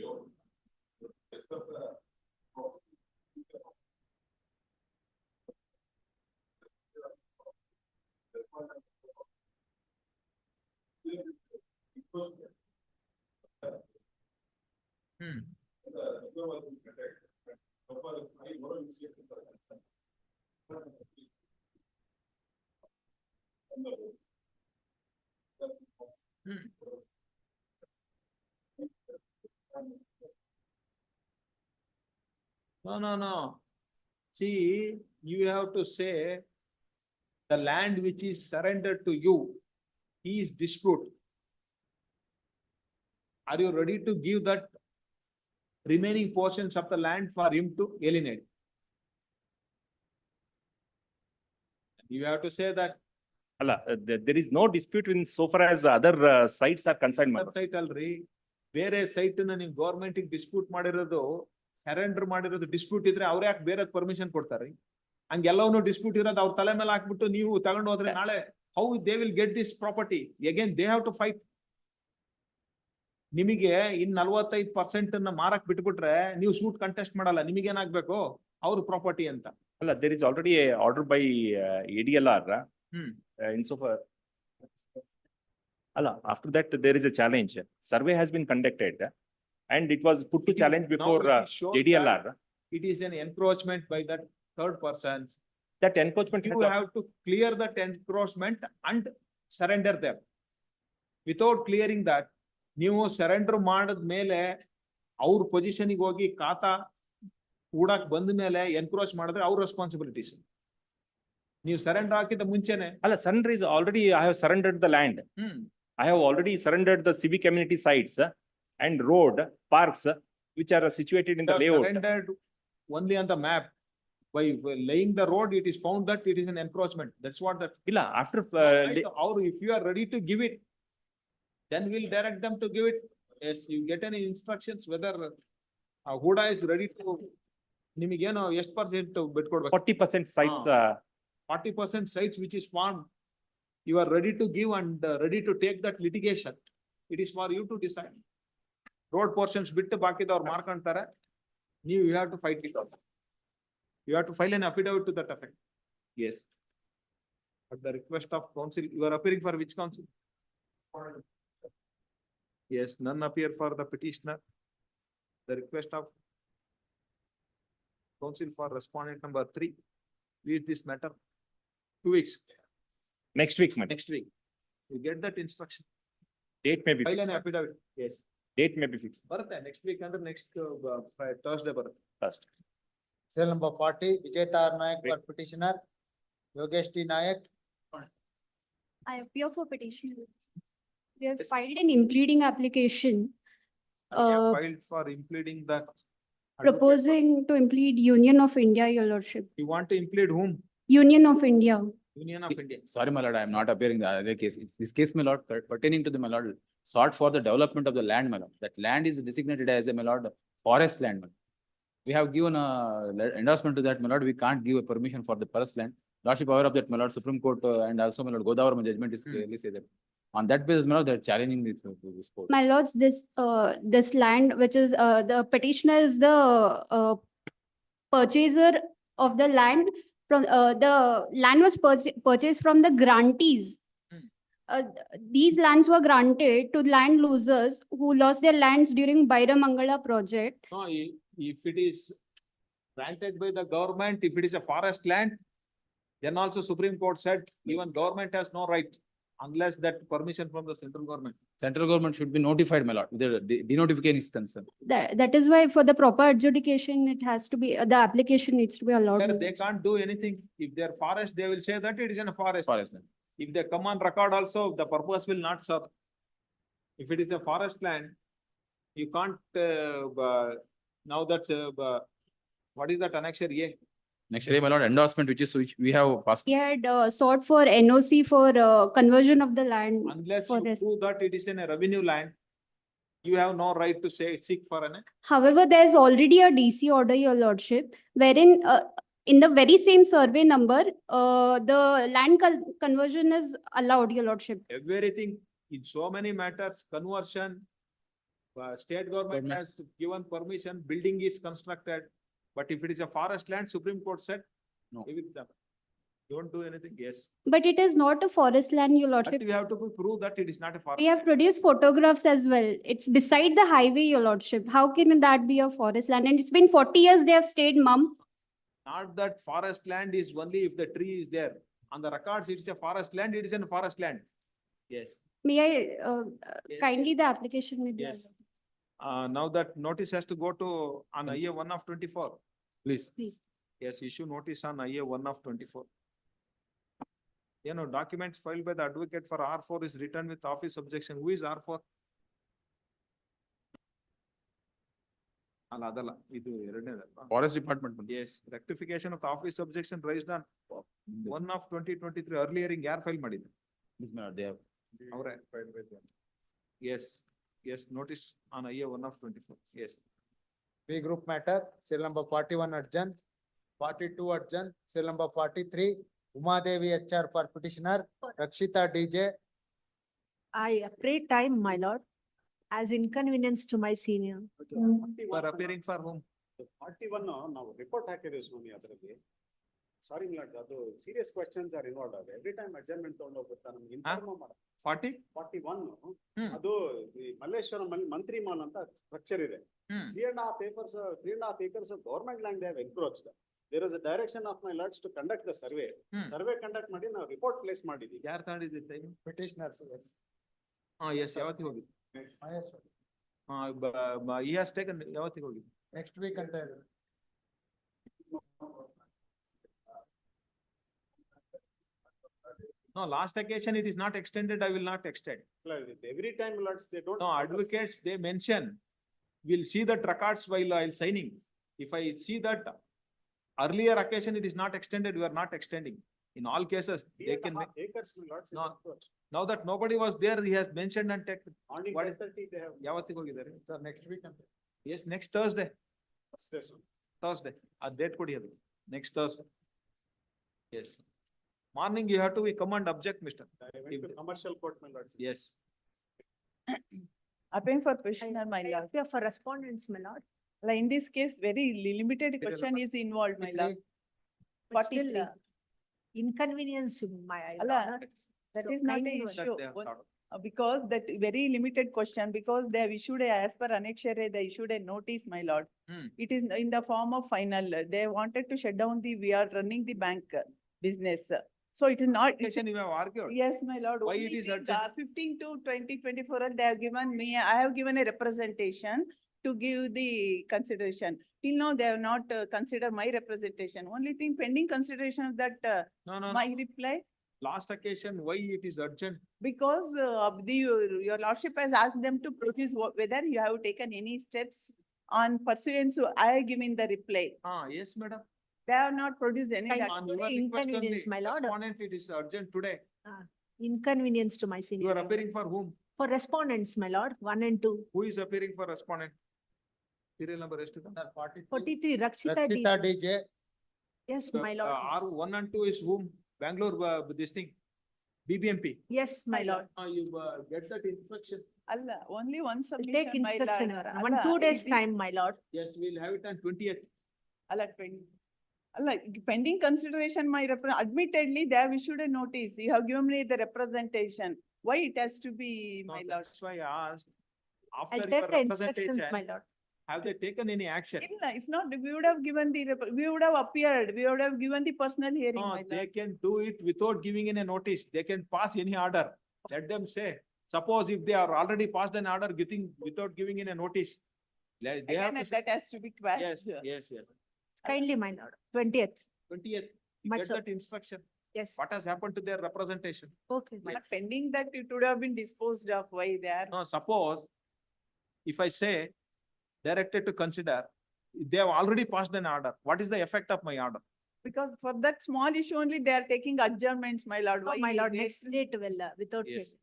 Hmm. Hmm. No. See, you have to say the land which is surrendered to you, he is dispute. Are you ready to give that remaining portions of the land for him to alienate? You have to say that there is no dispute in so far as other sites are concerned. my lord. Site ಅಲ್ರಿ ಬೇರೆ site ನ ನೀವು government dispute ಮಾಡಿರೋದು surrender ಮಾಡಿರೋದು dispute ಇದ್ರೆ ಅವ್ರ ಯಾಕೆ ಬೇರೆ ಪರ್ಮಿಷನ್ ಕೊಡ್ತಾರೆ? ಹಂಗೆಲ್ಲವನ್ನೂ ಡಿಸ್ಪ್ಯೂಟ್ ಇರೋದು ಅವ್ರ ತಲೆ ಮೇಲೆ ಹಾಕ್ಬಿಟ್ಟು ನೀವು ತಗೊಂಡು ಹೋದ್ರೆ ನಾಳೆ how they will get this property again they have to fight. ನಿಮಗೆ ಇನ್ 45% ಮಾರಕ್ ಬಿಟ್ಬಿಟ್ರೆ ನೀವು ಸೂಟ್ ಕಂಟೆಸ್ಟ್ ಮಾಡಲ್ಲ, ನಿಮಗೇನಾಗ್ಬೇಕು ಅವ್ರ ಪ್ರಾಪರ್ಟಿ ಅಂತ. ಅಲ್ಲ, there is already a order by ADLR insofar. Allah, after that there is a challenge. Survey has been conducted and it was put to challenge before ADLR. It is an encroachment by that third person. That encroachment You have to clear that encroachment and surrender them. Without clearing that, ನೀವು surrender ಮಾಡಿದ ಮೇಲೆ ಅವ್ರ ಪೊಸಿಷನ್ಗೆ ಹೋಗಿ ಖಾತಾ ಕೂಡಕ್ ಬಂದ ಮೇಲೆ encroach ಮಾಡಿದ್ರೆ ಅವ್ರ ರೆಸ್ಪಾನ್ಸಿಬಿಲಿಟೀಸ್. ನೀವು ಸರೆಂಡರ್ ಹಾಕಿದ ಮುಂಚೆನೆ ಅಲ್ಲ, surrender is already, I have surrendered the land. I have already surrendered the civic amenity sites and road, parks which are situated in the layout. Surrendered only on the map. By laying the road, it is found that it is an encroachment. That's what that. ಇಲ್ಲ, after Or if you are ready to give it, then we'll direct them to give it. Yes, you get any instructions whether Huda is ready to. ನಿಮಗೇನು ಎಷ್ಟು percent ಬಿಟ್ಕೊಡ್ಬೇಕು? 40% sites. 40% sites which is formed, you are ready to give and ready to take that litigation. It is for you to decide. Road portions ಬಿಟ್ಟು ಬಾಕಿದವ್ರು ಮಾರ್ಕೊಂತಾರೆ, ನೀವು you have to fight it out. You have to file an affidavit to that effect. Yes. At the request of council, you are appearing for which council? Yes, none appear for the petitioner. The request of council for respondent number 3. Read this matter. 2 weeks. Next week, madam. Next week. You get that instruction. Date may be File an fixed. affidavit. Yes. Date may be fixed. ಬರುತ್ತೆ next week ಅಂದ್ರೆ next Thursday ಬರುತ್ತೆ. First. Cell number 40, Vijay Nayak for petitioner, Yogesh T Nayak. I appear for petition. We have filed an impleading application We have filed for impleading that. proposing to implead Union of India, your lordship. You want to implead whom? Union of India. Union of India. Sorry, my lord, I am not appearing in the other case. This case, my lord, pertaining to the, my lord, sought for the development of the land, my lord. That land is designated as a, my lord, forest land, my lord. We have given a endorsement to that, my lord. We can't give a permission for the forest land. Lordship aware of that, my lord, Supreme Court and also, my lord, Godavarma judgment is clearly say that. On that basis, my lord, they're challenging this court. My lords, this land, which is, the petitioner is the purchaser of the land from, the land was purchased from the grantees. These lands were granted to land losers who lost their lands during Bairamangala project. No, if it is granted by the government, if it is a forest land, then also Supreme Court said even government has no right unless that permission from the central government. Central government should be notified, my lord, the denotification is concerned. That is why for the proper adjudication, it has to be, the application needs to be allowed. They can't do anything. If they are forest, they will say that it is in a forest. Forest land. If they come on record also, the purpose will not serve. If it is a forest land, you can't, now that, what is that annexure A? Next day, my lord, endorsement which we have passed. He had sought for NOC for conversion of the land. Unless for you this. prove that it is in a revenue land, you have no right to say seek for an. However, there is already a DC order, your lordship, wherein in the very same survey number, the land conversion is allowed, your lordship. Everything in so many matters, conversion, State government has given permission, building is constructed. But if it is a forest land, Supreme Court said, No. give it them. Don't do anything, yes. But it is not a forest land, your But lordship. we have to prove that it is not a forest. We have produced photographs as well. It's beside the highway, your lordship. How can that be a forest land? And it's been 40 years they have stayed, mum. Not that forest land is only if the tree is there. On the records, it's a forest land, it is a forest land. Yes. May I Yes. kindly the application with you? Yes. Now that notice has to go to on IA 1 of 24. Please. Please. Yes, issue notice on IA 1 of 24. You know, documents filed by the advocate for R4 is written with office objection. Who is R4? Adala, idu ಎರಡನೇದಲ್ವಾ? Forest Department. Yes, rectification of the office objection raised on 1 of 2023 early hearing ಯಾರು file ಮಾಡಿದ್ರು? ಅವರೇ. Yes, yes, notice on IA 1 of 24, yes. B group matter, cell number 41 urgent, 42 urgent, cell number 43, Umadevi HR for petitioner, Rakshita DJ. I pray time, my lord, as inconvenience to my senior. You are appearing for whom? 41 ನಾವು report ಹಾಕಿದ್ವಿ ಸ್ವಾಮಿ ಅದರಲ್ಲಿ. ಸಾರಿ ಅದು serious questions R involve ಆಗಿದೆ. Every time adjournment ತಗೊಂಡು ಹೋಗ್ಬಿಡ್ತಾ ನಮ್ಗೆ inform ಮಾಡ. 41 ಅದು ಈ ಮಲ್ಲೇಶ್ವರಂ ಅಲ್ಲಿ ಮಂತ್ರಿ ಮಾಲ್ ಅಂತ ಸ್ಟ್ರಕ್ಚರ್ ಇದೆ. 3.5 acres of government land they have encroached. There is a direction of my lords to conduct the survey. Survey conduct ಮಾಡಿ ನಾವು ರಿಪೋರ್ಟ್ ಪ್ಲೇಸ್ ಮಾಡಿದ್ವಿ. ಯಾರು ತಗೊಂಡಿದ್ದೆ? Petitioners, yes. Yes, ಯಾವತ್ತಿಗೆ ಹೋಗಿದ್ದು? He has taken ಯಾವತ್ತಿಗೆ ಹೋಗಿದ್ದು? Next week ಅಂತ ಹೇಳಿದ್ರು. No, last occasion it is not extended, I will not extend. Every time lords they don't. No, advocates, they mention, we'll see that records while signing. If I see that earlier occasion it is not extended, we are not extending. In all cases, they can make. Acres my lords. No. Now that nobody was there, he has mentioned and taken. On What is 30 they have. ಯಾವತ್ತಿಗೆ ಹೋಗಿದ್ದಾರೆ? Sir, next week ಅಂತ. Yes, next Thursday. Thursday, ಆ date ಕೊಡಿ ಅದು. Next Thursday. Yes. Morning you have to come and object, mister. I went to commercial court my lords. Yes. Applying for petitioner, my lord. For respondents, my lord. Like in this case, very limited question is involved, my lord. But still, 43. inconvenience, my Allah, lord. that So is not kindly a one. issue. That they have sorted. Because that very limited question, because they have issued a, as per annexure, they issued a notice, my lord. It is in the form of final. They wanted to shut down we are running the bank business. So it is not. Application you have argued. Yes, my lord. Why Only it is thing, urgent? 15 to 2024, they have given me, I have given a representation to give the consideration. Till now, they have not considered my representation. Only thing pending consideration of that, No, no, my no. reply, Last occasion, why it is urgent? because of the, your lordship has asked them to produce whether you have taken any steps on pursuance, so I have given the reply. Yes, madam. They have not produced any. Kind On of your request inconvenience, only, my lord. respondent, it is urgent today. Inconvenience to my You senior. are appearing for whom? For respondents, my lord, 1 and 2. Who is appearing for respondent? Serial number ಎಷ್ಟು? 43, Rakshita D. Rakshita DJ. Yes, my lord. R 1 and 2 is whom? Bangalore, this thing, BBMP. Yes, my lord. You get that instruction. Allah, only one We'll submission, take my instruction. lord. 1, 2 days it is- time, my lord. Yes, we'll have it on 20th. Allah, pending consideration, my admittedly, they have issued a notice. You have given me the representation. Why it has to be, No, my lord? that's why I asked. I'll After take your the instructions, representation, my lord. have they taken any action? Illa, if not, we would have given the, we would have appeared, we would have given the personal hearing, No, my they lord. can do it without giving in a notice. They can pass any order. Let them say. Suppose if they are already passed an order without giving in a notice. They have Again, to. that has to be quashed. Yes. Kindly, my lord. 20th. 20th, you Much get that instruction. Yes. What has happened to their representation? Okay. But pending that, it would have been disposed of. Why they are? No, suppose if I say directed to consider, they have already passed an order. What is the effect of my order? Because for that small issue only, they are taking adjournments, my lord. Oh, Why my lord, they- next date will, without. Yes.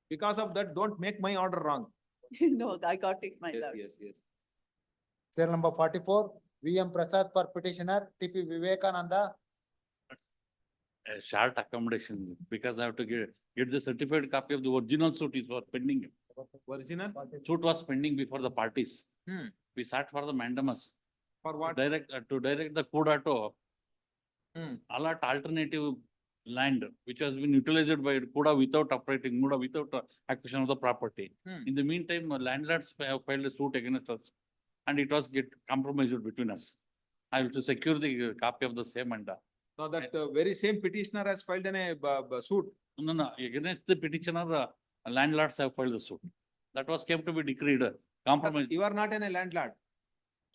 Because of that, don't make my order wrong. No, I got it, my lord. Yes. Serial number 44, VM Prasad for petitioner, TP Vivekananda. a short accommodation because I have to get the certified copy of the original suit is for pending. Original? Suit was pending before the parties. Hmm. We sought for the mandamus. For what? To direct the court to Hmm. allot alternative land which has been utilized by Kuda without operating, Muda without acquisition of the property. Hmm. In the meantime, landlords have filed a suit against us and it was get compromised between us. I have to secure the copy of the same and Now that very same petitioner has filed a suit. no, against the petitioner, landlords have filed the suit. That was came to be decreed, compromise. You are not a landlord.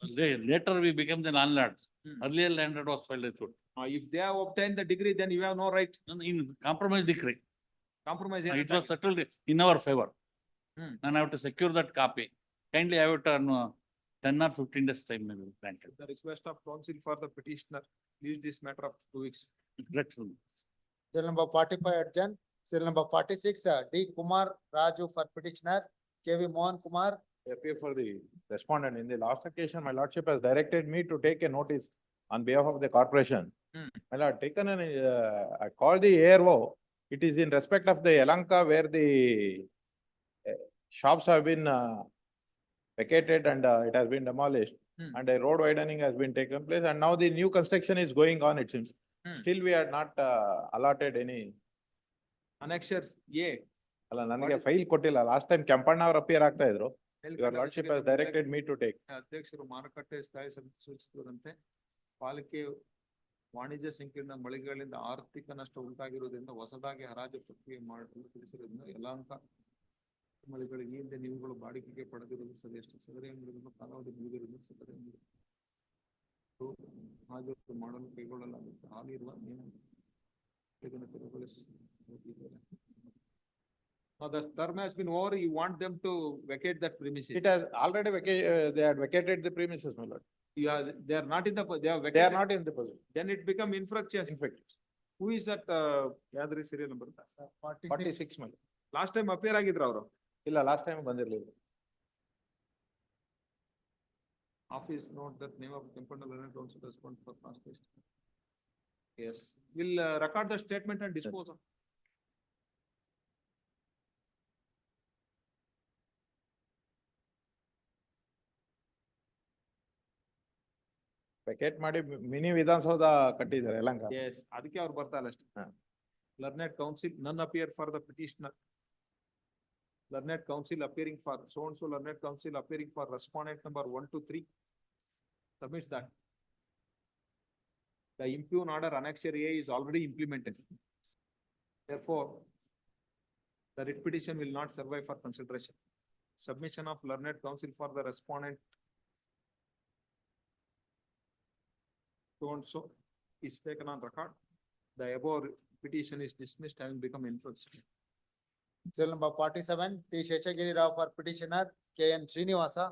Later we became the landlords. Hmm. Earlier landlord was filed a suit. If they have obtained the degree, then you have no right. In compromise decree. Compromise. It was settled in our favor. Hmm. And I have to secure that copy. Kindly have it on 10 or 15 days time maybe granted. The request of counsel for the petitioner, leave this matter of 2 weeks. Grateful. Serial number 45 adjourned. Serial number 46, D. Kumar Raju for petitioner, KV Mohan Kumar. Appear for the respondent. In the last occasion, my lordship has directed me to take a notice on behalf of the corporation. My lord, taken I called the ARO. It is in respect of the Yelahanka where the shops have been vacated and it has been demolished. And a road widening has been taken place and now the new construction is going on, it seems. Still we are not allotted any. Annexures A. ಅಲ್ಲ ನನಗೆ file ಕೊಟ್ಟಿಲ್ಲ last time Kempanna ಅವ್ರು appear ಆಗ್ತಾ ಇದ್ರು. Your lordship has directed me to take. ಅಧ್ಯಕ್ಷರು ಮಾರುಕಟ್ಟೆ ಸ್ಥಾಯಿ ಸಮಿತಿ ಸೂಚಿಸಿರುವಂತೆ ಪಾಲಿಕೆ ವಾಣಿಜ್ಯ ಸಂಕೀರ್ಣ ಮಳಿಗೆಗಳಿಂದ ಆರ್ಥಿಕ ನಷ್ಟ ಉಂಟಾಗಿರುವುದರಿಂದ ಹೊಸದಾಗಿ ಹರಾಜು ಪ್ರಕ್ರಿಯೆ ಮಾಡಲು ತಿಳಿಸಿರುವುದರಿಂದ ಯಲಹಂಕ ಮಳಿಗೆಗಳಿಗೆ ಈ ಹಿಂದೆ ನೀವುಗಳು ಬಾಡಿಗೆಗೆ ಪಡೆದಿರುವುದು ಸದೆಷ್ಟು ಸದರಿ ಅಂಗಡಿಗಳನ್ನು ಕಾಲಾವಧಿ ಮುಗಿದಿರುವುದು ಸದರಿ ಅಂಗಡಿ ಹಾಜರು ಮಾಡಲು ಕೈಗೊಳ್ಳಲಾಗುತ್ತೆ ಹಾಲಿರುವ ನಿಯಮ ತೆರವುಗೊಳಿಸಿದ್ದಾರೆ. Now the term has been over, you want them to vacate that premises. It has already they had vacated the premises, my lord. They are not in the, they have They vacated. are not in the position. Then it become infructuous. Who is that, Yadri serial number? 46, my lord. Last time appear agidra ಅವರು. ಇಲ್ಲ last time ಬಂದಿರಲಿಲ್ಲ. Office note that name of Tempanda Leonard also respond for past list. Yes, we'll record the statement and dispose of. Vacate ಮಾಡಿ mini Vidhana Soudha ಕಟ್ಟಿದ್ದಾರೆ Yelahanka. Yes, ಅದಕ್ಕೆ ಅವ್ರು ಬರ್ತಾರಲ್ಲ ಅಷ್ಟೇ. Learned counsel, none appear for the petitioner. Learned counsel appearing for, so and so learned counsel appearing for respondent number 1 to 3. Submits that. The impugn order annexure A is already implemented. Therefore, the writ petition will not survive for consideration. Submission of learned counsel for the respondent so and so is taken on record. The above petition is dismissed having become infructuous. Serial number 47, T. Sheshagiri Rao for petitioner, KN Srinivasa.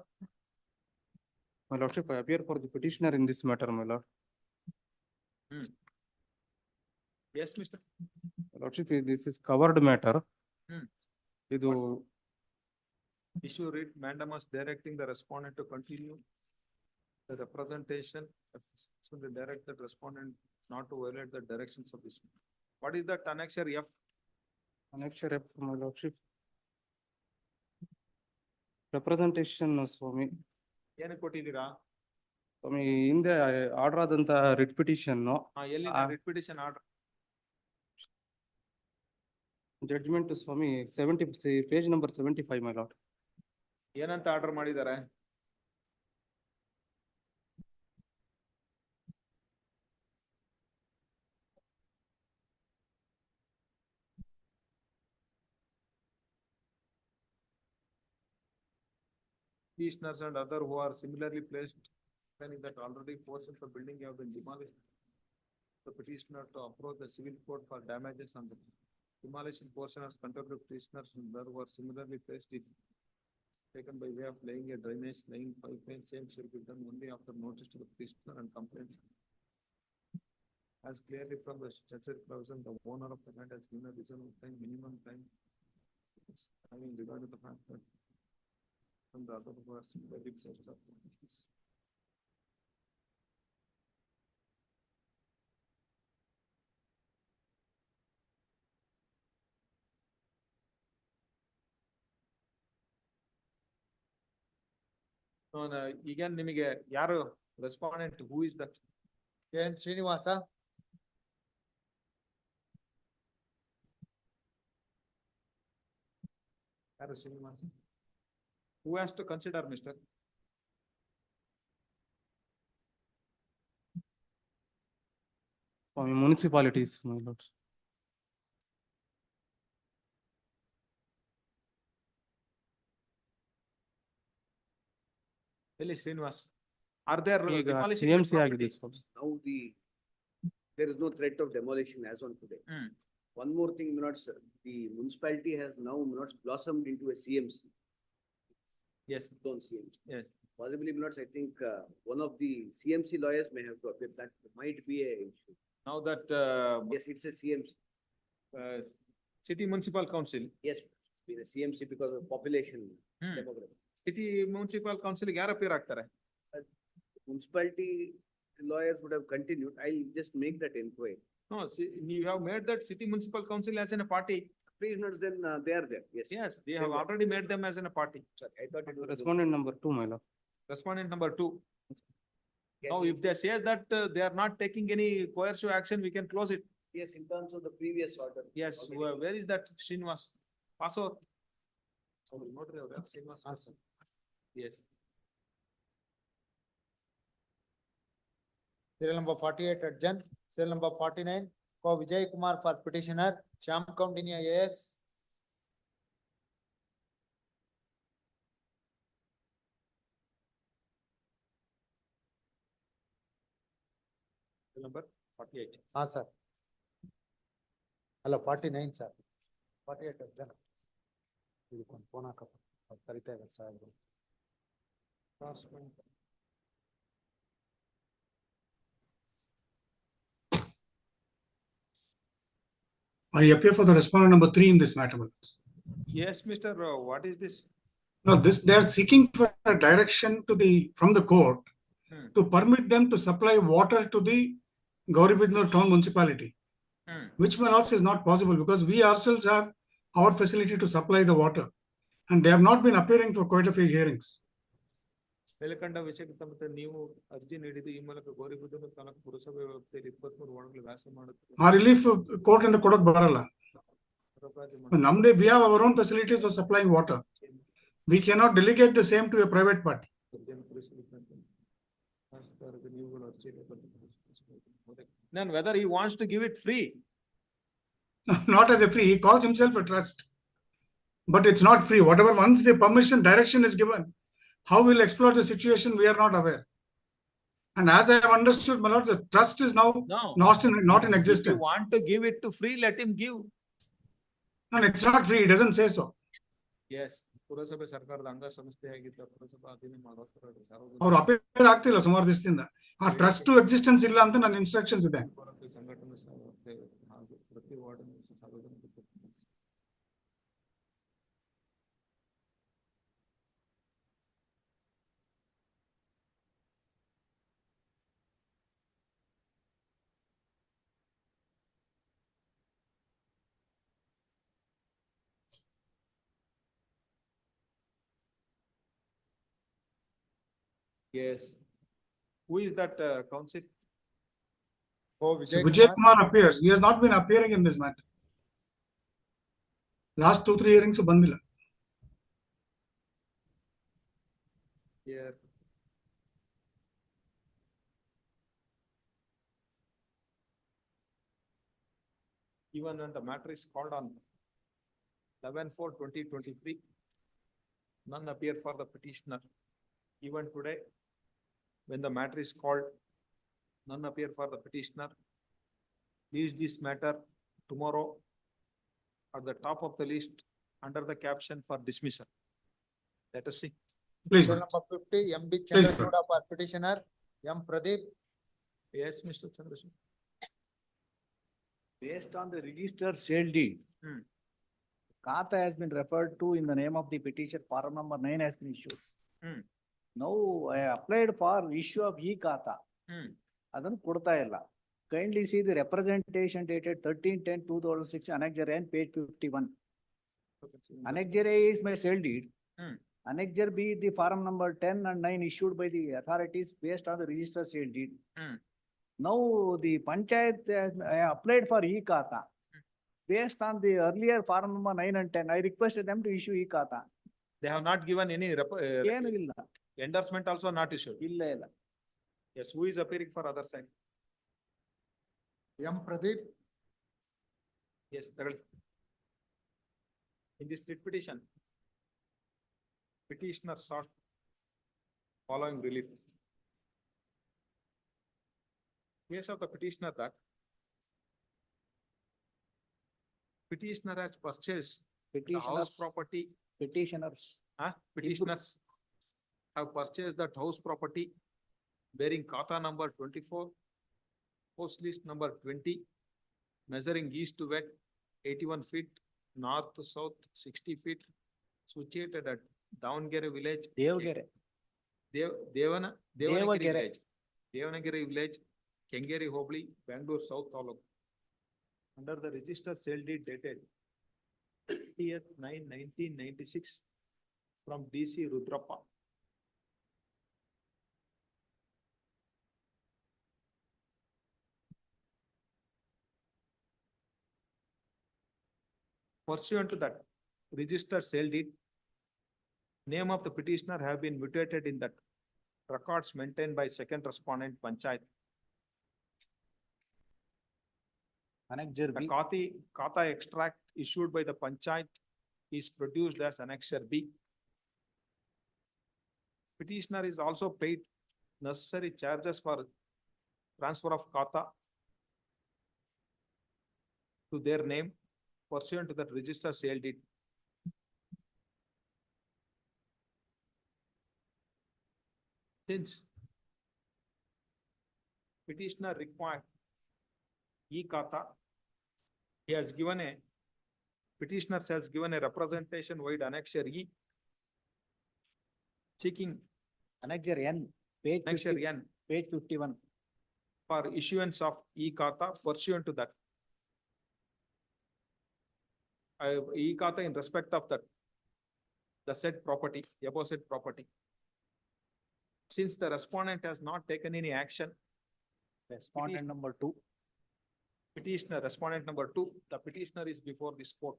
My lordship, I appear for the petitioner in this matter, my lord. Yes, Mr. My lordship, this is covered matter. ಇದು Issue writ mandamus directing the respondent to continue the representation, so they direct the respondent not to violate the directions of this. What is that annexure F? annexure F, my lordship. Representation, ಸ್ವಾಮಿ. ಏನಕ್ಕೆ ಕೊಟ್ಟಿದ್ದೀರಾ? ಸ್ವಾಮಿ ಹಿಂದೆ order ಆದಂತ writ petition ಎಲ್ಲಿ writ petition order? Judgment ಸ್ವಾಮಿ 70 page number 75, my lord. ಏನಂತ order ಮಾಡಿದ್ದಾರೆ? Petitioners and other who are similarly placed, finding that already portions of building have been demolished. The petitioner to approach the civil court for damages on the demolition portion as contemporary petitioners and other who are similarly placed if taken by way of laying a drainage, laying pipeline, same shall be done only after notice to the petitioner and complaints. As clearly from the statutory provision, the owner of the land has given a reasonable time, minimum time. Having regard to the fact that from the other who are similarly placed of ಈಗ ನಿಮಗೆ ಯಾರು respondent, who is that? K.N. Srinivasa. ಯಾರು Srinivas? Who has to consider, mister? Municipalities, my lords. Really, Srinivas? Are there ಈಗ demolishing the CMC property? ಆಗಿದೆ ಸ್ವಲ್ಪ. Now there is no threat of demolition as on today. One more thing, Minutes, the municipality has now Minutes blossomed into a CMC. Yes. Own CMC. Yes. Possibly Minutes, I think one of the CMC lawyers may have to appear. That might be a issue. Now that Yes, it's a CMC. City Municipal Council, Yes, it's been a CMC because of population demography. City Municipal Council ಯಾರು appear ಆಗ್ತಾರೆ? Municipality lawyers would have continued. I'll just make that inquiry. No, you have made that City Municipal Council as in a party. Prisoners, then they are there. Yes. Yes, they have already made them as in a party. Sorry, I thought it was. Respondent number 2, my lord. Respondent number 2. Can Now, we- if they say that they are not taking any coercive action, we can close it. Yes, in terms of the previous order. Yes, where is that Srinivas? Pass over. ನೋಡ್ರಿ ಅವ್ರು ಯಾರು Srinivas? Yes. Serial number 48 adjourned. Serial number 49, for Vijay Kumar for petitioner, Shyam Kaundinya AS. Number 48. Sir. Hello, 49, sir. 48 adjourned. ಇದಕ್ಕೊಂದು phone ಹಾಕಪ್ಪ, ಅವ್ರು ಕರಿತಾ ಇದ್ದಾರೆ ಸಾಹೇಬ್ರು. I appear for the respondent number 3 in this matter. Yes, Mr. What is this? No, they are seeking for a direction from the court to permit them to supply water to the Gauribidnur town municipality, which may also is not possible because we ourselves have our facility to supply the water, and they have not been appearing for quite a few hearings. ಮೇಲ್ಕಂಡ ವಿಷಯಕ್ಕೆ ಸಂಬಂಧ ನೀವು ಅರ್ಜಿ ನೀಡಿದ್ದು ಈ ಮೂಲಕ ಗೌರಿಬಿದನೂರು ತಾಲೂಕು ಪುರಸಭೆ ವ್ಯಾಪ್ತಿಯಲ್ಲಿ 23 ವಾರ್ಡ್ಗಳು ವಾಸ ಮಾಡುತ್ತದೆ. Our relief court in the Kodak Barala. Namde, we have our own facilities for supplying water. We cannot delegate the same to a private party. Then whether he wants to give it free. Not as a free, he calls himself a trust. But it's not free. Whatever, once the permission, direction is given, how we'll explore the situation, we are not aware. And as I have understood, my lord, the trust is now not in existence. If you want to give it to free, let him give. No, it's not free. It doesn't say so. Yes. ಪುರಸಭೆ ಸರ್ಕಾರದ ಅಂಗ ಸಂಸ್ಥೆಯಾಗಿದ್ದ ಪುರಸಭಾ ಅಧೀನ ಅವ್ರು appear ಆಗ್ತಿಲ್ಲ ಸುಮಾರು ದಿವಸದಿಂದ. ಆ ಟ್ರಸ್ಟ್ ಎಕ್ಸಿಸ್ಟೆನ್ಸ್ ಇಲ್ಲ ಅಂತ ನನ್ನ ಇನ್ಸ್ಟ್ರಕ್ಷನ್ಸ್ ಇದೆ. ಸಂಘಟನೆ ಹಾಗೂ ಪ್ರತಿ ವಾರ್ಡ್ ಸಾರ್ವಜನಿಕ Yes. Who is that council? Oh, Vijay Kumar appears. He has not been appearing in this matter. Last 2-3 hearings bandila. Here. Even when the matter is called on 11/4/2023, none appear for the petitioner. Even today, when the matter is called, none appear for the petitioner. Leave this matter tomorrow at the top of the list under the caption for dismissal. Let us see. Please. Serial number 50, MB Chandrachуда for petitioner, M Pradeep. Yes, Mr. Chandrasekhar. Based on the registered sale deed, Kata has been referred to in the name of the petition, form number 9 has been issued. Now I applied for issue of e-Kata. Adan kodta illa. Kindly see the representation dated 13/10/2006, Annexure N, page 51. Annexure is my sale deed. Annexure B, the form number 10 and 9 issued by the authorities based on the register sale deed. Now the panchayat applied for e-Khata. Based on the earlier form number 9 and 10, I requested them to issue e-Khata. They have not given any ಏನು ಇಲ್ಲ. endorsement also not issued. ಇಲ್ಲ ಇಲ್ಲ. Yes, who is appearing for other side? M. Pradeep. Yes, Tagal. In this writ petition, petitioner sought following relief. Case of the petitioner that petitioner has purchased the house property. Petitioners. Petitioners have purchased that house property bearing Khata number 24, post list number 20, measuring east to west 81 feet, north to south 60 feet, situated at Davangere village. Devagere. Devanagiri Devagere. village. Devanagiri village, Kengeri Hobli, Bangalore South Taluk. Under the register sale deed dated 30th/9/1996 from DC Rudrappa. Pursuant to that register sale deed, name of the petitioner have been mutated in that records maintained by second respondent Panchayat. Annexure The B. Khata extract issued by the Panchayat is produced as Annexure B. Petitioner is also paid necessary charges for transfer of Khata to their name pursuant to that register sale deed. Since petitioner required e-Khata, he has given a, petitioner has given a representation wide annexure E seeking Annexure N, page annexure 50, N page 51. for issuance of e-Khata pursuant to that. E-Khata in respect of that, the said property, above said property. Since the respondent has not taken any action, Respondent number 2. petitioner, respondent number 2, the petitioner is before this court.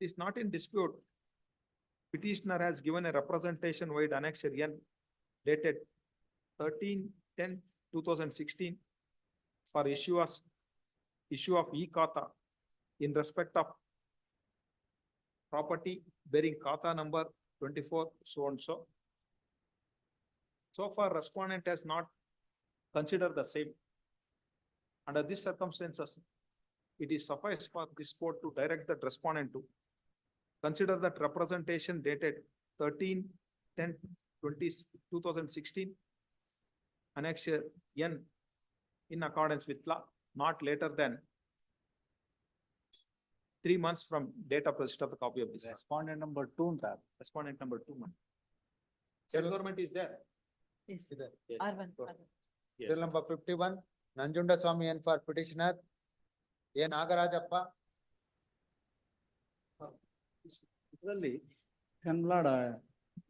It is not in dispute. Petitioner has given a representation wide annexure N dated 13/10/2016 for issue of e-Khata in respect of property bearing Khata number 24 so and so. So far, respondent has not considered the same. Under these circumstances, it is suffice for this court to direct the respondent to consider that representation dated 13/10/2016 annexure N in accordance with law, not later than 3 months from date of receipt of the copy of this. Respondent number 2. Respondent number 2 month. Central government is there. Yes. Is there? Yes. R1. Yes. Bill number 51, Nanjunda Swami N for petitioner. A. Nagarajappa. Really,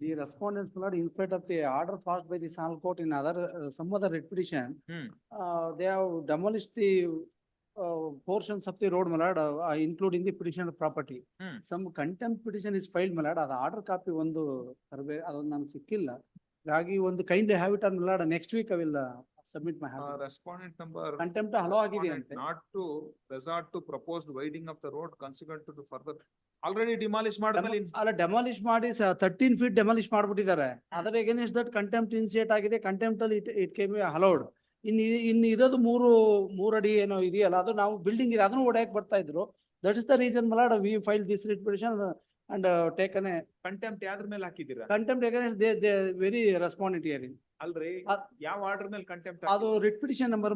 the respondents, in spite of the order passed by the Sanal Court in some other writ petition, they have demolished the portions of the road, including the petitioner property. Some contempt petition is filed, the order copy survey, kindly have it on next week. I will submit my Respondent number. Contempt respondent not to resort to proposed widening of the road consequent to the further. Already demolished madamali. Demolish is 13 feet demolish madbutidare. Other against that contempt initiate agide, contempt it can be allowed. In iradu ಮೂರು ಅಡಿ ಏನೋ ಇದೆಯಲ್ಲ ಅದು ನಾವು building ಇದೆ ಅದನ್ನು ಓಡಾಕ್ ಬರ್ತಾ ಇದ್ರು. That is the reason we filed this writ petition and taken a Contempt ಯಾದ್ರ ಮೇಲೆ ಹಾಕಿದ್ದೀರಾ? contempt against they very respondent hearing. ಅಲ್ರಿ ಯಾವ ಆರ್ಡರ್ ಮೇಲೆ ಕಂಟೆಂಪ್ಟ್? ಅದು writ petition number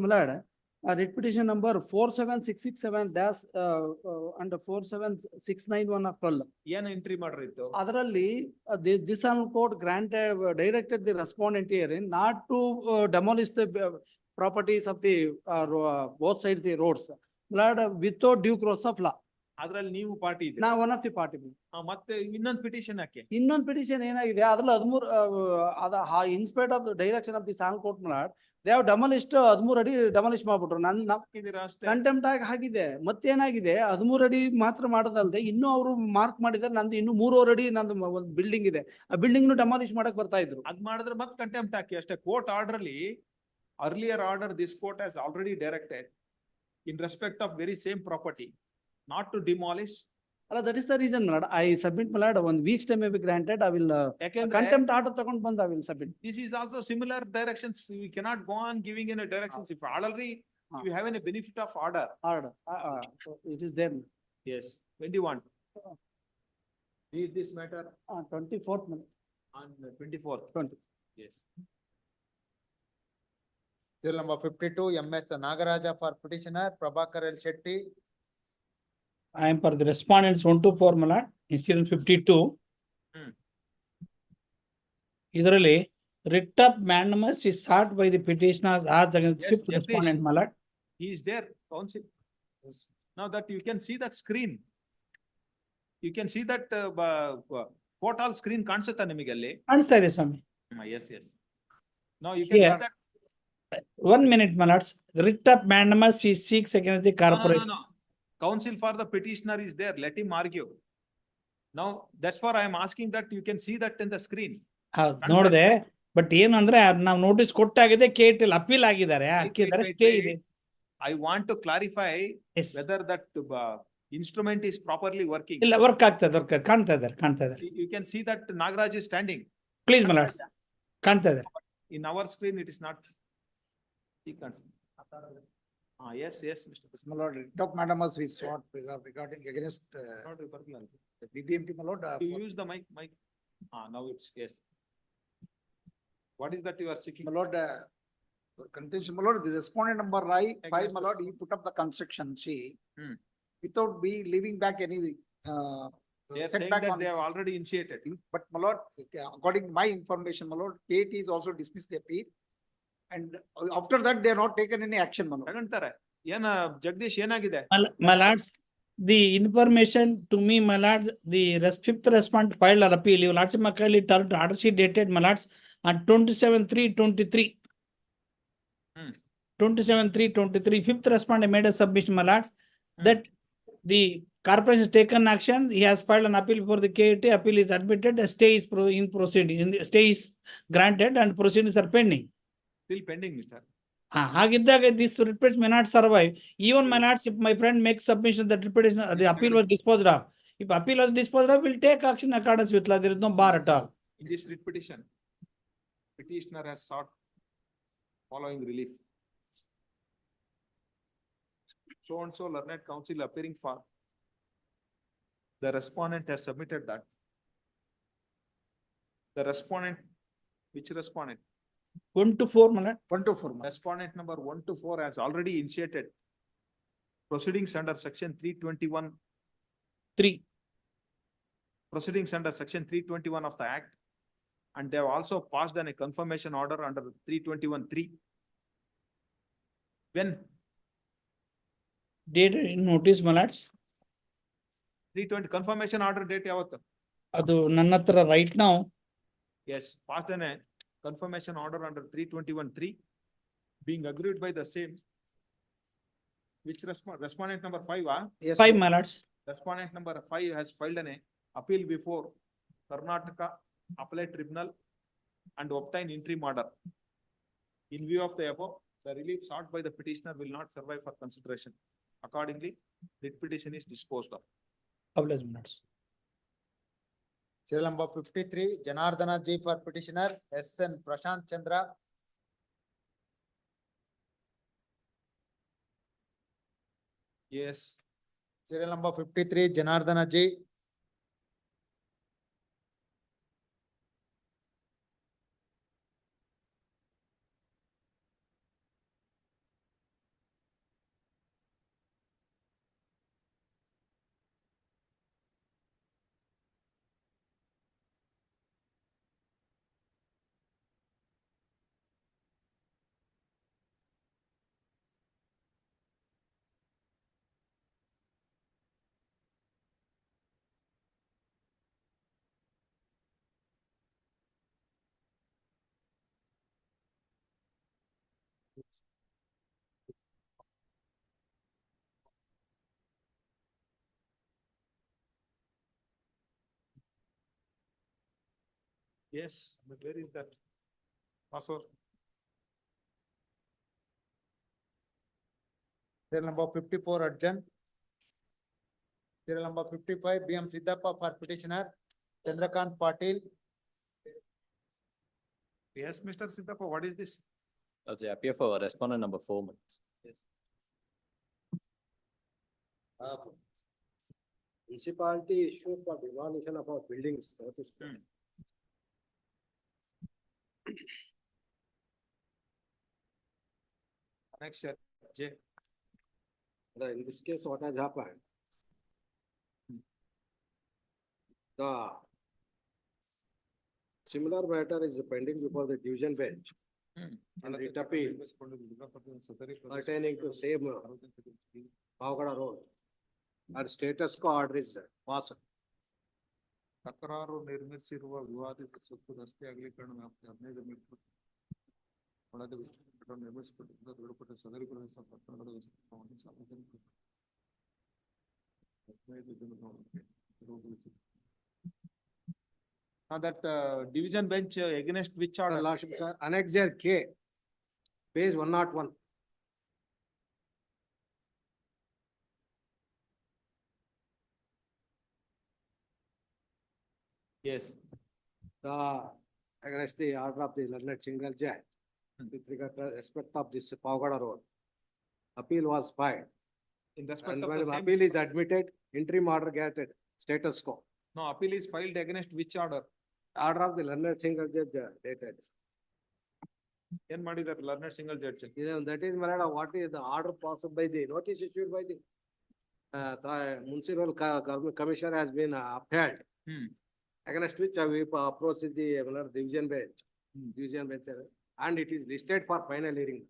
writ petition number 47667- and 47691 of 12. ಏನು ಎಂಟ್ರಿ ಮಾಡಿತ್ತು? ಅದರಲ್ಲಿ this Honorable Court directed the respondent hearing not to demolish the properties of the both sides the roads. My lord, without due course of law. ಅದ್ರಲ್ಲಿ ನೀವು party ಇದೆ. Now one of the party. ಮತ್ತೆ ಇನ್ನೊಂದು petition ಯಾಕೆ? ಇನ್ನೊಂದು petition ಏನಾಗಿದೆ ಅದ್ರಲ್ಲಿ 13 in spite of the direction of the Sang Court, my lord, they have demolished 13 ಅಡಿ demolish ಮಾಡ್ಬಿಟ್ರು. ಕಂಟೆಂಪ್ಟ್ ಆಗಿ ಹಾಕಿದೆ. ಮತ್ತೇನಾಗಿದೆ 13 ಅಡಿ ಮಾತ್ರ ಮಾಡೋದಲ್ದೆ ಇನ್ನೂ ಅವರು ಮಾರ್ಕ್ ಮಾಡಿದ್ರೆ ನಂದು ಇನ್ನು 3.5 ಅಡಿ ನಂದು ಒಂದು ಬಿಲ್ಡಿಂಗ್ ಇದೆ. ಆ ಬಿಲ್ಡಿಂಗ್ ಡೆಮಾಲಿಷ್ ಮಾಡಕ್ ಬರ್ತಾ ಇದ್ರು. ಅದ್ ಮಾಡಿದ್ರೆ ಮತ್ತೆ ಕಂಟೆಂಪ್ಟ್ ಹಾಕಿ ಅಷ್ಟೇ. ಕೋರ್ಟ್ ಆರ್ಡರ್ ಅಲ್ಲಿ earlier order this court has already directed in respect of very same property not to demolish. That is the reason, my lord. I submit, my lord, 1 week's time may be granted. I will contempt order ತಗೊಂಡು ಬಂದು I will submit. This is also similar directions. We cannot go on giving any directions. If already you have any benefit of order. So it is there. Yes. When do you want? Read this matter. 24th. On 24th. 20. Yes. Serial number 52, MS Nagaraja for petitioner, Prabhakar L. Shetty. I am for the respondents 124, my lord, in serial 52. ಇದರಲ್ಲಿ writ of mandamus is sought by the petitioners as against Yes, fifth Jagdish. respondent, my lord. He is there, counsel. Now that you can see that screen. You can see that court hall screen ಕಾಣಿಸುತ್ತಾ ನಿಮಗೆ ಅಲ್ಲಿ? ಕಾಣಿಸ್ತಾ ಇದೆ ಸ್ವಾಮಿ. Yes, yes. Now you can Here. see that. 1 minute, my lords. Writ of mandamus is seeks against the corporation. No. Counsel for the petitioner is there. Let him argue. Now, that's why I am asking that you can see that in the screen. ನೋಡಿದೆ but ಏನು ಅಂದ್ರೆ ನಾವು notice ಕೊಟ್ಟಾಗಿದೆ KT appeal ಆಗಿದ್ದಾರೆ ಹಾಕಿದ್ದಾರೆ stay ಇದೆ. I want to clarify whether that instrument is properly working. ಇಲ್ಲ work ಆಗ್ತದೆ ಕಾಣ್ತಾ ಇದ್ದಾರೆ. You can see that Nagaraj is standing. Please, my lord. ಕಾಣ್ತಾ ಇದ್ದಾರೆ. In our screen, it is not. He can't. Yes, Mr. My lord, writ of mandamus we sought regarding against the BBMP, my lord. You use the mic. Now it's yes. What is that you are seeking? My lord, contention, my lord, the respondent number 5, my lord, he put up the construction, without leaving back any They are saying setback that on they his- have already initiated. But my lord, according to my information, my lord, KT is also dismissed the appeal. And after that, they have not taken any action, my lord. ತಗೊಂತಾರೆ. ಏನ ಜಗದೀಶ್ ಏನಾಗಿದೆ? My lords, the information to me, my lords, the fifth respondent filed an appeal. Your lordship McCarthy turned order sheet dated, my lords, on 27/3/23. 27/3/23, fifth respondent made a submission, my lords, that the corporation has taken action. He has filed an appeal before the KT. Appeal is admitted. A stay is in proceeding. Stay is granted and proceedings are pending. Still pending, Mr. ಹಾಗಿದ್ದಾಗ this repetition may not survive. Even my lords, if my friend makes submission that repetition, the appeal was disposed of. If appeal was disposed of, we'll take action in accordance with law. There is no bar at all. In this writ petition, petitioner has sought following relief. So and so learned counsel appearing for. The respondent has submitted that. The respondent, which respondent? 1 to 4, my lord. 1 to 4. Respondent number 1 to 4 has already initiated proceedings under section 321. 3. Proceedings under section 321 of the Act. And they have also passed a confirmation order under 321(3). When? Date in notice, my lords. 320 confirmation order date yavattu? ಅದು ನನ್ನ ಹತ್ರ right now. Yes, passed a confirmation order under 321(3), being agreed by the same. Which respondent number 5, Yes, 5, my lords. Respondent number 5 has filed an appeal before Karnataka Appellate Tribunal and obtain interim order. In view of the above, the relief sought by the petitioner will not survive for consideration. Accordingly, writ petition is disposed of. Oblige, my lords. Serial number 53, Janardana G for petitioner, SN Prashant Chandra. Yes. Serial number 53, Janardana G. Yes, but where is that? Pastor, Serial number 54 adjourned. Serial number 55 BM Siddhappa for petitioner, Chandrakant Patil. yes, Mr. Siddhappa, what is this? That's the appear for respondent number 4 minutes. Municipality issue for demolition of our buildings, notice. Annexure J. In this case, what has happened? The similar matter is pending before the division bench. And it appeal pertaining to same Pavagada Road. And status quo order is passed. ತಕರಾರು ನಿರ್ಮಿಸಿರುವ ವಿವಾದಿತ ಸೊತ್ತು ರಸ್ತೆ ಅಗಲೀಕರಣ ವ್ಯಾಪ್ತಿ 15 metre ಒಳಗೆ ವಿಸ್ತೃತ ನಿರ್ಮಿಸಿಕೊಂಡಿದ್ದ ದೃಢಪಟ್ಟ ಸದರಿ ಪ್ರದೇಶ ಪಟ್ಟಣದ ವಿಸ್ತೃತವನ್ನು ಸಾರ್ವಜನಿಕರು 15 ದಿನದೊಳಗೆ ತೆರವುಗೊಳಿಸಿದೆ. That division bench against which order? Lordship, sir, Annexure K, page 101. Yes. Against the order of the learned single judge with regard to respect of this Pavagada Road. Appeal was filed. In respect And of when the same. appeal is admitted, interim order granted, status quo. No, appeal is filed against which order? Order of the learned single judge dated. ಏನ್ ಮಾಡಿದಾರೆ learned single judge? That is, my lord, what is the order passed by the notice issued by the municipal commissioner has been upheld. Against which we approached the division bench. And it is listed for final hearing.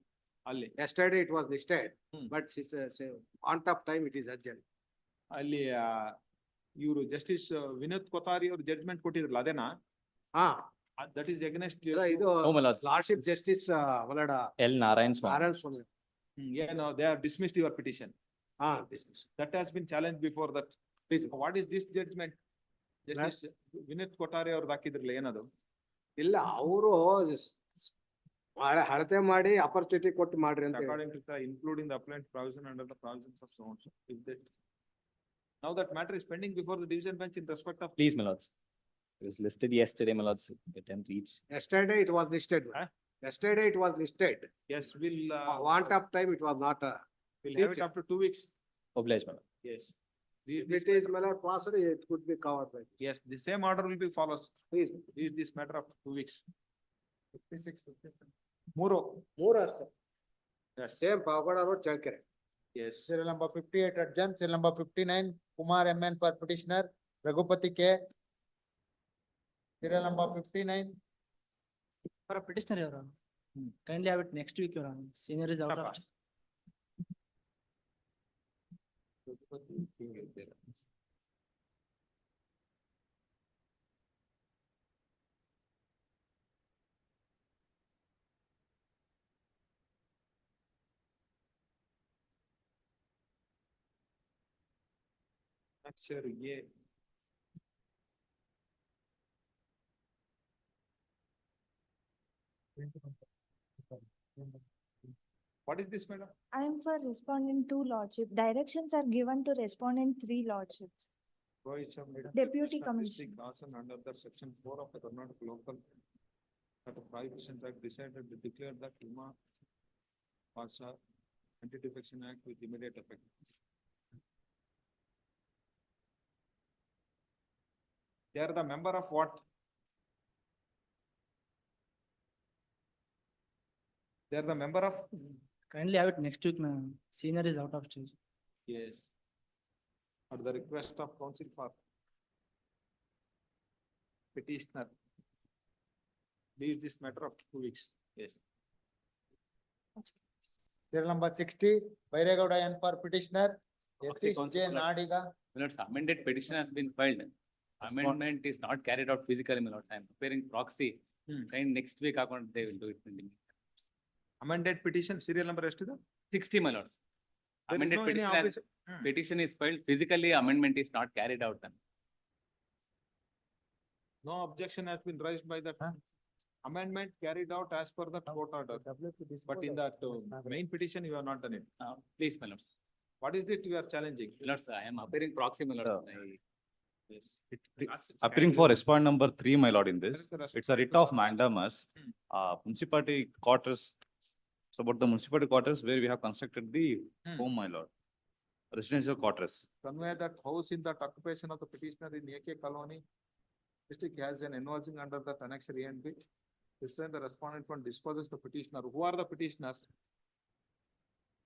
ಅಲ್ಲಿ Yesterday it was listed, but she says, on top time it is urgent. ಅಲ್ಲಿ ಇವರು justice Vinod Kothari ಅವರು judgment ಕೊಟ್ಟಿದ್ರಲ್ಲ ಅದೇನಾ? That is against. ಇದು Lordship Justice L. Narayan Swamy. Narayan Swamy. Yeah, no, they have dismissed your petition. Dismissed. That has been challenged before that. What is this judgment? Justice Vinod Kothari ಅವ್ರದ್ದು ಹಾಕಿದ್ರಲ್ಲ ಏನದು? ಇಲ್ಲ ಅವರು ಹಳತೆ ಮಾಡಿ opportunity ಕೊಟ್ಟು ಮಾಡ್ರಿ ಅಂತ. According to the including the appellant provision under the provisions of so on so. If that. Now that matter is pending before the division bench in respect of. Please, my lords. It was listed yesterday, my lords. It didn't reach. Yesterday it was listed. Yesterday it was listed. Yes, we'll. Want of time it was not. We'll have it after 2 weeks. Oblige, my lord. Yes. If it is passed, it could be covered by this. Yes, the same order will be followed. Please. Is this matter after 2 weeks? 56. ಮೂರು ಅಷ್ಟೇ. Yes. Same Pavagada Road, Chalkere. Yes. Serial number 58 adjourned. Serial number 59 Kumar MN for petitioner, Raghupati K. Serial number 59. For a petitioner, Your Honor. Kindly have it next week, Your Honor. Senior is out of. Annexure A. What is this, madam? I am for respondent 2 lordship. Directions are given to respondent 3 lordship. Deputy Commissioner. Caution under the section 4 of the Karnataka local. That the Prohibition Act decided to declare that Uma Pasha Anti-Defection Act with immediate effect. They are the member of what? They are the member of? Kindly have it next week, ma'am. Senior is out of stage. Yes. At the request of counsel for petitioner. Leave this matter of 2 weeks. Yes. Serial number 60 Bairegowda N for petitioner, Proxy Yatish counsel J for- Nadiga. My lords, amended petition has been filed. Amendment is not carried out physically, my lords. I am preparing proxy. Kind next week, account they will do it. Amended petition serial number ಎಷ್ಟಿದೆ? 60, my lords. There is Amended no any petition, obligation. petition is filed physically, amendment is not carried out. No objection has been raised by the amendment carried out as per the court order. But in that main petition, you have not done it. Please, my lords. What is it you are challenging? Lords, I am appearing proxy, my lord. Yes. Appearing for respond number 3, my lord, in Where this. is the rest? It's a writ of mandamus. Municipality quarters. It's about the municipality quarters where we have constructed the home, my lord. Residential quarters. Convey that house in that occupation of the petitioner in AK colony. District has an enlarging under the annex A and B. This time the respondent one disposes the petitioner. Who are the petitioners?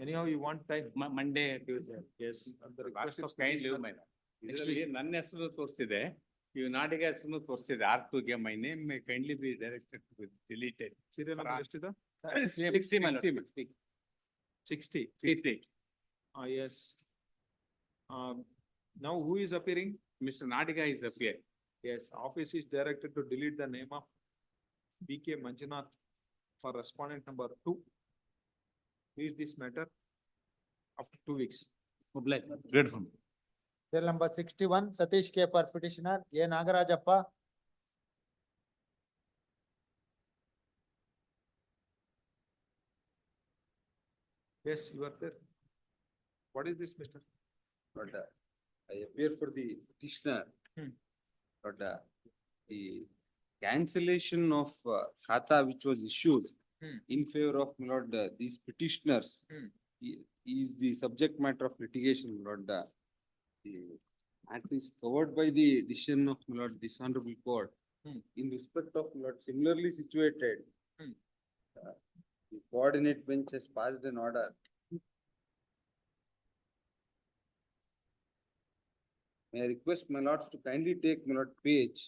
Anyhow, you want time. Monday, Tuesday. Yes. The request of kind leave, petitioner. my lord. ಇದರಲ್ಲಿ ನನ್ನ ಹೆಸರು ತೋರಿಸಿದೆ ಇವ್ ನಾಡಿಗೆ ಹೆಸರು ತೋರಿಸಿದೆ R2 ಗೆ my name may kindly be directed to deleted. Serial number ಎಷ್ಟಿದೆ? 60, my lord. 60. 60. Yes. Now who is appearing? Mr. Nadiga is appear. Yes, office is directed to delete the name of BK Manjunath for respondent number 2. Please this matter after 2 weeks. Grateful. Serial number 61, Satish K for petitioner, A Nagarajappa. Yes, you are there. What is this, Mr.? But I appear for the petitioner. But the cancellation of khata which was issued in favor of my lord these petitioners is the subject matter of litigation, my lord. The act is covered by the decision of my lord this honorable court. In respect of my lord similarly situated, the coordinate bench has passed an order. May I request my lords to kindly take my lord page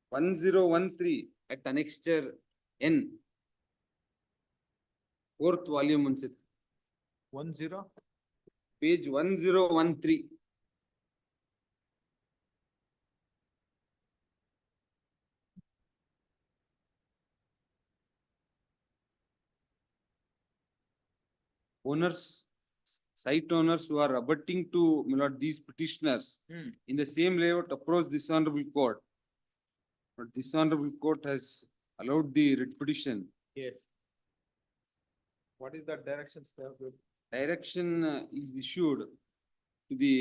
1013 at annexure N. 4th volume onset. 10? Page 1013. Owners, site owners who are abutting to my lord these petitioners in the same layout approach this honorable court. But this honorable court has allowed the writ petition. Yes. What is that directions they have given? Direction is issued to the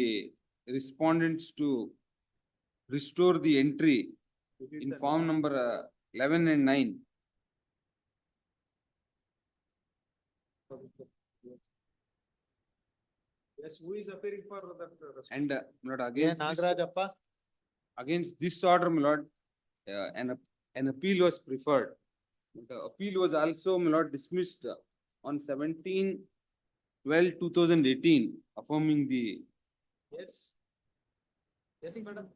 respondents to restore the entry in form number 11 and 9. Yes, who is appearing for that? And my lord, A against this, Nagarajappa. against this order, my lord, an appeal was preferred. The appeal was also, my lord, dismissed on 17/12/2018, affirming the. Yes. Yes, madam.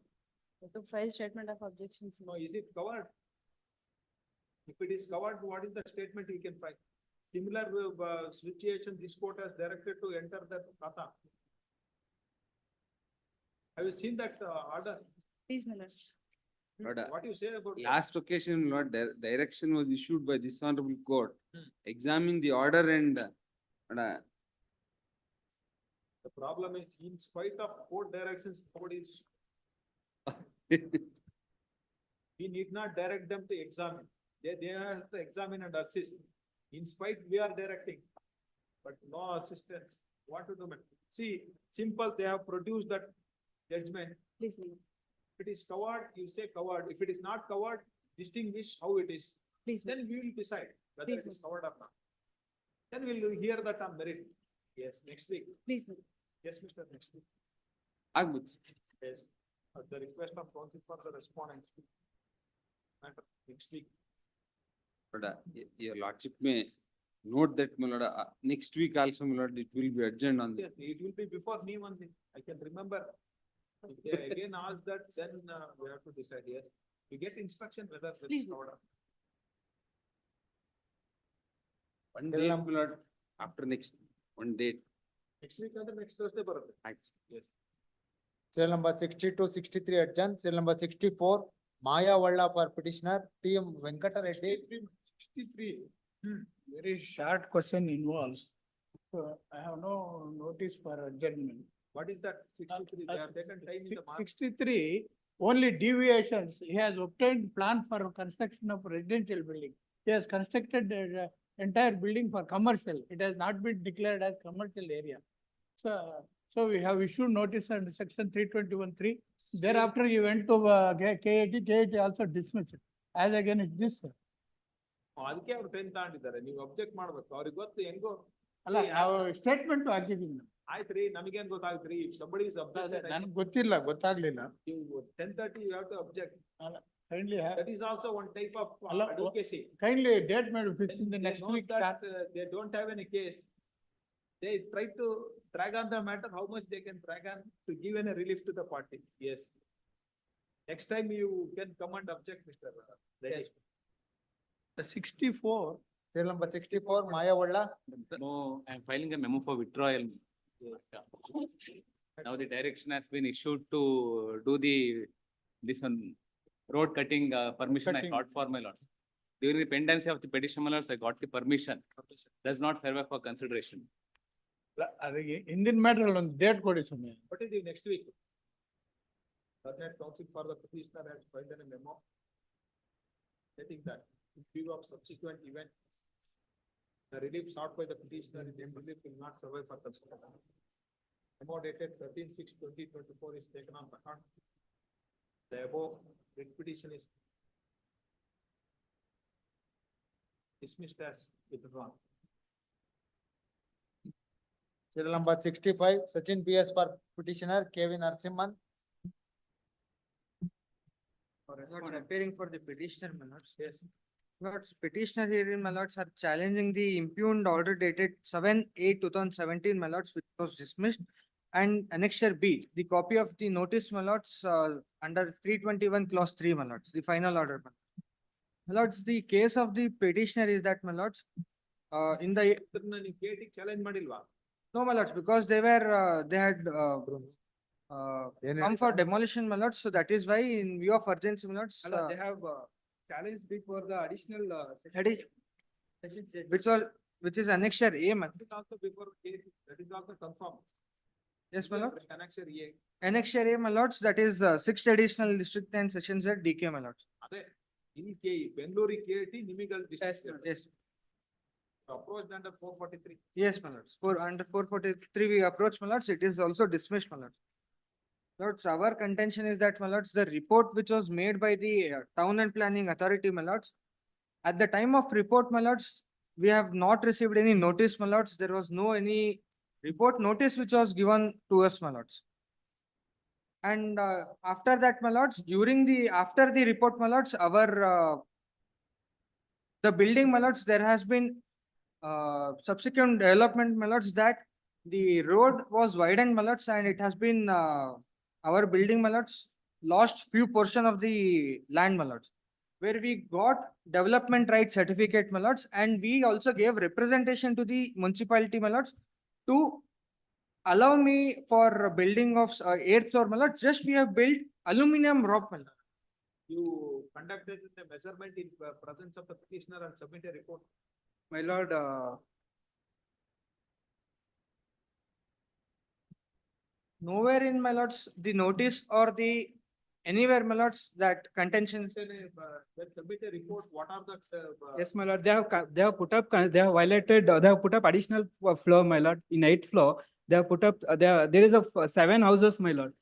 To file statement of objections. No, is it covered? If it is covered, what is the statement we can file? Similar situation, this court has directed to enter that khata. Have you seen that order? Please, my lord. What you say about? Last occasion, my lord, direction was issued by this honorable court, examining the order and The problem is, in spite of court directions, court is. We need not direct them to examine. They have to examine and assist. In spite, we are directing, but no assistance. What to do, man? See, simple, they have produced that judgment. Please, my lord. If it is covered, you say covered. If it is not covered, distinguish how it is. Please. Then we will decide whether Please, it is covered or not. Then we will hear that on merit. Yes, next week. Please, my lord. Yes, Mr. Next week. Agbuch. Yes, at the request of counsel for the respondent. Matter next week. But your lordship may note that, my lord, next week also, my lord, it will be adjourned on the. Yes, it will be before me only. I can remember. If they again ask that, then we have to decide, yes. We get instruction whether there is Please. order. One day, my lord, after next, one date. Next week or the next Thursday, Bharat. Yes. Serial number 62, 63 adjourned. Serial number 64, Maya Valla for petitioner, T.M. Venkata Reddy. 63. Very short question involves. I have no notice for adjournment. What is that 63? They have taken time in the mark. 63, only deviations. He has obtained plan for construction of residential building. He has constructed the entire building for commercial. It has not been declared as commercial area. So we have issued notice under section 321(3). Thereafter, he went to KAT also dismissed it as against this. ಅದಕ್ಕೆ ಅವ್ರು 10 ತಗೊಂಡಿದ್ದಾರೆ. ನೀವು object ಮಾಡ್ಬೇಕು. ಅವ್ರಿಗೆ ಗೊತ್ತು ಹೆಂಗೋ. ಅಲ್ಲ, ನಾವು ಸ್ಟೇಟ್ಮೆಂಟ್ ಹಾಕಿದೀವಿ. ಆಯ್ತ್ರಿ, ನಮಗೇನ್ ಗೊತ್ತಾಗ್ತ್ರಿ? If somebody is objected. ನನಗೆ ಗೊತ್ತಿಲ್ಲ, ಗೊತ್ತಾಗ್ಲಿಲ್ಲ. You 10:30 you have to object. Kindly That is also one type of advocacy. Kindly date may be fixed in the next Knows week. that they don't have any case. They try to drag on the matter, how much they can drag on to give any relief to the party. Yes. Next time you can come and object, Mr. Yes. The 64. Serial number 64, Maya Valla. No, I am filing a memo for withdrawal. Now the direction has been issued to do this one road cutting permission I sought for, my lords. During the pendency of the petition, my lords, I got the permission. Does not serve for consideration. Indian matter on date ಕೊಡಿ ಸುಮ್ಮನೆ. What is the next week? Alternate counsel for the petitioner has filed a memo stating that in view of subsequent events, the relief sought by the petitioner in this relief will not survive for consideration. Memo dated 13/6/2024 is taken on record. The above writ petition is dismissed as withdrawn. Serial number 65, Sachin PS for petitioner, Kevin Narasimhan. Not appearing for the petitioner, my lords. Yes. Lords, petitioner herein, my lords, are challenging the impugned order dated 7/8/2017, my lords, which was dismissed. And annexure B, the copy of the notice, my lords, under 321 clause 3, my lords, the final order. My lords, the case of the petitioner is that, my lords, in the challenge madilva. No, my lords, because they had come for demolition, my lords, so that is why in view of urgency, my lords. They have challenged before the additional That is, which is annexure A, my. That is also before, that is also confirmed. Yes, my lord. Annexure A. Annexure A, my lords, that is sixth additional district and sessions at DK, my lords. ಅದೇ ಇಲ್ಲಿ Bengaluru KT ನಿಮಿಗಲ್ district. Yes. Approached under 443. Yes, my lords. Under 443 we approach, my lords. It is also dismissed, my lords. Lords, our contention is that, my lords, the report which was made by the Town and Planning Authority, my lords, at the time of report, my lords, we have not received any notice, my lords. There was no any report notice which was given to us, my lords. And after that, my lords, after the report, my lords, the building, my lords, there has been subsequent development, my lords, that the road was widened, my lords, and it has been our building, my lords, lost few portion of the land, my lords, where we got development right certificate, my lords, and we also gave representation to the municipality, my lords, to allow me for building of 8th floor, my lords. Just we have built aluminum rope, my lord. You conducted the measurement in presence of the petitioner and submit a report. My lord, nowhere in, my lords, the notice or the anywhere, my lords, that contention. Then submit a report. What are the? Yes, my lord, they have put up, they have violated, they have put up additional floor, my lord, in 8th floor. They have put up, there is a 7 houses, my lord.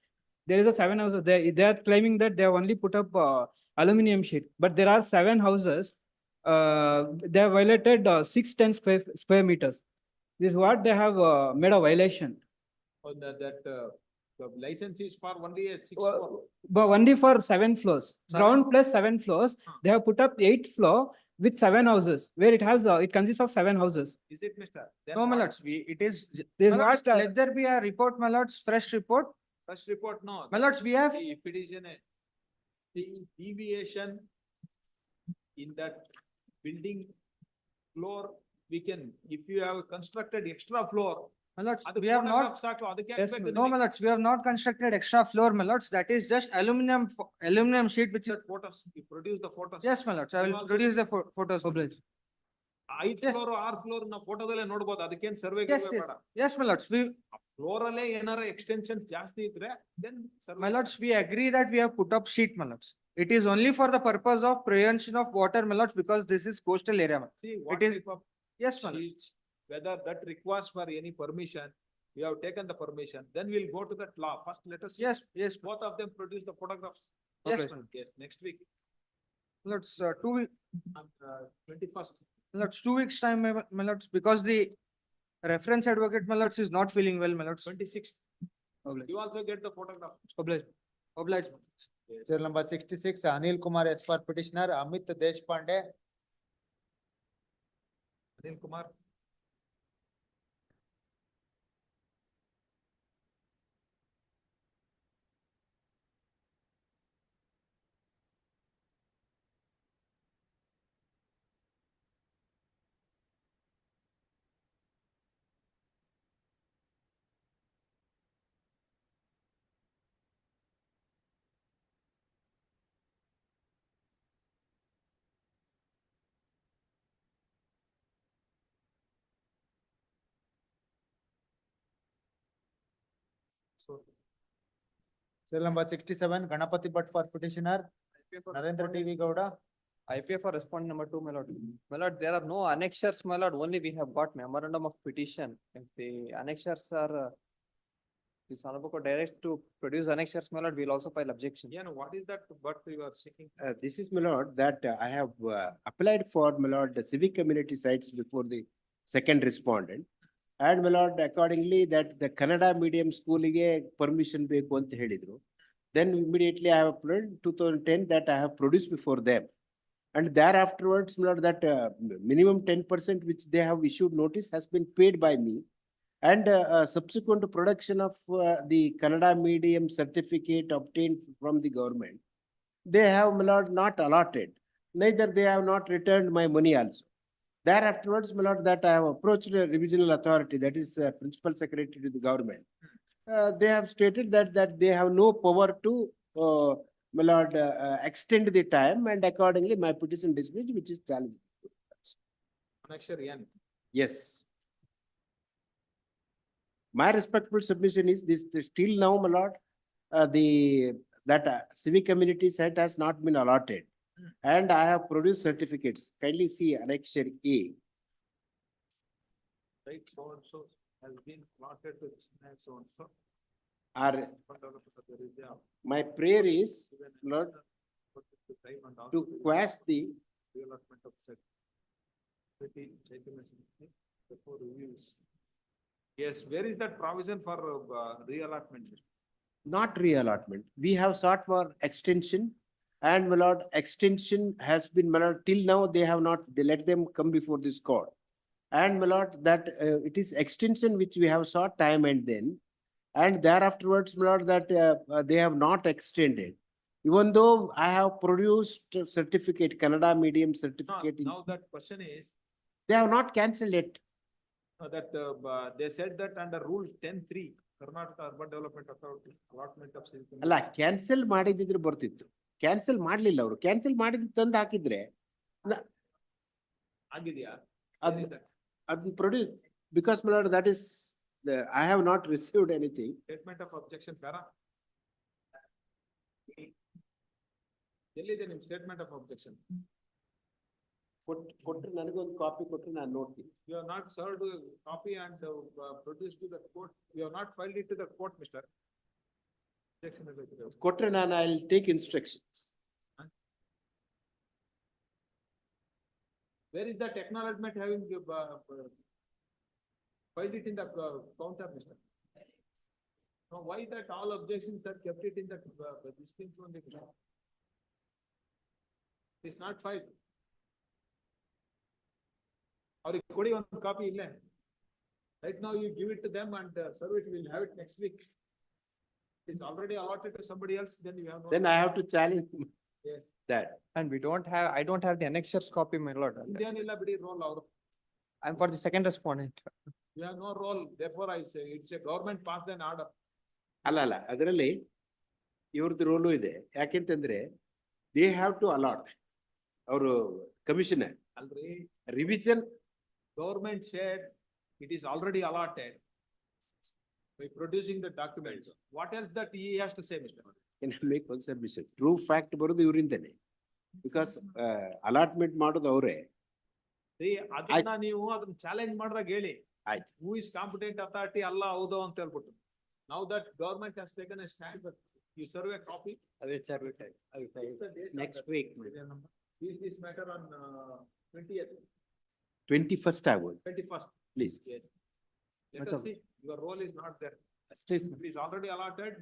There is a 7 houses, they are claiming that they have only put up aluminum sheet, but there are 7 houses. They have violated 610 square meters. This is what they have made a violation. On the license is for only at 6 floor. But only for 7 floors, ground plus 7 floors. They have put up 8th floor with 7 houses, where it has, it consists of 7 houses. Is it, Mr.? No, my lords, it is, This my is lords, what, let there be a report, my lords, fresh report. First report, no. My lords, we have. If it is the deviation in that building floor, we can, if you have constructed extra floor. My lords, we have not. Yes, no, my lords, we have not constructed extra floor, my lords. That is just aluminum sheet, which is. Photos, you produce the photos. Yes, my lords, I will produce the photos. ಐದ್ floor 6 floor ನಾವು ಫೋಟೋದಲ್ಲೇ ನೋಡ್ಬೋದು, ಅದಕ್ಕೇನ್ survey Yes, yes. ಬೇಡ. Yes, my lords, floor ಅಲ್ಲೇ ಏನಾರ extension ಜಾಸ್ತಿ ಇದ್ರೆ then survey my lords, we agree that we have put up sheet, my lords. It is only for the purpose of prevention of water, my lords, because this is coastal area. My lords. See what It is, type of yes, my lords. sheets, whether that requires for any permission, we have taken the permission, then we'll go to that law. First, let us see. Yes, yes, Both of them produce the photographs. yes, Okay. my lords. Yes, next week, My lords, 2 weeks, 21st. my lords, 2 weeks time, my lords, because the reference advocate, my lords, is not feeling well, my lords. 26th. You also get the photograph. Oblige. Oblige. my lords. Serial number 66, Anil Kumar as per petitioner, Amit Deshpande. Anil Kumar. So, Serial number 67, Ganapati Bhatt for petitioner, Narendra TV Gowda. IPA for respondent number 2, my lord. My lord, there are no annexures, my lord, only we have got memorandum of petition. If the annexures are, this honorable court directs to produce annexures, my lord, we'll also file objection. yeah, no, what is that, but you are seeking? This is, my lord, that I have applied for, my lord, the civic community sites before the second respondent. And my lord, accordingly, that the Kannada medium school ಗೆ permission ಬೇಕು ಅಂತ ಹೇಳಿದ್ರು. Then immediately I have applied 2010 that I have produced before them. And thereafterwards, my lord, that minimum 10% which they have issued notice has been paid by me. And subsequent to production of the Kannada medium certificate obtained from the government, they have, my lord, not allotted. Neither they have not returned my money also. Thereafterwards, my lord, that I have approached the revisional authority, that is principal secretary to the government. They have stated that they have no power to, my lord, extend the time, and accordingly my petition dismissed, which is challenged. Annexure N. Yes. My respectful submission is this, still now, my lord, that civic community site has not been allotted. And I have produced certificates. Kindly see annexure A. Right, so and so has been plotted to so and so. My prayer is, Lord, to quash the Reallotment of set. Before reviews. Yes, where is that provision for reallotment? not reallotment. We have sought for extension. And my lord, extension has been, my lord, till now they have not, they let them come before this court. And my lord, that it is extension which we have sought time and then. And thereafterwards, my lord, that they have not extended. Even though I have produced a certificate, Kannada medium certificate. Now that question is, They have not cancelled it. that they said that under rule 10(3), Karnataka Urban Development Authority, allotment of. ಅಲ್ಲ cancel ಮಾಡಿದಿದ್ರೆ ಬರ್ತಿತ್ತು. Cancel ಮಾಡ್ಲಿಲ್ಲ ಅವರು. Cancel ಮಾಡಿದ್ ತಂದು ಹಾಕಿದ್ರೆ ಆಗಿದೆಯಾ? ಅದನ್ನ produce because my lord, that is I have not received anything. Statement of objection para. ಎಲ್ಲಿದೆ ನಿಮ್ ಸ್ಟೇಟ್ಮೆಂಟ್ ಆಫ್ ಅಬ್ಜೆಕ್ಷನ್? ಕೊಟ್ಟರೆ ನನಗೊಂದು ಕಾಪಿ ಕೊಟ್ಟರೆ ನಾನು ನೋಡ್ತೀನಿ. You have not served a copy and produced to the court. You have not filed it to the court, mister. ಕೊಟ್ಟರೆ ನಾನು I will take instructions. Where is that acknowledgement having filed it in the counter, mister? Now, why that all objections are kept it in the this thing only? It is not filed. ಅವ್ರಿಗೆ ಕೊಡಿ ಒಂದು copy ಇಲ್ಲೇ. Right now you give it to them and serve it, we'll have it next week. It's already allotted to somebody else, then you have no. Then I have to challenge Yes. that. And we don't have, I don't have the annexures copy, my lord. ಇದೇನಿಲ್ಲ ಬಿಡಿ roll ಅವರು. I'm for the second respondent. You have no role, therefore I say it's a government passed an order. ಅಲ್ಲ ಅದರಲ್ಲಿ ಇವ್ರದ್ದು roll ಇದೆ. ಯಾಕೆಂತಂದ್ರೆ they have to allot ಅವರು commissioner ಅಲ್ರಿ revision government said it is already allotted by producing the document. What else that he has to say, Mr. Can I make one submission? True fact ಬರೋದು ಇವರಿಂದನೇ. Because allotment ಮಾಡೋದು ಅವರೇ. ಅದನ್ನ ನೀವು ಅದನ್ನ challenge ಮಾಡಿದಾಗ ಹೇಳಿ. ಆಯ್ತು. Who is competent authority ಅಲ್ಲ ಹೌದು ಅಂತ ಹೇಳ್ಬಿಟ್ಟು. Now that government has taken a stand, but you serve a copy. I will serve it. I will serve it next week. Is this matter on 20th? 21st ಆಗೋದು. 21st. Please. Yes. Let us see, your role is not there. Please. It is already allotted,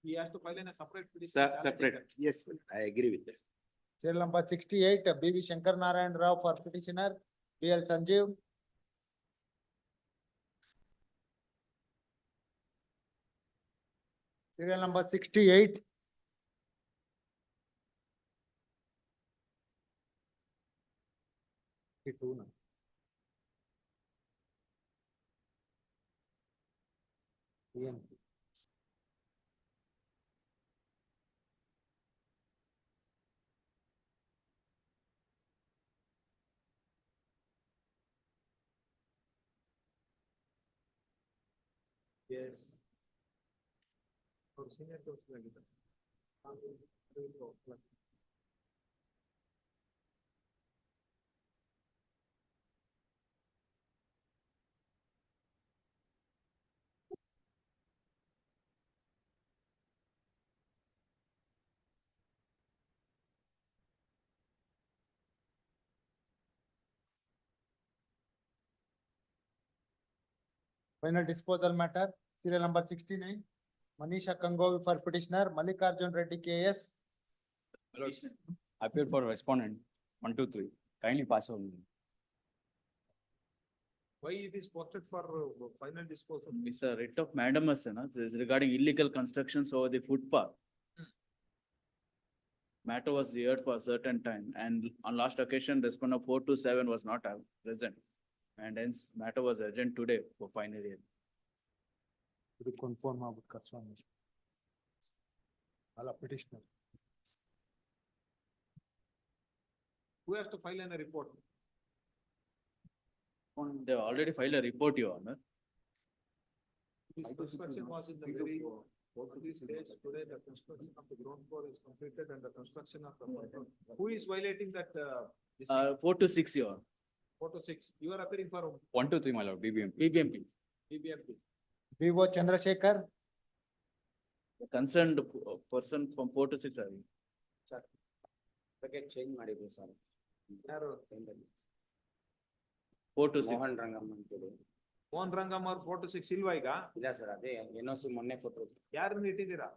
he has to file in a separate petition. Separate. Yes, I agree with this. Serial number 68, B.V. Shankar Narayan Rao for petitioner, B.L. Sanjeev. Serial number 68. Yes. ಅವ್ರು senior coach ಆಗಿದ್ದಾರೆ. Final disposal matter, serial number 69. Manisha Kangovi for petitioner, Mallikarjun Reddy K.S. Appeal for respondent, 1, 2, 3. Kindly pass on. Why it is posted for final disposal? It's a writ of mandamus, you know, this is regarding illegal constructions over the footpath. Matter was heard for a certain time, and on last occasion, respondent 4 to 7 was not present. And hence, matter was urgent today for final hearing. ಇದು confirm ಆಗ್ಬಿಟ್ಟು ಕರ್ಸ್ವಾಮಿ ಅಲ್ಲ petitioner. Who has to file in a report? They already filed a report, Your Honor. This construction was in the very early stage. Today, the construction of the ground floor is completed and the construction of the front floor. Who is violating that? This 4 to 6, Your Honor. 4 to 6. You are appearing for 1, 2, 3, my lord, BBMP. BBMP. V.O. Chandrasekhar. The concerned person from 4 to 6 are. Sir, packet change ಮಾಡಿದ್ರು sir. ಯಾರು? 4 to 6. Mohan Rangamma ಅಂತೇಳಿ. Mohan Rangamma 4 to 6 ಇಲ್ವಾ ಈಗ? ಇಲ್ಲ sir, ಅದೇ NOC ಮೊನ್ನೆ ಕೊಟ್ಟರು. ಯಾರನ್ನ ಇಟ್ಟಿದ್ದೀರಾ?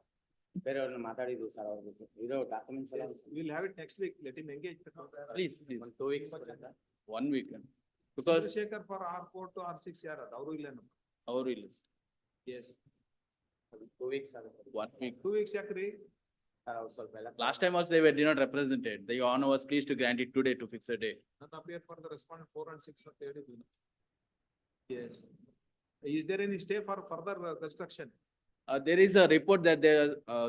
ಬೇರೆಯವ್ರನ್ನ ಮಾತಾಡಿದ್ರು ಸರ್ ಅವ್ರ ಜೊತೆ. ಇದು ಡಾಕ್ಯುಮೆಂಟ್ಸ್ ಎಲ್ಲ. We'll have it next week. Let him engage. Please. 2 weeks. 1 week. Because. Chandrasekhar for R4 to R6 ಯಾರು? ಅವರು ಇಲ್ಲೇನು? ಅವರು ಇಲ್ಲ. Yes. 2 weeks ಆಗುತ್ತೆ. 1 week. 2 weeks ಯಾಕ್ರಿ? ಸ್ವಲ್ಪ ಎಲ್ಲ. Last time also they did not represented. The Your Honor was pleased to grant it today to fix a day. Not appear for the respondent 4 and 6 of 30. Yes. Is there any stay for further construction? There is a report that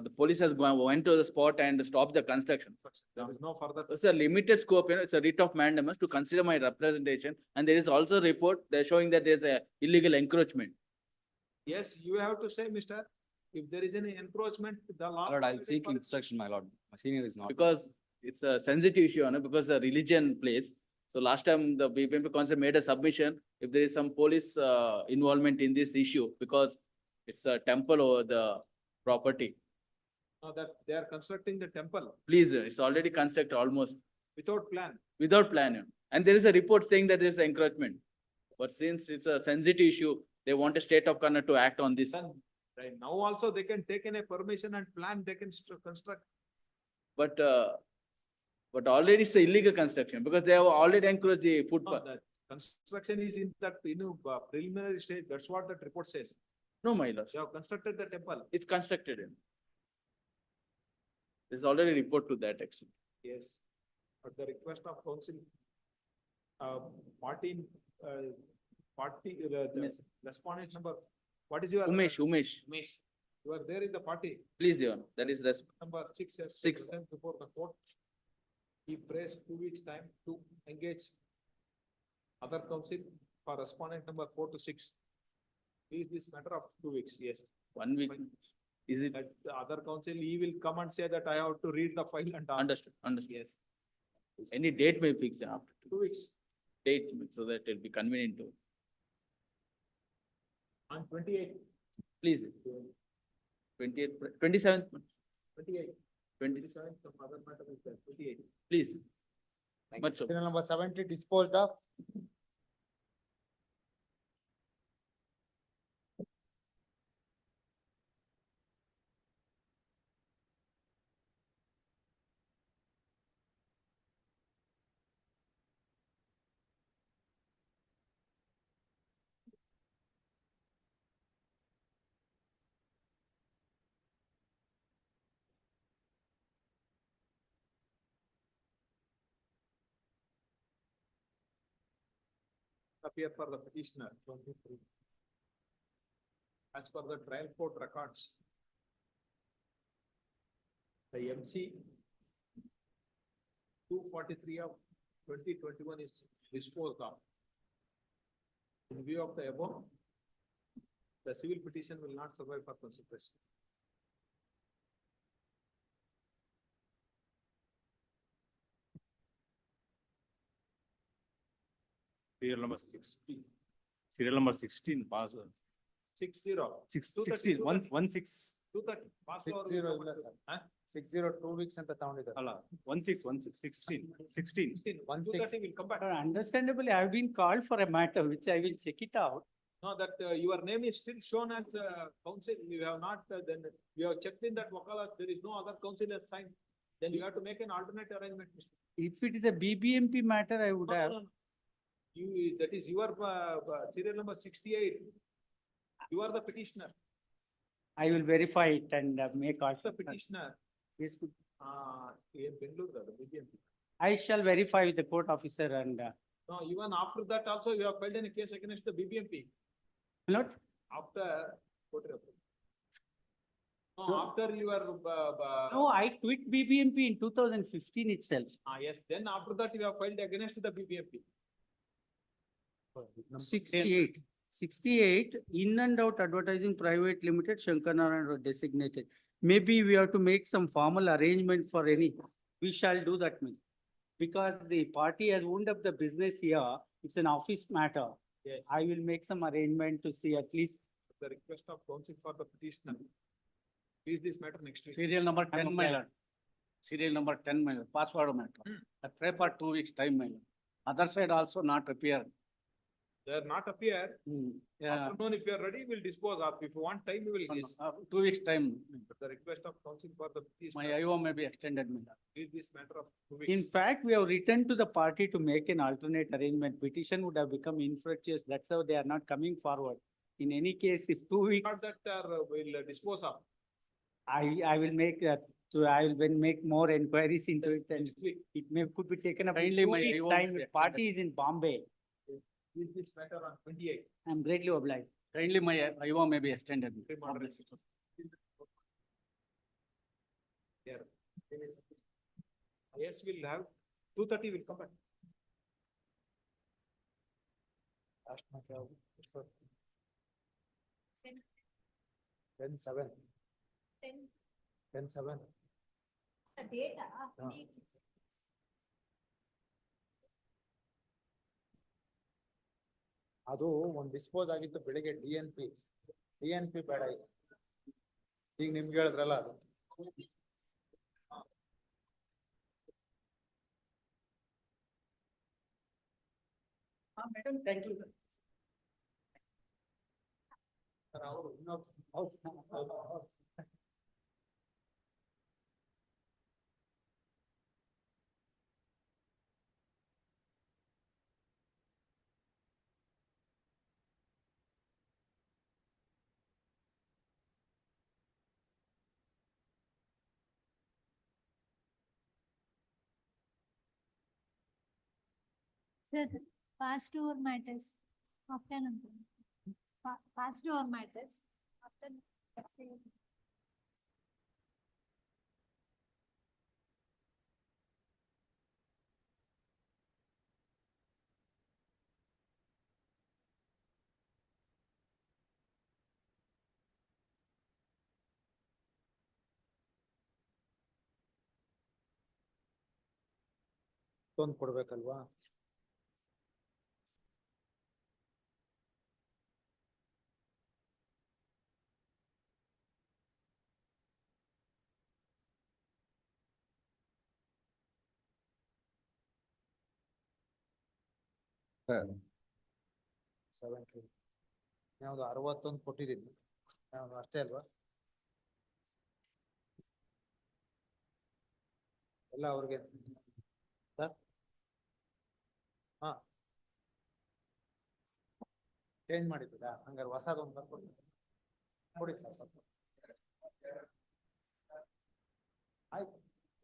the police has went to the spot and stopped the construction. There is no further. It's a limited scope, you know, it's a writ of mandamus to consider my representation. And there is also a report they're showing that there's a illegal encroachment. Yes, you have to say, mister, if there is any encroachment, the law. Lord, I'll seek instruction, my lord. My senior is not. Because it's a sensitive issue, you know, because a religion place. So last time the BBMP council made a submission, if there is some police involvement in this issue, because it's a temple over the property. Now that they are constructing the temple Please, it's already constructed almost without plan. without plan. And there is a report saying that there is encroachment. But since it's a sensitive issue, they want a state of Karnataka to act on this. Then, right now also they can take in a permission and plan, they can construct. But already it's a illegal construction because they have already encroached the No, footpath. that construction is in that, preliminary stage. That's what that report says. No, my lord, They have constructed the temple. it's constructed. There's already report to that extent. Yes. At the request of council, party, the Yes. respondent number, what is your? Umesh. You are there in the party. Please, Your Honor, that is Number 6 has to 6. present before the court. He prays 2 weeks time to engage Other council for respondent number 4 to 6. Is this matter of 2 weeks? Yes. 1 week. Is it? That the other council, he will come and say that I have to read the file and all. Understood, understood. Yes. Any date may fix after 2 weeks. date, so that it'll be convenient to, On 28. please. 28th, 27th, 28. 27th, Some other matter is there. 28. please. Much so. Serial number 70 disposed of. Appear for the petitioner. 23. As per the trial court records, the MC 243 of 2021 is disposed of. In view of the above, the civil petition will not survive for consideration. Serial number 16. Serial number 16, pass. 60. 16, 116. 230. Pass 60 ಇಲ್ಲ sir. Huh? 60 2 weeks ಅಂತ ತಗೊಂಡಿದ್ದಾರೆ. ಅಲ್ಲ, 16, 16. 230 will come back. Understandably, I have been called for a matter which I will check it out. No, that your name is still shown as council. You have not, then you have checked in that Wakala, there is no other council has signed. Then you have to make an alternate arrangement. Mr. If it is a BBMP matter, I would No, have. no, no. You, that is your serial number 68. You are the petitioner. I will verify it and make The alternate. petitioner. Yes, good. In Bengaluru, the BBMP. I shall verify with the court officer and, No, even after that also you have filed a case against the BBMP. not, After. No, No. after your. no, I quit BBMP in 2015 itself. Yes, then after that you have filed against the BBMP. 68, in and out advertising private limited, Shankarnarayan Road designated. Maybe we have to make some formal arrangement for any, we shall do that. Because the party has owned up the business here, it's an office matter. Yes. I will make some arrangement to see at least. The request of counsel for the petitioner. Is this matter next week? Serial number 10, my lord. Serial number 10, my lord, password matter. Pray for 2 weeks time, my lord. Other side also not appear. They are not appear. Yeah, Afternoon, if you are ready, we will dispose of. If you want time, we will guess. 2 weeks time. The request of counsel for the My petitioner. IO may be extended, my lord. Is this matter of 2 In weeks? fact, we have written to the party to make an alternate arrangement. Petition would have become infructuous. That's how they are not coming forward. In any case, if 2 weeks, Not that will dispose of. I will make that, so I will then make more inquiries into it and it may, could be taken up in Kindly, 2 my weeks' IO time. will be If party is in Bombay. Is this matter on 28? I am greatly obliged. Kindly, my IO may be extended. Here. Yes, we'll have 2:30 will come back. Last matter. 10/7. 10/7. The data. ಅದು ಒಂದ್ dispose ಆಗಿತ್ತು ಬೆಳಿಗ್ಗೆ DNP ಬೇಡ ಈಗ. ಈಗ ನಿಮ್ಗೆ ಹೇಳಿದ್ರಲ್ಲ ಅದು. Madam, thank you. Sir, past over matters. After past over matters. After. ಅಷ್ಟೊಂದು ಕೊಡ್ಬೇಕಲ್ವಾ? ಯಾವ್ದು 61 ಕೊಟ್ಟಿದ್ದೀನಿ, ಯಾವ್ದು ಅಷ್ಟೇ ಅಲ್ವಾ? ಎಲ್ಲ ಅವ್ರಿಗೆ ಸರ್? ಹಾ, ಚೇಂಜ್ ಮಾಡಿದ್ದೀರಾ? ಹಂಗಾರೆ ಹೊಸದೊಂದು ಬರ್ಕೊಡಿ ಕೊಡಿ ಸರ್ ಸ್ವಲ್ಪ. ಆಯ್ತು,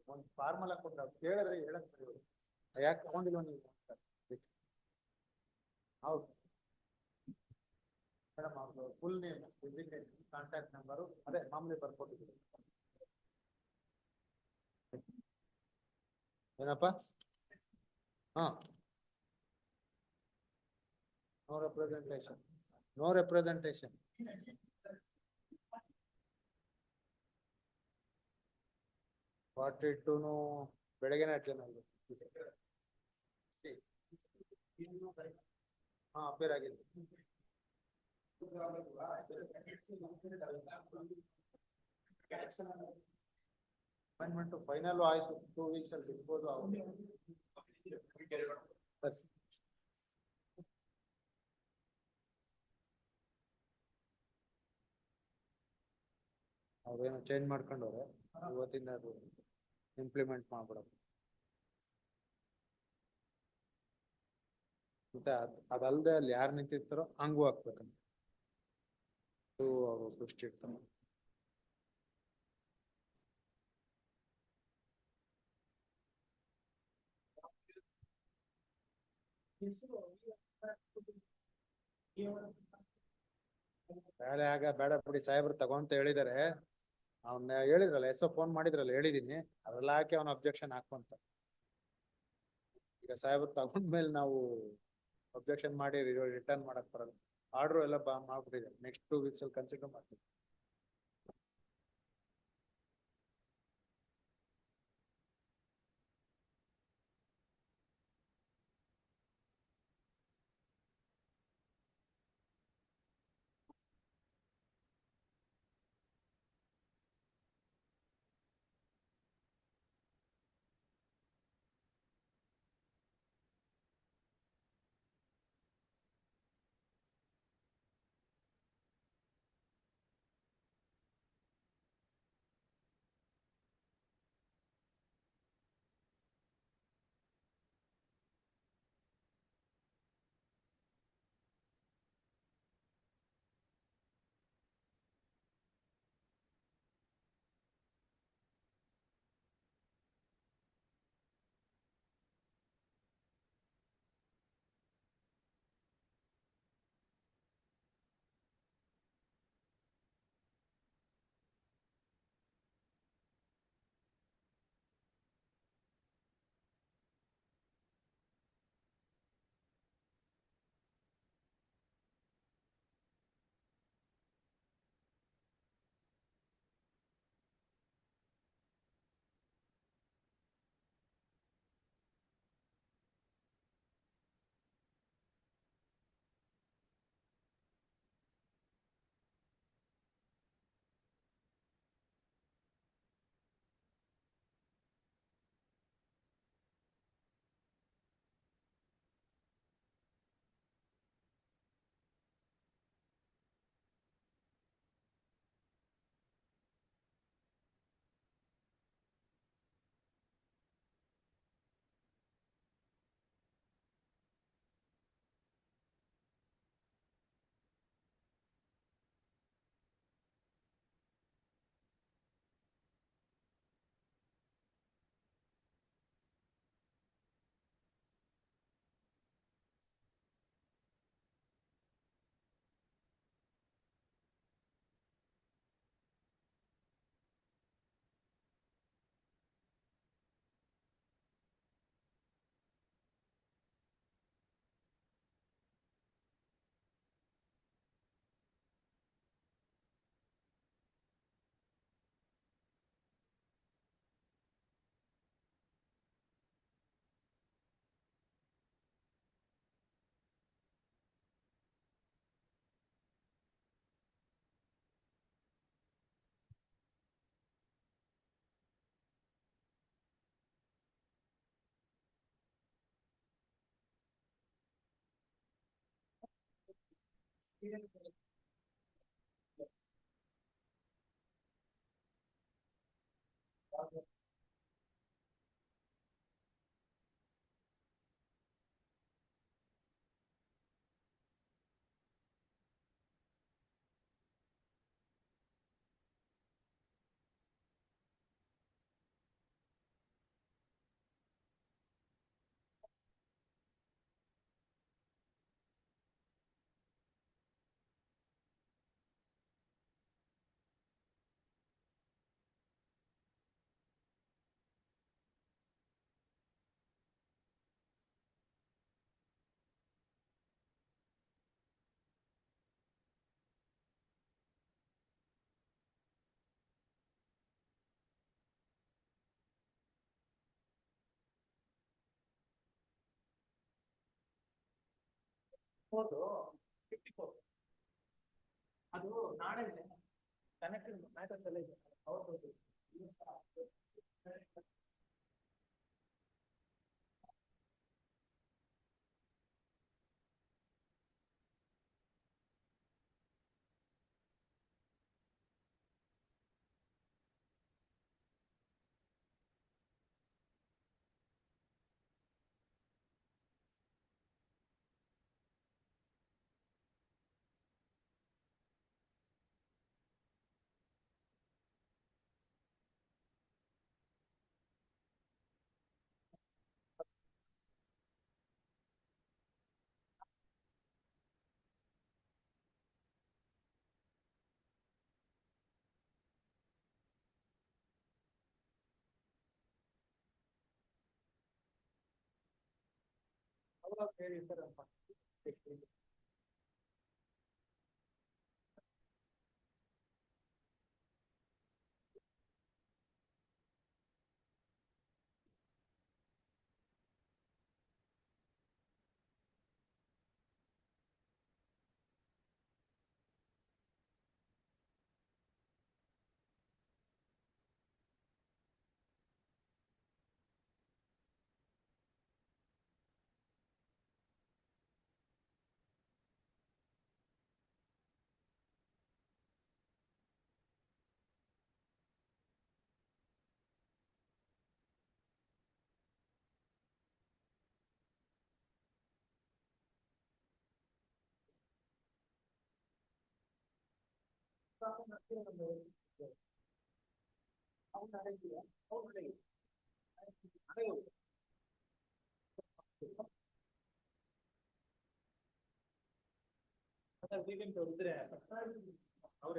ಒಂದು ಫಾರ್ಮುಲಾ ಕೊಟ್ರೆ ಅವ್ರು ಕೇಳಿದ್ರೆ ಹೇಳಕ್ ಸರಿ ಹೋಗುತ್ತೆ. ಯಾಕೆ ತಗೊಂಡಿಲ್ಲ ನೀವು ಅಂತ ಅದಕ್ಕೆ. ಹೌದು ಮೇಡಮ್, ಅವ್ರದ್ದು ಫುಲ್ ನೇಮ್, ಕಾಂಟ್ಯಾಕ್ಟ್ ನಂಬರು ಅದೇ ಮಾಮೂಲಿ ಬರ್ಕೊಟ್ಟಿದ್ದೀವಿ. ಏನಪ್ಪ? ಹಾ, ನೋ ರೆಪ್ರೆಸೆಂಟೇಶನ್, ನೋ ರೆಪ್ರೆಸೆಂಟೇಶನ್. ಫಾರ್ಟಿ-ಟೂನು ಬೆಳಗ್ಗೆನೆ ಅಟೆಂಡ್ ಆಗಿದೆ. ಹಾ, ಅಪೇರ್ ಆಗಿದೆ. ಅಪಾಯಿಂಟ್ಮೆಂಟ್ ಫೈನಲ್ ಆಯ್ತು, 2 weeks ಅಲ್ಲಿ ಡಿಸ್ಪೋಸ್ ಆಗುತ್ತೆ. ಅವ್ರೇನೋ ಚೇಂಜ್ ಮಾಡ್ಕೊಂಡವ್ರೆ, ಇವತ್ತಿಂದ ಅದು ಇಂಪ್ಲಿಮೆಂಟ್ ಮಾಡ್ಬಿಡೋದು. ಮತ್ತೆ ಅದಲ್ದೆ ಅಲ್ಲಿ ಯಾರು ನಿಂತಿರ್ತಾರೋ ಹಂಗೂ ಹಾಕ್ಬೇಕಂತ ಅವರು ದೃಷ್ಟಿ ಇರ್ತಾರೆ. ಬೇಡ ಬೇಡ ಬಿಡಿ, ಸಾಹೇಬ್ರು ತಗೊಂತ ಹೇಳಿದಾರೆ. ಅವ್ನ ಹೇಳಿದ್ರಲ್ಲ, ಫೋನ್ ಮಾಡಿದ್ರಲ್ಲ, ಹೇಳಿದೀನಿ. ಅದ್ರೆಲ್ಲ ಹಾಕಿ ಅವ್ನ ಅಬ್ಜೆಕ್ಷನ್ ಹಾಕುವಂತ. ಈಗ ಸಾಹೇಬ್ರು ತಗೊಂಡ್ಮೇಲೆ ನಾವು ಅಬ್ಜೆಕ್ಷನ್ ಮಾಡಿ ರಿಟರ್ನ್ ಮಾಡಕ್ ಬರಲ್ಲ. ಆರ್ಡರ್ ಎಲ್ಲ ಮಾಡ್ಬಿಟ್ಟಿದೆ, ನೆಕ್ಸ್ಟ್ 2 weeks ಅಲ್ಲಿ ಕನ್ಸಿಡರ್ ಮಾಡ್ತೀವಿ. ಅದು ನಾಳೆ ಕನೆಕ್ಟೆಡ್ ಮ್ಯಾಟರ್ಸ್ ಎಲ್ಲ ಇದೆ ಅವ್ರು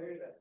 ಹೇಳಿದ್ದಾರೆ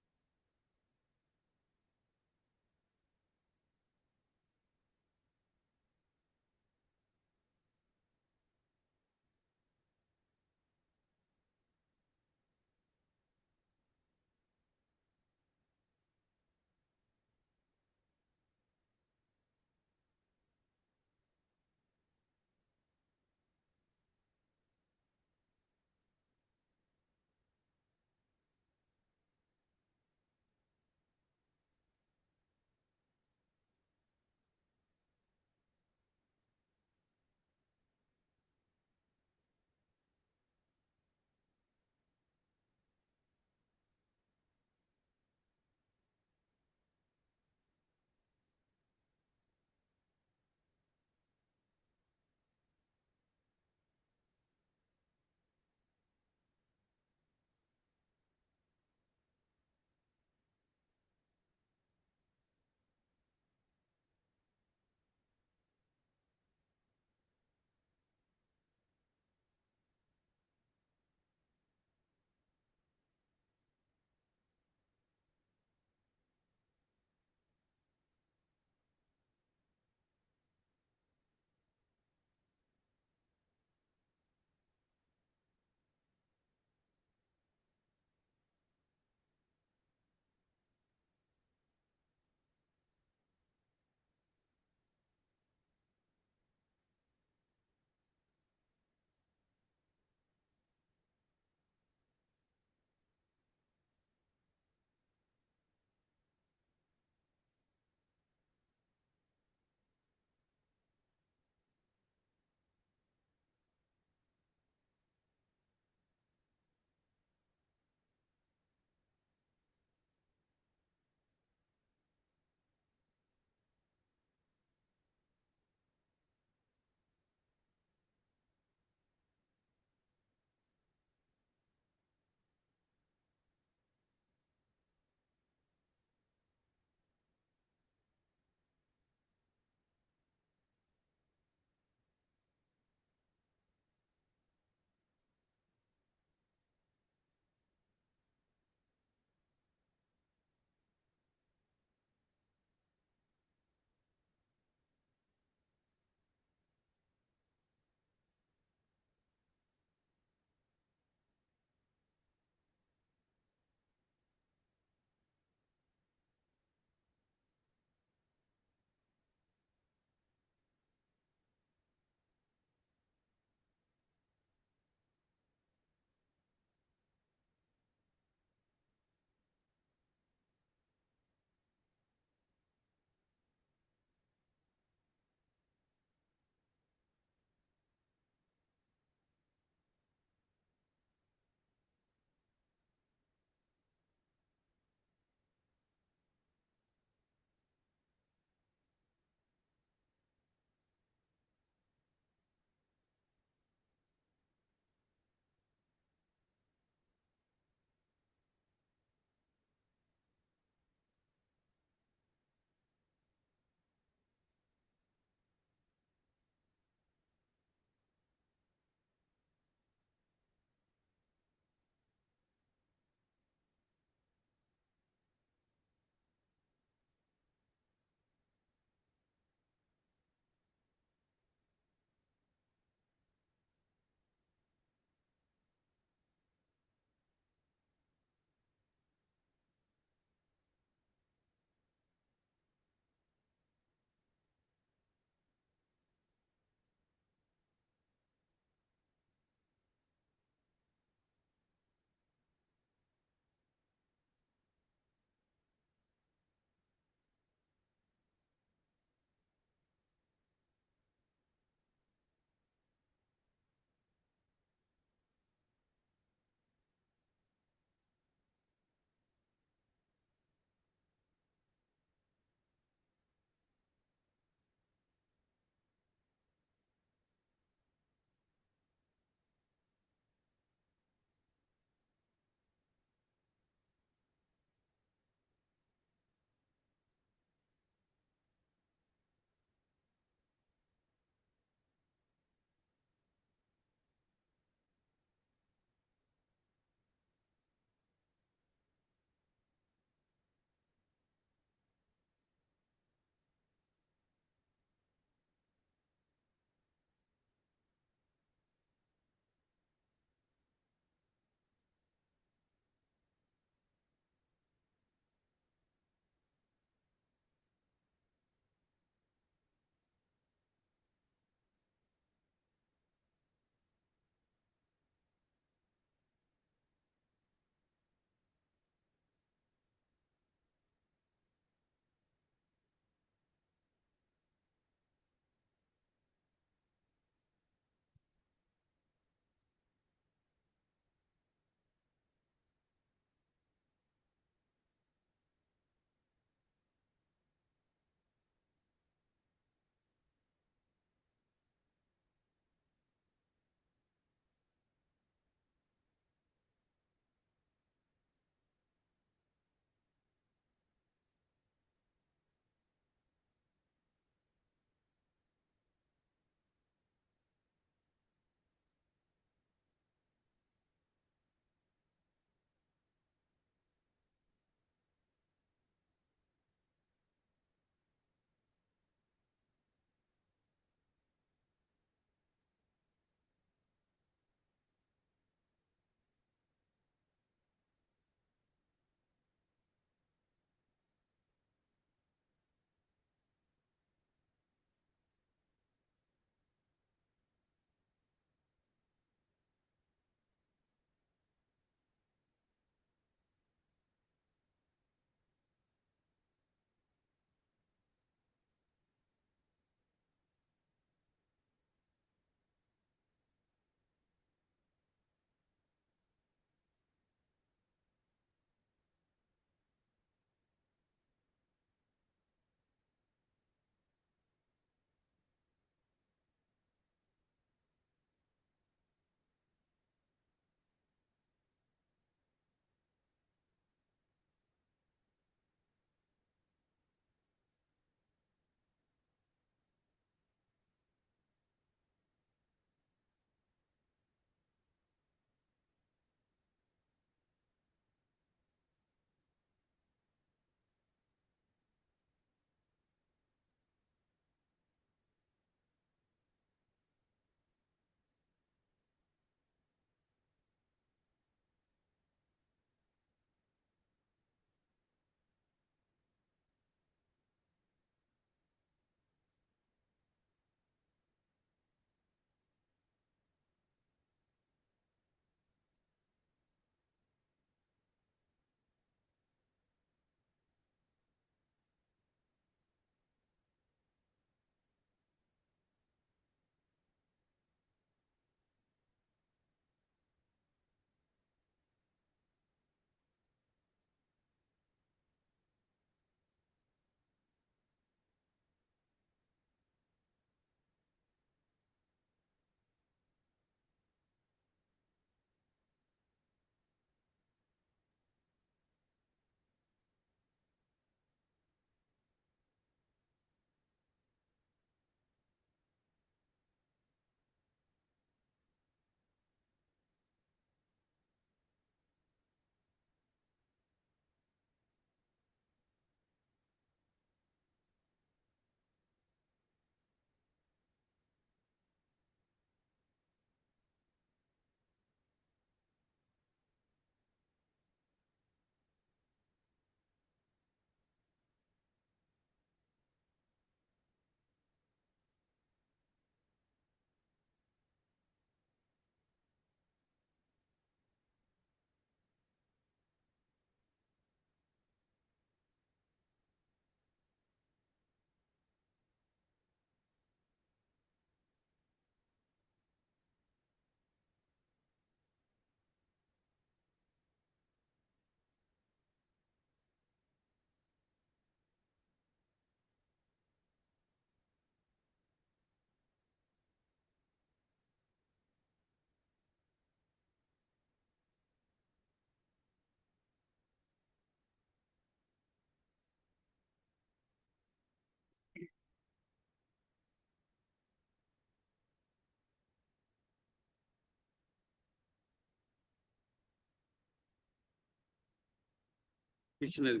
petitioner.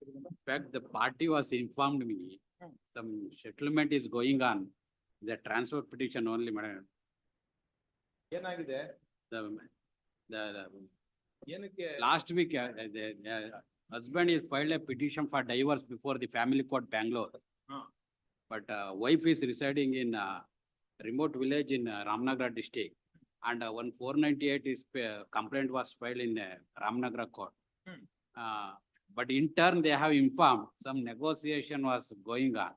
In fact, the party was informed me, some settlement is going on, the transfer petition only, madam. ಏನಾಗಿದೆ? The ಏನಕ್ಕೆ? last week, the husband is filed a petition for divorce before the family court Bangalore. But wife is residing in remote village in Ramnagar district. And one 498 is complaint was filed in Ramnagar court. But in turn, they have informed some negotiation was going on.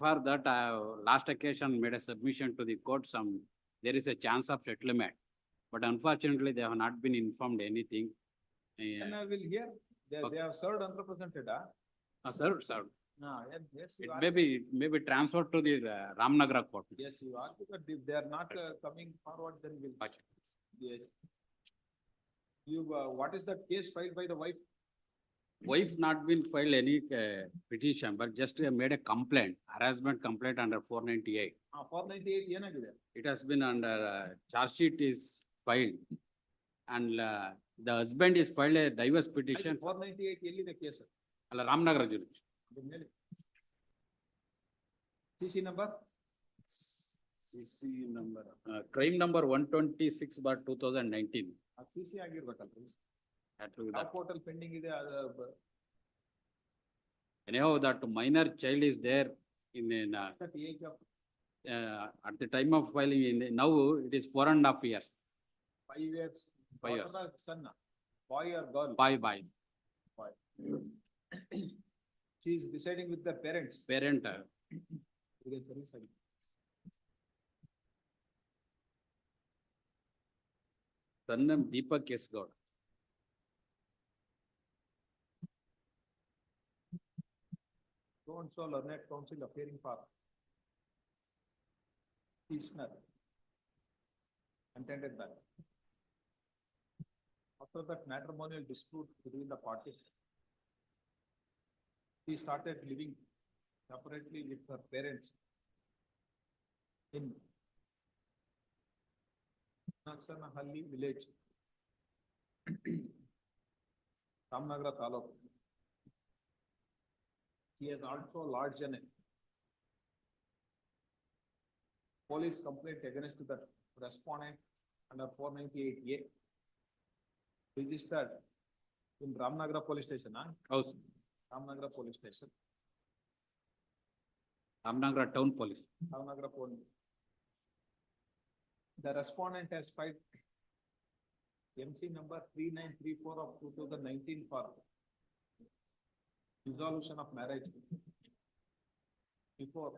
For that, last occasion made a submission to the court, there is a chance of settlement. But unfortunately, they have not been informed anything. And I will hear, they have served unrepresented, Sir. Yes, It may be transferred to the Ramnagar court. Yes, you argue, but if they are not coming forward, then we'll. Yes. You, what is that case filed by the wife? Wife not been filed any petition, but just made a complaint, harassment complaint under 498. 498 ಏನಾಗಿದೆ? It has been under charge sheet is filed. And the husband is filed a divorce petition. 498 ಎಲ್ಲಿದೆ case? ಅಲ್ಲ ರಾಮನಗರ ಜಿಲ್ಲೆ. CC number? CC number, crime number 126/2019. CC ಆಗಿರ್ಬೇಕಲ್ರಿ? Had to be that. Portal pending ಇದೆ, Anyhow, that minor child is there in that age of at the time of filing, now it is 4.5 years. 5 years. 5 years. Daughter or son, boy or girl? Bye. She is residing with the parents. Parent. Son name Deepak S. God. So and so learned counsel appearing for petitioner. Intended that. After that matrimonial dispute between the parties, she started living separately with her parents in Nasanahalli village, Ramnagara Taluk. He has also lodged a police complaint against the respondent under 498A, registered in Ramnagara police station, House. Ramnagara police station, Ramnagara town police. Ramnagara police. The respondent has filed MC number 3934 of 2019 for dissolution of marriage before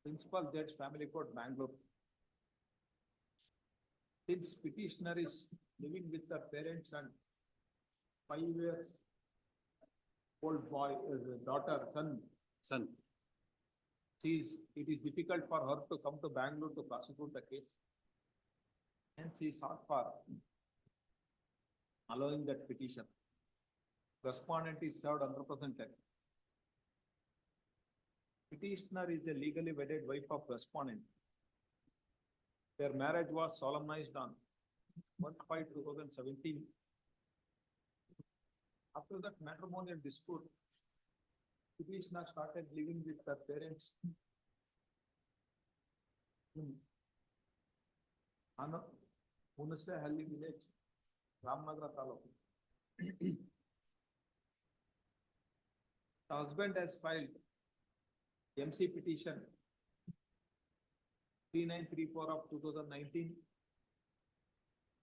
Principal Judge Family Court Bangalore. Since petitioner is living with the parents and 5 years old boy, daughter, son. It is difficult for her to come to Bangalore to prosecute the case. And she sought for allowing that petition. Respondent is served unrepresented. Petitioner is a legally wedded wife of respondent. Their marriage was solemnized on 1/5/2017. After that matrimonial dispute, petitioner started living with her parents in Municipality village, Ramnagara Taluk. The husband has filed MC petition 3934 of 2019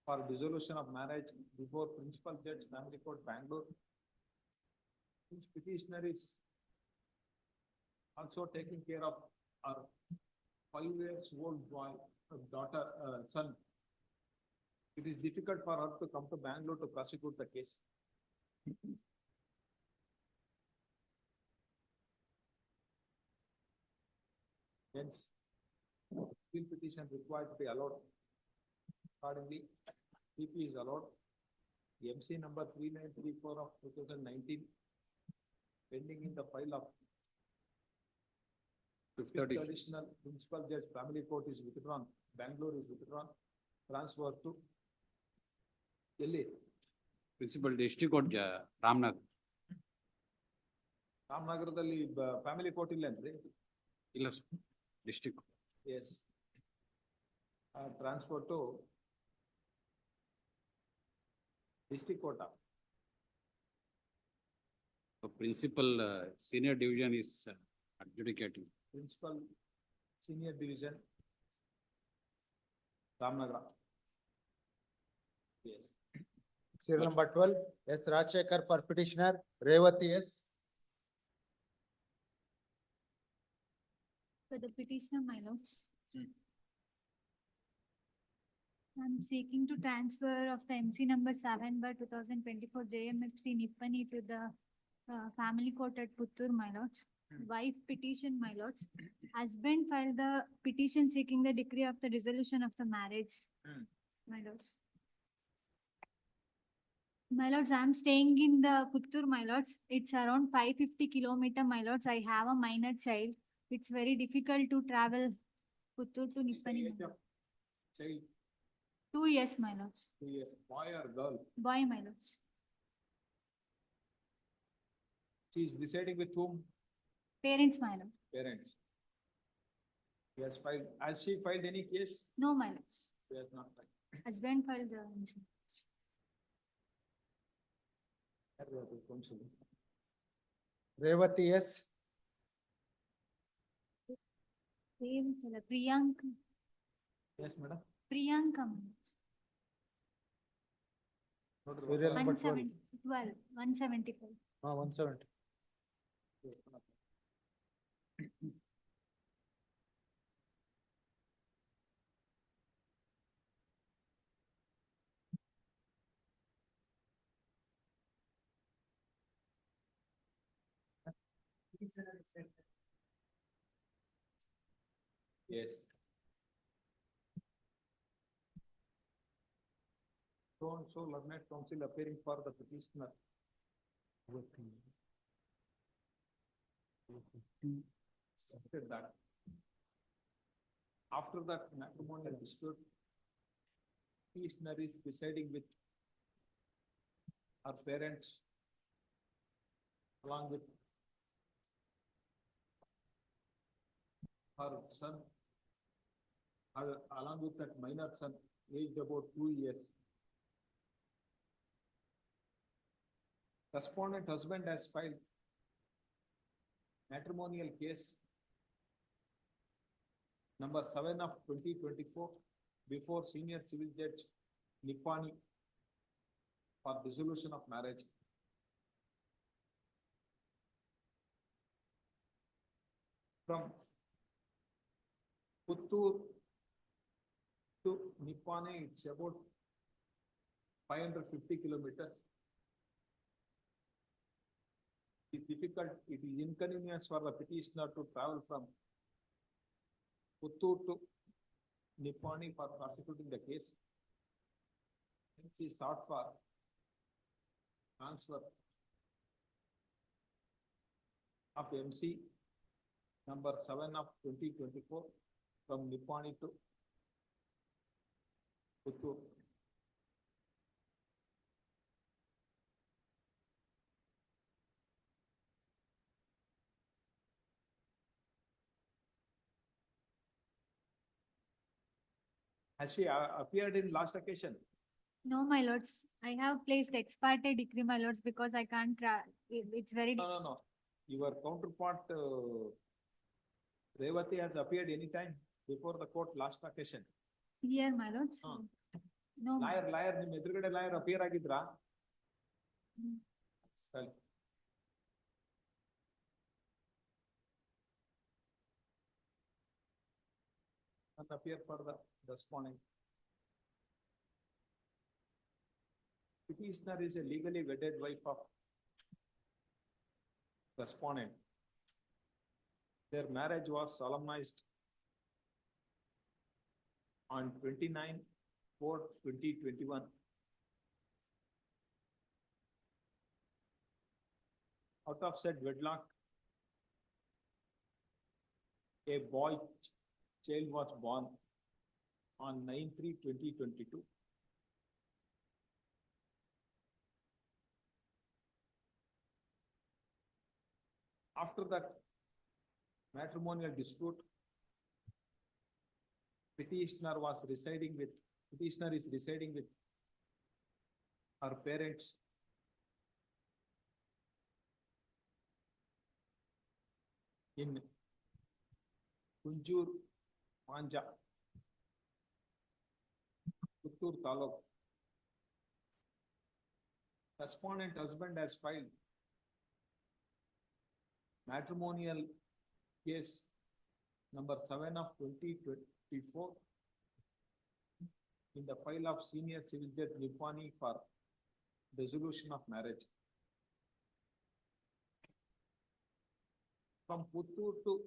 for dissolution of marriage before Principal Judge Family Court Bangalore. This petitioner is also taking care of our 5 years old boy, daughter, son. It is difficult for her to come to Bangalore to prosecute the case. Hence, appeal petition required to be allowed. Accordingly, PP is allowed. The MC number 3934 of 2019 pending in the file of Fifth Additional Principal Judge Family Court is withdrawn. Bangalore is withdrawn. Transfer to Delhi. Principal District Court, Ramnagar. ರಾಮನಗರದಲ್ಲಿ family court ಇಲ್ಲ ಅಂದ್ರೆ ಇಲ್ಲ district. Yes transport to district court. Principal Senior Division is adjudicating. Principal senior division Ramanagara. Yes Serial number 12, S. Rajshekar for petitioner, Revati S. For the petitioner, my lords. I'm seeking to transfer of the MC number 7/2024 JMFC Nippani to the family court at Puttur, my lords. Wife petition, my lords. Husband filed the petition seeking the decree of the dissolution of the marriage, my lords. My lords, I am staying in the Puttur, my lords. It's around 550 kilometer, my lords. I have a minor child. It's very difficult to travel Puttur to Nippani. my lords. Child 2 years, my lords. 2 years, boy or girl? Boy, my lords. She is residing with whom? Parents, my lord. Parents. He has filed, has she filed any case? No, my lords. She has not filed. Husband filed the MC. Revati S. Same fellow, Priyanka. Yes, madam. Priyanka, my lords. Serial number 12. 175. 170. Yes. So and so learned counsel appearing for the petitioner. Said that. After that matrimonial dispute, petitioner is residing with her parents along with her son, along with that minor son, aged about 2 years. Respondent husband has filed matrimonial case number 7 of 2024 before Senior Civil Judge Nippani for dissolution of marriage. From Puttur to Nippani, it's about 550 kilometers. It's difficult, it is inconvenience for the petitioner to travel from Puttur to Nippani for prosecuting the case. Hence he sought for transfer of MC number 7 of 2024 from Nippani to Puttur. Has she appeared in last occasion? No, my lords. I have placed ex parte decree, my lords, because I can't it's very. No. Your counterpart, Revati has appeared anytime before the court last occasion. Here, my lords. No. Liar, ನಿಮ್ ಎದುರುಗಡೆ liar appear ಆಗಿದ್ರಾ? ಸರಿ. Not appear for the respondent. Petitioner is a legally wedded wife of respondent. Their marriage was solemnized on 29/4/2021. Out of said wedlock, a boy child was born on 9/3/2022. after that matrimonial dispute, petitioner is residing with her parents. In Kunjur, Manja, Puttur Taluk. Respondent husband has filed matrimonial case number 7 of 2024 in the file of senior civil judge Nipani for resolution of marriage. From Puttur to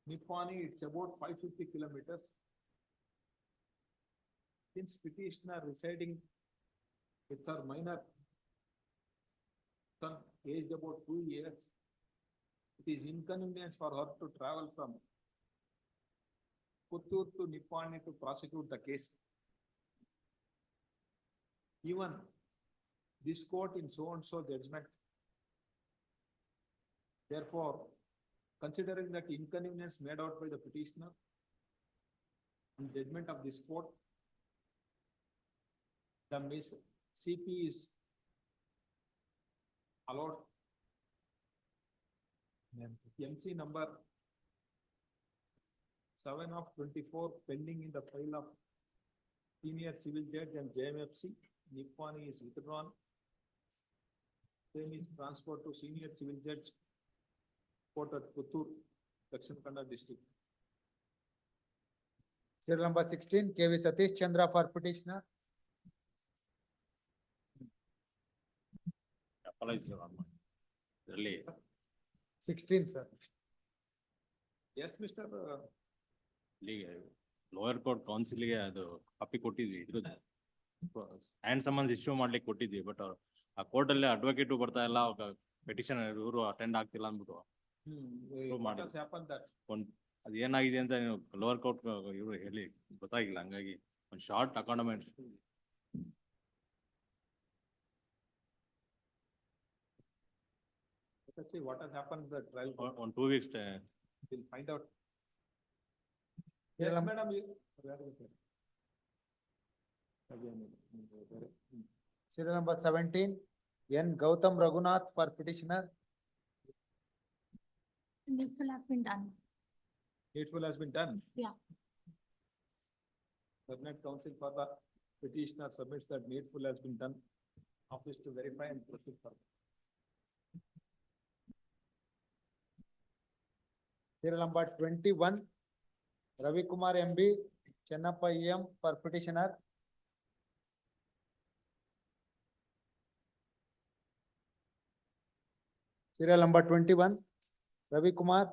Nipani, it's about 550 kilometers. Since petitioner residing with her minor son aged about 2 years, it is inconvenience for her to travel from Puttur to Nipani to prosecute the case. Even this court in so and so judgment. Therefore, considering that inconvenience made out by the petitioner in judgment of this court, the CP is allowed MC number 7 of 24 pending in the file of senior civil judge and JMFC. Nipani is withdrawn. Same is transferred to senior civil judge court at Puttur, Dakshin Kannada district. Serial number 16, KV Satish Chandra for petitioner. Apologies, Your Honor. Really, 16, sir. Yes, Mr. Lower court ಕೌನ್ಸಿಲ್ಗೆ ಅದು copy ಕೊಟ್ಟಿದ್ವಿ ಇದ್ರದ್ದು hand summons issue ಮಾಡ್ಲಿಕ್ಕೆ ಕೊಟ್ಟಿದ್ವಿ but ಆ court ಅಲ್ಲಿ advocate ಬರ್ತಾ ಇಲ್ಲ ಪೆಟಿಷನ್ ಇವರು ಅಟೆಂಡ್ ಆಗ್ತಿಲ್ಲ ಅಂದ್ಬಿಟ್ಟು ಅದು ಏನಾಗಿದೆ ಅಂತ ಲೋವರ್ ಕೋರ್ಟ್ ಇವರು ಹೇಳಿ ಗೊತ್ತಾಗಿಲ್ಲ ಹಂಗಾಗಿ ಒಂದು short ಅಕಾಂಡಮೆಂಟ್ Let's see what has happened in the trial. on 2 weeks We'll find out. Yes, Yes, madam. Serial number 17, N Gautam Raghunath for petitioner. Needful has been done. Needful has been done. Yeah. Cabinet council for the petitioner submits that needful has been done. Office to verify and proceed further. Serial number 21, Ravi Kumar MB, Chennappa EM for petitioner. Serial number 21, Ravi Kumar.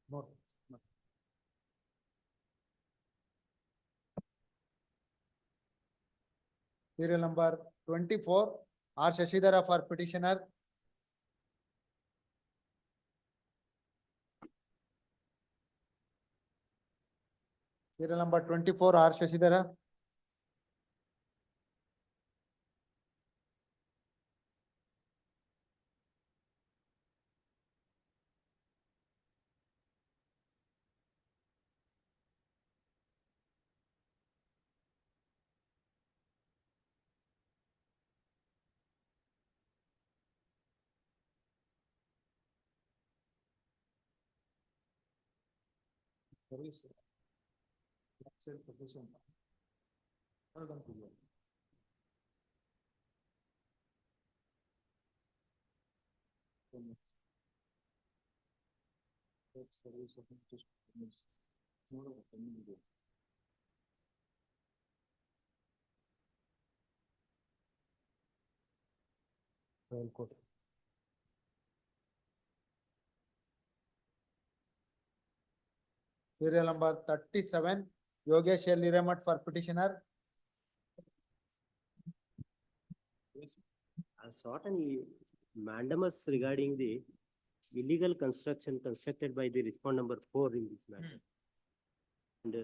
No. Serial number 24, R Shashidhara for petitioner. Serial number 24, R Shashidhara. Service. Profession. Well done to you. Service of Well, good. Serial number 37, Yogesh L. Iramat for petitioner. I sought an mandamus regarding the illegal construction constructed by the respondent number 4 in this matter. And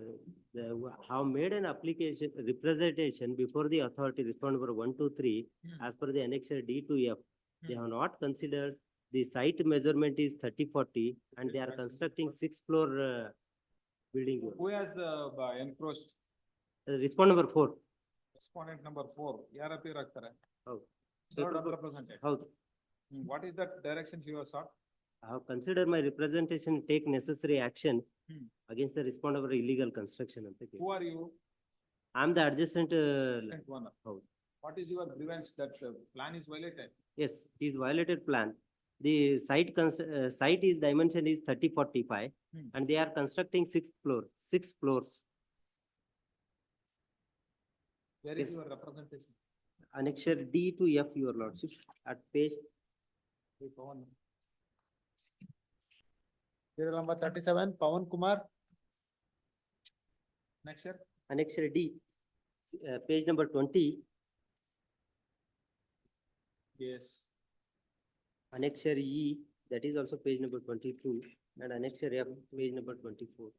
have made an application, representation before the authority, respond number 1, 2, 3, as per the annexure D to F. They have not considered the site measurement is 30-40 and they are constructing 6th floor building. Who has encroached? Respond number 4. Respondent number 4, ಯಾರ appear ಆಗ್ತಾರೆ? ಹೌದು. Third unrepresented. ಹೌದು. What is that directions you have sought? I have considered my representation, take necessary action against the respondent of illegal construction. Who are you? I am the adjacent. One. ಹೌದು. What is your grievance that plan is violated? Yes, it is violated plan. The site is dimension is 30-45 and they are constructing 6th floor, 6 floors. Where is your representation? Annexure D to F, your lordship, at page. Serial number 37, Pawan Kumar. Next year. Annexure D, page number 20. Yes. Annexure E, that is also page number 22, and annexure F, page number 24.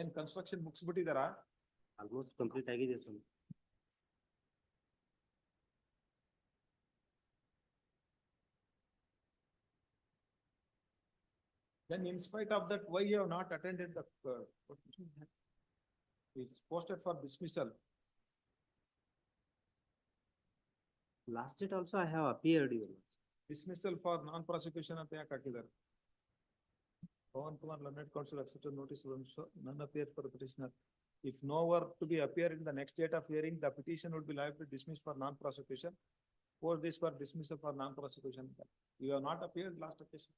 ಏನ್ construction ಮುಗಿಸ್ಬಿಟ್ಟಿದಾರಾ? Almost complete ಆಗಿದೆ ಸ್ವಾಮಿ. Then in spite of that, why you have not attended the it's posted for dismissal. Last date also I have appeared, your lordship. Dismissal for non-prosecution ಅಂತ ಯಾಕೆ ಹಾಕಿದ್ದಾರೆ? Pawan Kumar, learned counsel, accepted notice, none appear for the petitioner. If no were to be appear in the next date of hearing, the petition would be liable to dismiss for non-prosecution. Or this for dismissal for non-prosecution. You have not appeared last occasion.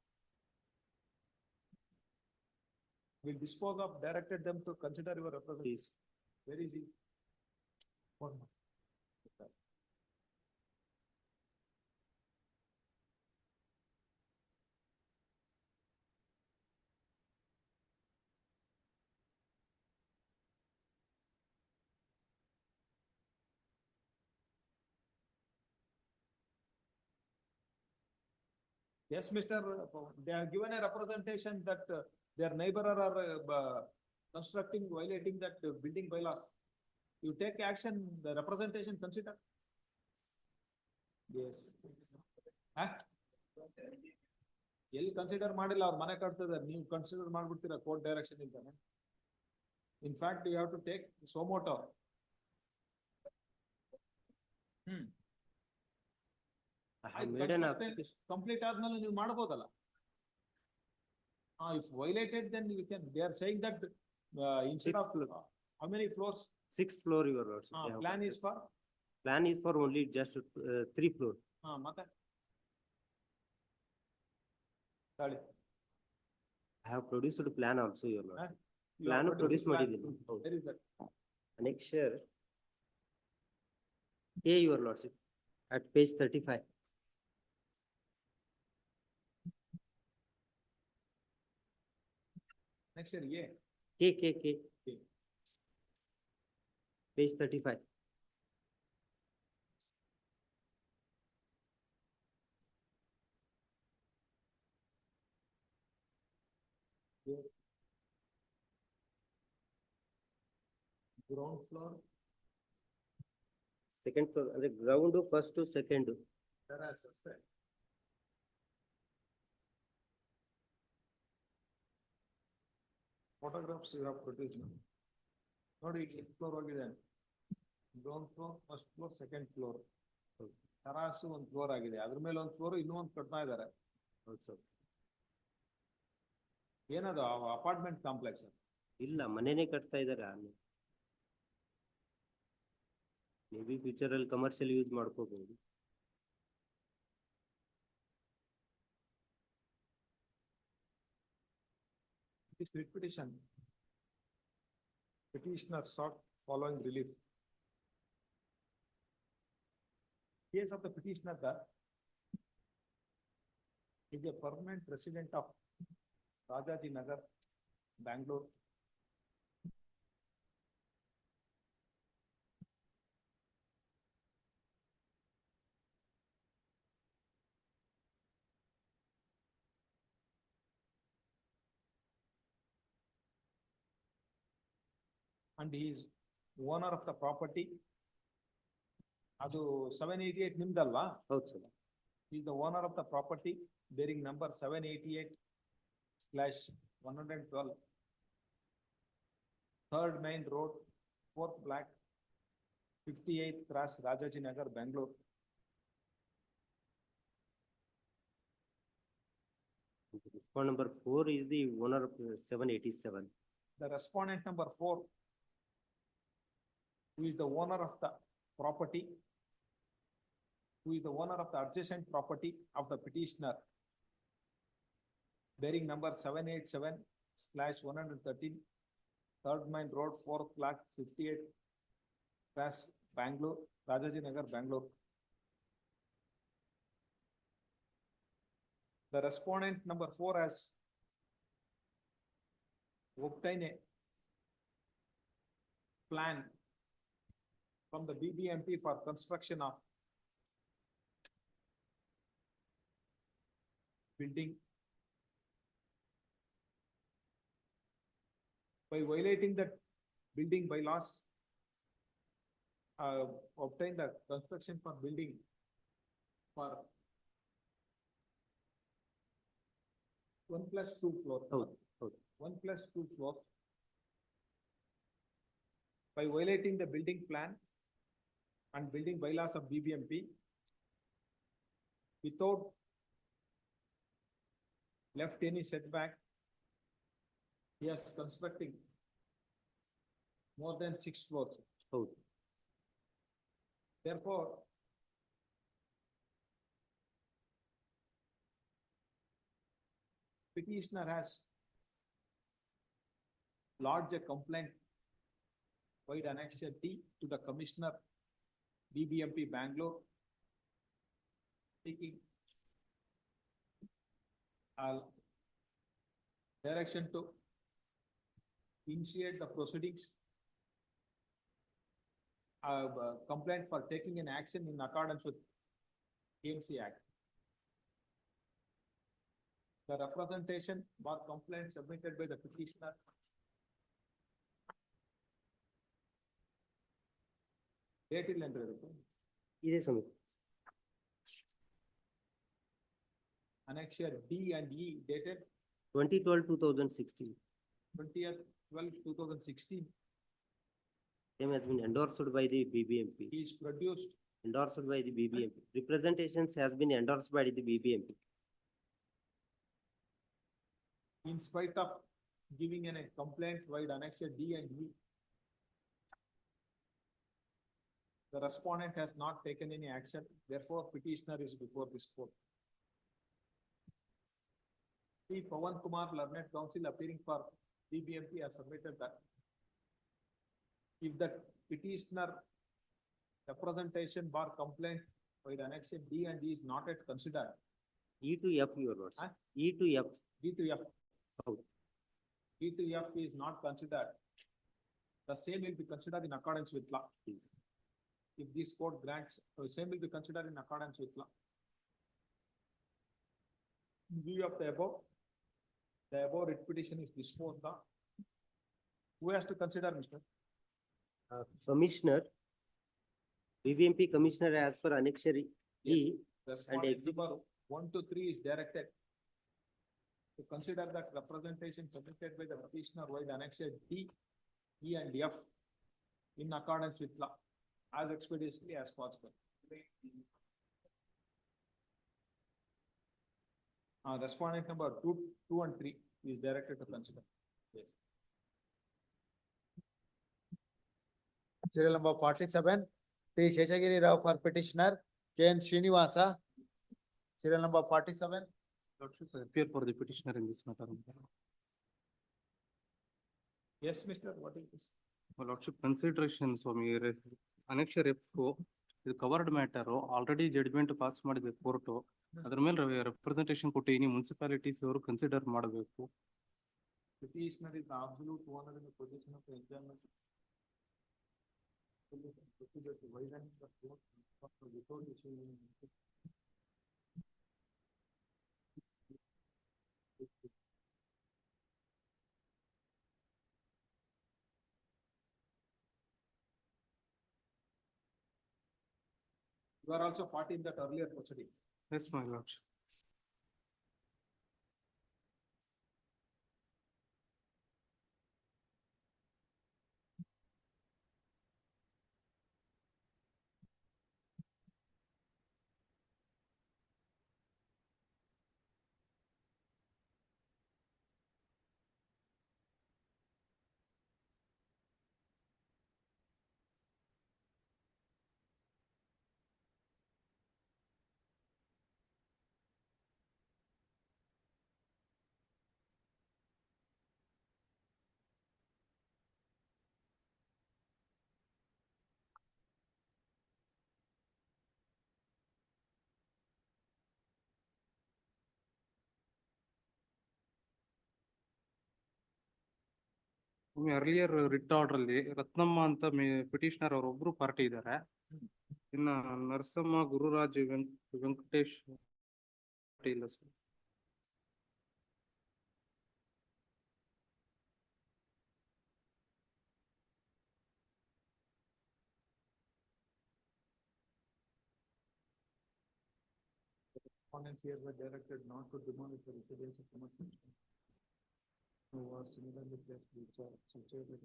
We'll dispose of, directed them to consider your representation. Where is he? One more. Yes, Mr. They have given a representation that their neighbor are constructing, violating that building bylaws. You take action, the representation consider. Yes. ಎಲ್ಲಿ consider ಮಾಡಿಲ್ಲ, ಅವ್ರ ಮನೆ ಕಟ್ತಿದ್ದಾರೆ, ನೀವು consider ಮಾಡ್ಬಿಡ್ತೀರಾ court direction ಇದ್ದಾನೆ. In fact you have to take suo motu. Complete ಆದ್ಮೇಲೆ ನೀವು ಮಾಡ್ಬೋದಲ್ಲ. If violated, then we can, they are saying that instead of how many floors? 6th floor, your lordship. Plan is for? Plan is for only just 3 floor. ಮತ್ತೆ? I have produced a plan also, your lord. Plan produce ಮಾಡಿದ್ದೀನಿ. Where is that? Annexure A, your lordship, at page 35. Next year, K. Page 35. Ground floor. Second floor, the ground first to second. Terrace. Photographs you have produced. ನೋಡಿ, floor ಹೋಗಿದೆ. Ground floor, first floor, second floor. Tarasu ಒಂದು floor ಆಗಿದೆ, ಅದ್ರ ಮೇಲೆ ಒಂದು floor ಇನ್ನೂ ಒಂದು ಕಟ್ತಾ ಇದ್ದಾರೆ. ಹೌದು ಸರ್. ಏನದು ಅಪಾರ್ಟ್ಮೆಂಟ್ ಕಾಂಪ್ಲೆಕ್ಸ್? ಇಲ್ಲ, ಮನೆನೇ ಕಟ್ತಾ ಇದಾರೆ. ಮೇ ಬಿ ಫ್ಯೂಚರ್ ಅಲ್ಲಿ ಕಮರ್ಷಿಯಲ್ ಯೂಸ್ ಮಾಡ್ಕೋಬಹುದು. This writ petition, petitioner sought following relief. Case of the petitioner that is a permanent resident of Rajaji Nagar, Bangalore. And he is owner of the property. ಅದು 788 ನಿಮ್ದಲ್ವಾ? ಹೌದು sir. He is the owner of the property bearing number 788/112. Third Main Road, 4th Block, 58th Cross, Rajaji Nagar, Bangalore. Respondent number 4 is the owner of 787. The respondent number 4, who is the owner of the property, who is the owner of the adjacent property of the petitioner, bearing number 787/113, Third Main Road, 4th Block, 58, Cross, Bangalore, Rajaji Nagar, Bangalore. The respondent number 4 has obtained a plan from the BBMP for construction of building. By violating the building bylaws, obtain the construction for building for 1+2 floors. 1+2 floors. By violating the building plan and building bylaws of BBMP without left any setback, he is constructing more than 6 floors. Therefore, petitioner has lodged a complaint void annexure D to the Commissioner, BBMP Bangalore, seeking direction to initiate the proceedings, complaint for taking an action in accordance with KMC Act. The representation or complaint submitted by the petitioner date ಇಲ್ಲ ಅಂದ್ರೆ ಇದಕ್ಕೆ ಇದೆ ಸ್ವಾಮಿ. Annexure D and E dated 2012-2016. 20th/12/2016. Same has been endorsed by the BBMP. He is produced. Endorsed by the BBMP. Representations has been endorsed by the BBMP. In spite of giving a complaint void annexure D and E, the respondent has not taken any action, therefore petitioner is before this court. P. Pawan Kumar, Learned Counsel appearing for BBMP, has submitted that if the petitioner representation bar complaint void annexure D and E is not yet considered. E to F, your words. E to F. D to F. D to F is not considered. The same will be considered in accordance with law. If this court grants, the same will be considered in accordance with law. In view of the above writ petition is disposed of. Who has to consider, Mr.? Commissioner, BBMP Commissioner as per Annexure E. Respondent number 1 to 3 is directed to consider that representation submitted by the petitioner void annexure D, E and F in accordance with law as expeditiously as possible. Respondent number two and three is directed to consider. Yes. Serial number 47, P. Sheshagiri Rao for petitioner, K. N. Srinivasa. Serial number 47. Lordship, I appear for the petitioner in this matter. Yes, Mr. What is this? My Lordship, consideration, Swami, annexure F4, ಇದು covered matter already judgment pass ಮಾಡಿದೆ court. ಅದ್ರ ಮೇಲೆ representation ಕೊಟ್ಟಿನಿ municipalities ಅವರು consider ಮಾಡಬೇಕು. Petitioner is the absolute owner in the position of the enjoyment. Procedure to widen the court before issuing. You are also party in that earlier proceeding. Yes, my Lordship. Earlier writ order ಅಲ್ಲಿ ರತ್ನಮ್ಮ ಅಂತ petitioner ಅವರೊಬ್ರು party ಇದ್ದಾರೆ. ಇನ್ನ ನರಸಮ್ಮ ಗುರುರಾಜ್ ವೆಂಕಟೇಶ್ ಇಲ್ಲ sir. Respondent here were directed not to demolish the residence of commercial. Who was similarly placed which are situated.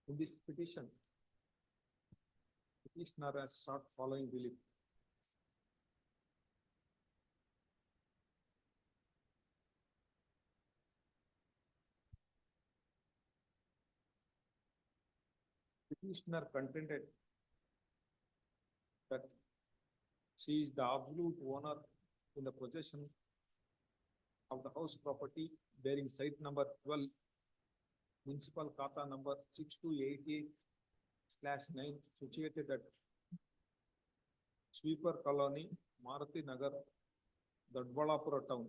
In this petition, petitioner has sought following relief. Petitioner contended that she is the absolute owner in the possession of the house property bearing site number 12, municipal Khata number 6288/9, situated at Sweeper Colony, Maruti Nagar, Dadbalapura town.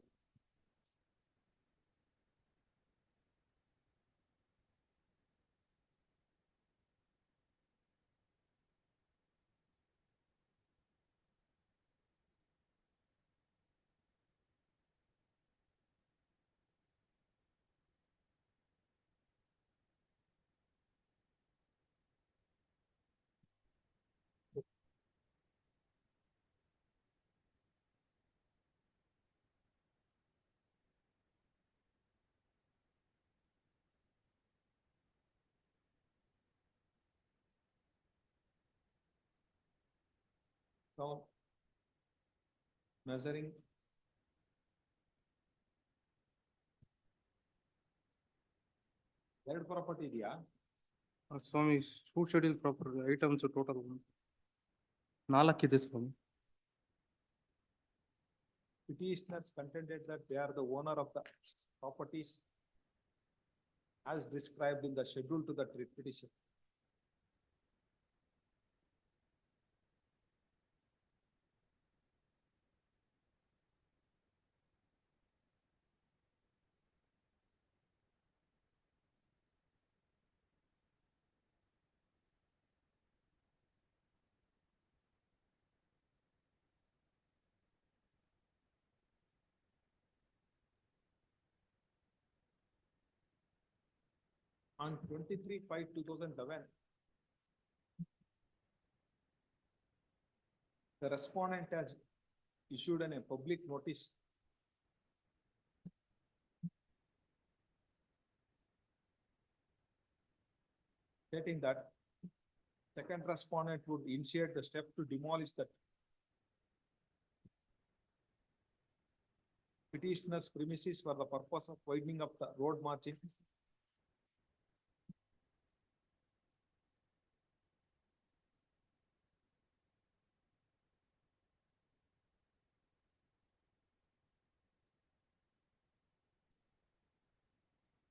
Now, measuring ಎರಡು property ಇದೆಯಾ? ಸ್ವಾಮಿ suit schedule proper items total 4 ಇದೆ ಸ್ವಾಮಿ. Petitioners contended that they are the owner of the properties as described in the schedule to the petition. On 23/5/2011, the respondent has issued a public notice stating that second respondent would initiate the step to demolish that petitioner's premises for the purpose of widening up the road margin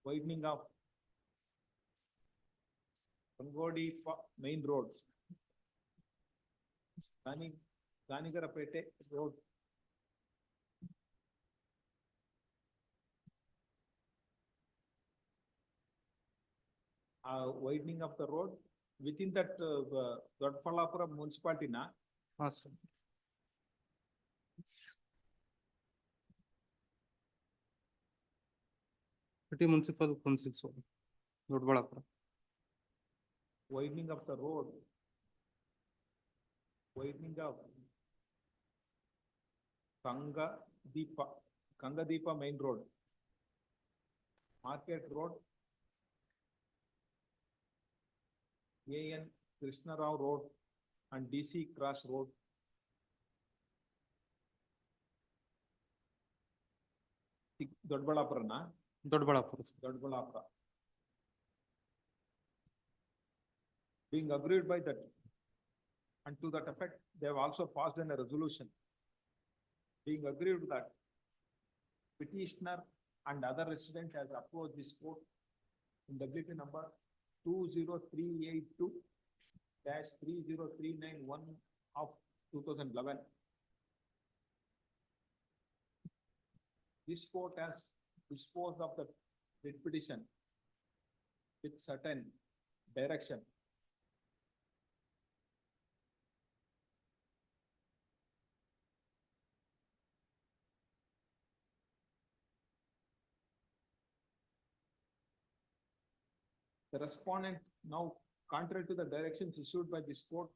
widening of Pangodi main road. Ganigarapete road. Widening of the road within that Dodpalapura municipality na. City municipal council, so, Dodbalapura. Widening of the road. Widening of Kangadeepa main road. Market road. AN Krishna Rao road and DC Cross road. Dodbalapura na. Dodbalapura. Being agreed by that, and to that effect, they have also passed in a resolution. Being agreed that petitioner and other resident has approached this court in WP number 20382-30391 of 2011. This court has disposed of the writ petition with certain direction. The respondent now, contrary to the directions issued by this court,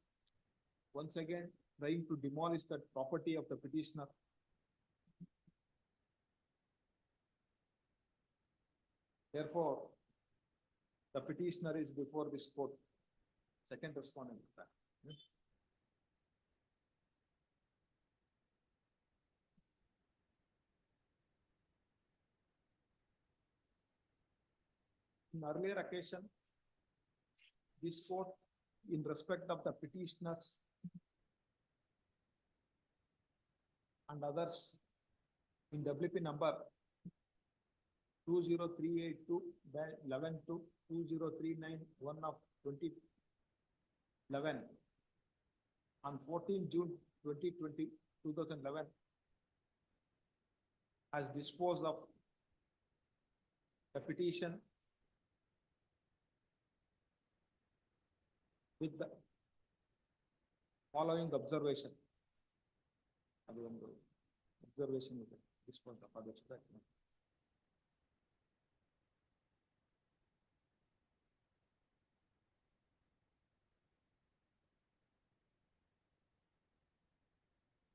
once again trying to demolish the property of the petitioner. Therefore, the petitioner is before this court. Second respondent. In earlier occasion, this court, in respect of the petitioners and others in WP number 20382-11-20391 of 2011 on 14 June 2011 has disposed of the petition with the following observation. Observation is this point of other.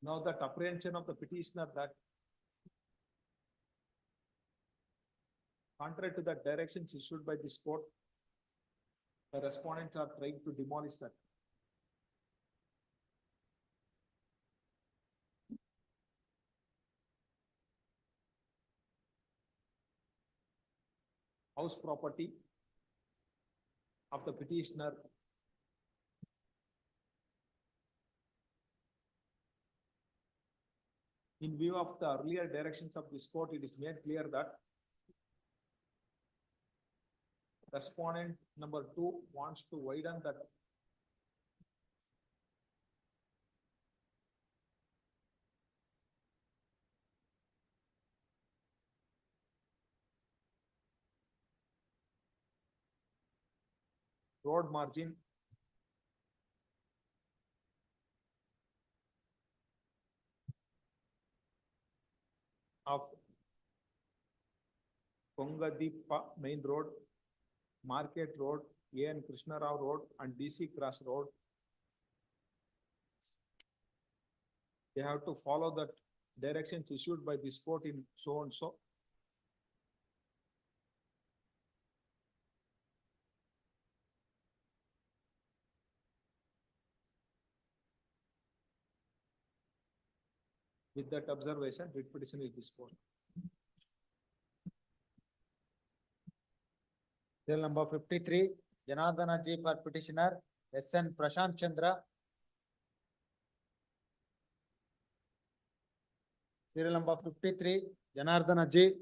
Now that apprehension of the petitioner that contrary to the directions issued by this court, the respondents are trying to demolish that. House property of the petitioner in view of the earlier directions of this court, it is made clear that respondent number 2 wants to widen that road margin of Kongadeepa main road Market Road, A.N. Krishna Rao Road and DC Cross Road. They have to follow the directions issued by this court in so and so. With that observation, writ petition is disposed. Serial number 53, Janardana G for petitioner, S.N. Prashant Chandra. Serial number 53, Janardana G.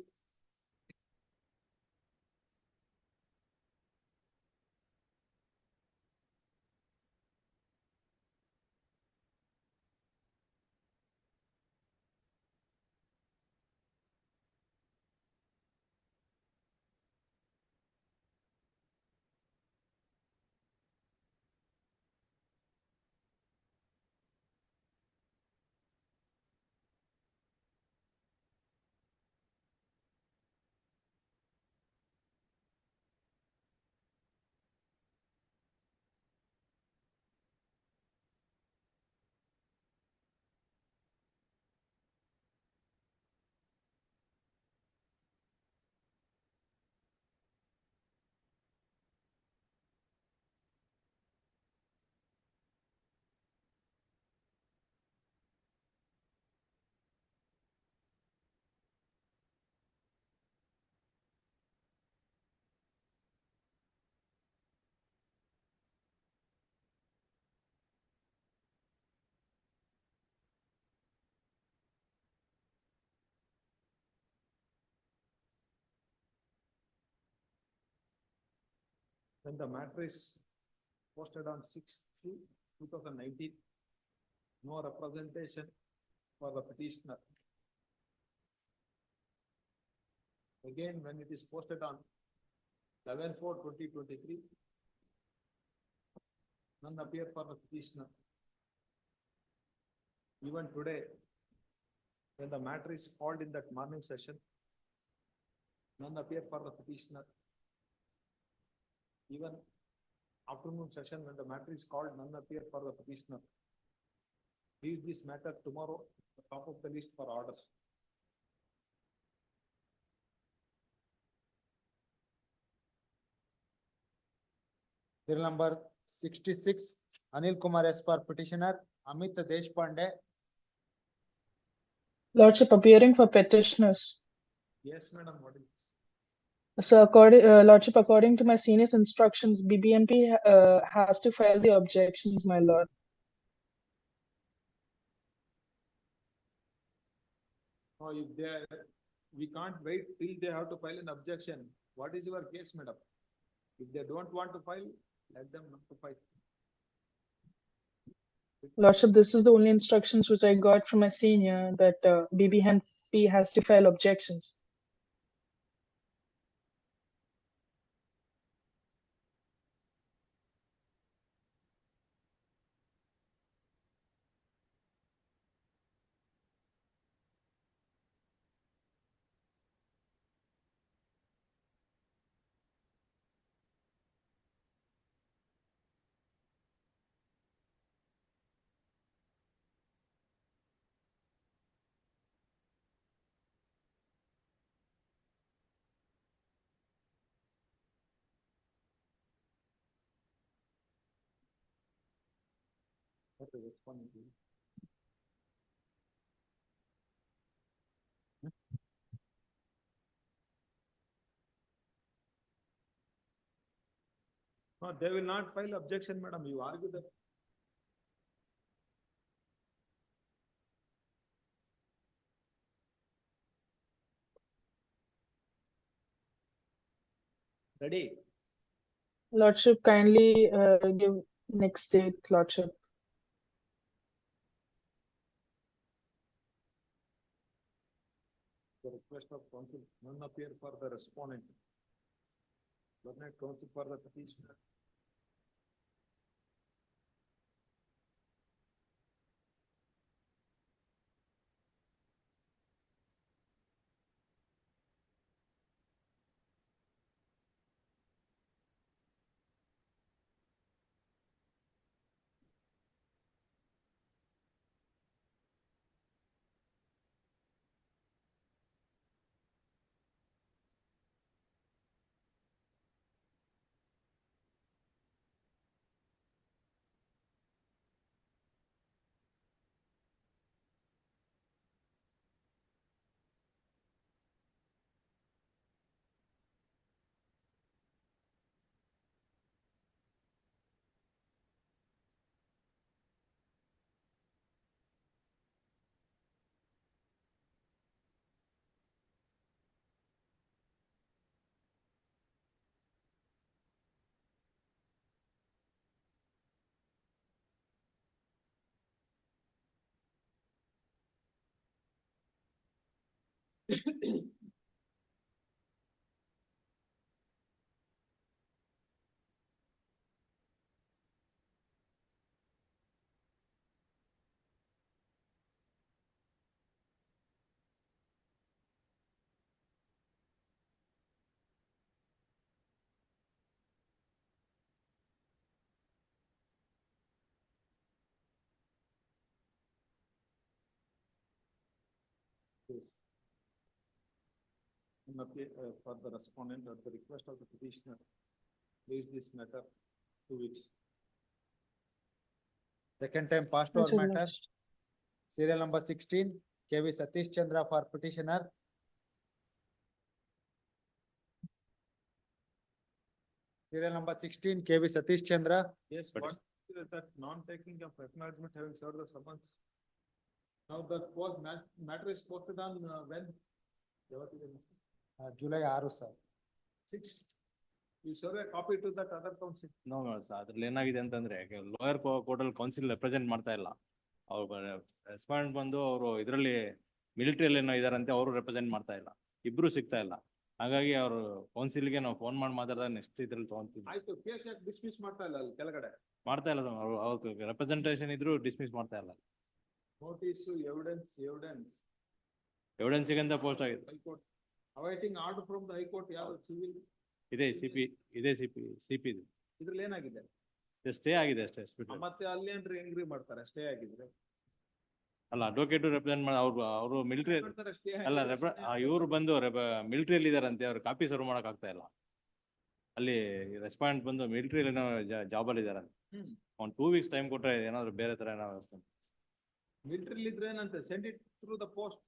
When the matter is posted on 6/2/2019, no representation for the petitioner. Again, when it is posted on 11/4/2023, none appear for the petitioner. Even today, when the matter is called in that morning session, none appear for the petitioner. Even afternoon session, when the matter is called, none appear for the petitioner. Leave this matter tomorrow, the top of the list for orders. Serial number 66, Anil Kumar S for petitioner, Amit Deshpande. Lordship appearing for petitioners. Yes, madam, what is? So Lordship, according to my senior's instructions, BBMP has to file the objections, my lord. No, if they, we can't wait till they have to file an objection. What is your case, madam? If they don't want to file, let them not to file. Lordship, this is the only instructions which I got from my senior, that BBMP has to file objections. What is responding to? No, they will not file objection, madam. You argue that. Ready? Lordship, kindly give next date, Lordship. The request of counsel, none appear for the respondent. Government counsel for the petitioner. Yes. For the respondent at the request of the petitioner, raise this matter 2 weeks. Second time passed Yes, over Your matter. Lordship. Serial number 16, KV Satish Chandra for petitioner. Serial number 16, KV Satish Chandra. Yes, what is that non-taking of acknowledgement having served the summons? Now that was matter is posted on when? July 6, sir. 6. You serve a copy to that other council. No sir ಅದ್ರಲ್ಲಿ ಏನಾಗಿದೆ ಅಂತಂದ್ರೆ lower court ಅಲ್ಲಿ counsel represent ಮಾಡ್ತಾ ಇಲ್ಲ. ಅವ್ರು respond ಬಂದು ಅವರು ಇದರಲ್ಲಿ ಮಿಲಿಟರಿಯಲ್ಲಿ ಏನೋ ಇದಾರಂತೆ, ಅವರು ರೆಪ್ರೆಸೆಂಟ್ ಮಾಡ್ತಾ ಇಲ್ಲ, ಇಬ್ರು ಸಿಗ್ತಾ ಇಲ್ಲ. ಹಾಗಾಗಿ ಅವರು ಕೌನ್ಸಿಲ್ಗೆ ನಾವು ಫೋನ್ ಮಾಡಿ ಮಾತಾಡಿದಾಗ ನೆಕ್ಸ್ಟ್ ಇದ್ರಲ್ಲಿ ತಗೊಂತೀವಿ. ಆಯ್ತು, ಕೇಸ್ ಯಾಕೆ ಡಿಸ್ಮಿಸ್ ಮಾಡ್ತಾ ಇಲ್ಲ ಅಲ್ಲಿ ಕೆಳಗಡೆ? ಮಾಡ್ತಾ ಇಲ್ಲ ಸರ್, ಅವ್ರು ರೆಪ್ರೆಸೆಂಟೇಷನ್ ಇದ್ರು ಡಿಸ್ಮಿಸ್ ಮಾಡ್ತಾ ಇಲ್ಲ. ನೋಟಿಸ್ ಎವಿಡೆನ್ಸ್ ಎವಿಡೆನ್ಸ್ ಅಂತ ಪೋಸ್ಟ್ ಆಗಿದೆ. High court awaiting order from the high court. ಯಾವ ಸಿವಿಲ್ ಇದೆ ಸಿಪಿ ಇದು. ಇದ್ರಲ್ಲಿ ಏನಾಗಿದೆ? ಸ್ಟೇ ಆಗಿದೆ ಅಷ್ಟೇ. ಮತ್ತೆ ಅಲ್ಲಿ ಏನ್ರಿ ಎಂಗ್ರಿ ಮಾಡ್ತಾರೆ ಸ್ಟೇ ಆಗಿದ್ರೆ? ಅಲ್ಲ ಅಡ್ವೊಕೇಟ್ ರೆಪ್ರೆಸೆಂಟ್ ಮಾಡಿ ಅವರು ಮಿಲಿಟರಿ stay ಅಲ್ಲ ಇವ್ರು ಬಂದು ಮಿಲಿಟರಿಯಲ್ಲಿ ಇದಾರಂತೆ, ಅವ್ರು ಕಾಪಿ ಸರ್ವ್ ಮಾಡಕ್ ಆಗ್ತಾ ಇಲ್ಲ. ಅಲ್ಲಿ ರೆಸ್ಪಾಂಡ್ ಬಂದು ಮಿಲಿಟರಿಯಲ್ಲಿ ಏನೋ ಜಾಬ್ ಅಲ್ಲಿ ಇದಾರಂತೆ. ಒಂದು 2 weeks ಟೈಮ್ ಕೊಟ್ರೆ ಏನಾದ್ರು ಬೇರೆ ತರ ಏನೋ ವ್ಯವಸ್ಥೆ. ಮಿಲಿಟರಿ ಇದ್ರೆ ಏನಂತೆ send it through the post.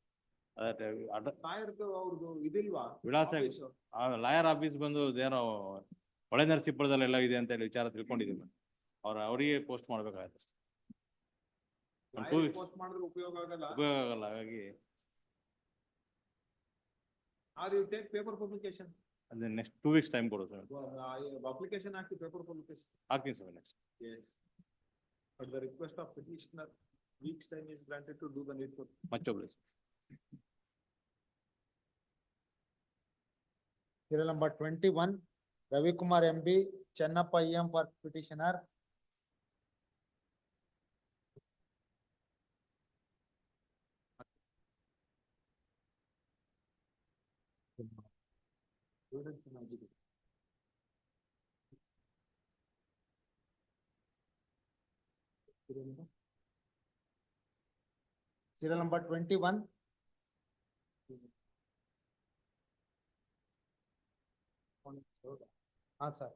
ಲಾಯರ್ದು ಅವ್ರದ್ದು ಇದಿಲ್ವಾ ವಿಳಾಸ ಲಾಯರ್ ಆಫೀಸ್ ಬಂದು ಏನೋ ಹೊಳೆ ನರಸೀಪುರದಲ್ಲಿ ಎಲ್ಲ ಇದೆ ಅಂತ ಹೇಳಿ ವಿಚಾರ ತಿಳ್ಕೊಂಡಿದ್ದೀನಿ. ಅವರಿಗೆ ಪೋಸ್ಟ್ ಮಾಡ್ಬೇಕಾಗತ್ತೆ. ಪೋಸ್ಟ್ ಮಾಡಿದ್ರೆ ಉಪಯೋಗ ಆಗಲ್ಲ. ಹಾಗಾಗಿ are you take paper publication? ಅದೇ ನೆಕ್ಸ್ಟ್ 2 weeks ಟೈಮ್ ಕೊಡು ಸರ್. ಅಪ್ಲಿಕೇಶನ್ ಹಾಕಿ ಪೇಪರ್ ಪಬ್ಲಿಕೇಶನ್ ಹಾಕ್ತೀನಿ sir next. Yes. At the request of petitioner, week's time is granted to do the needful. Much obliged. Serial number 21, Ravi Kumar MB, Chennappa EM for petitioner. Serial number 21. Sir.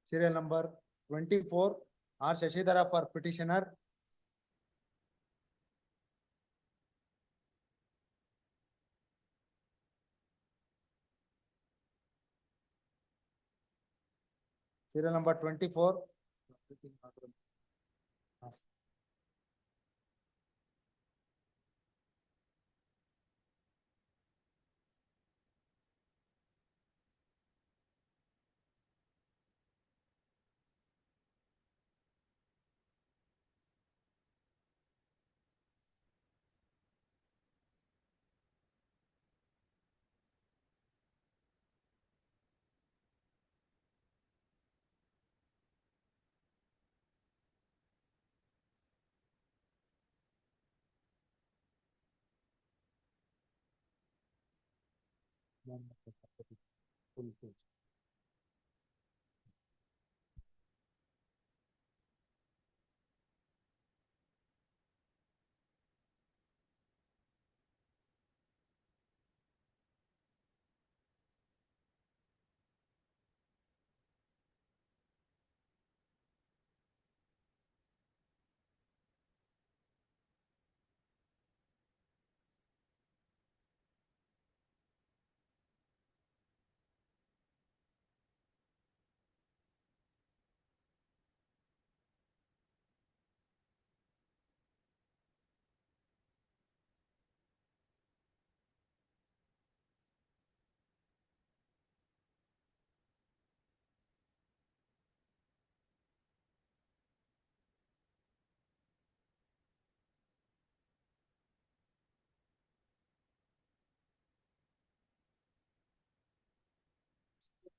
Serial number 24, R Shashidhara for petitioner. Serial number 24.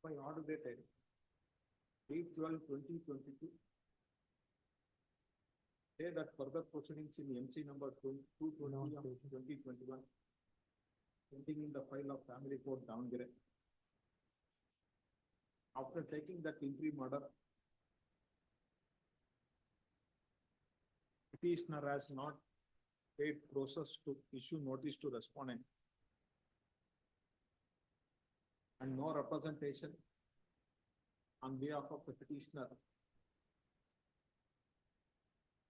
By order dated 8/12/2022. Say that further proceedings in MC number 220 of 2021. Pending in the file of family court Davangere. After taking that interim order, petitioner has not paid process to issue notice to respondent. And no representation on behalf of the petitioner.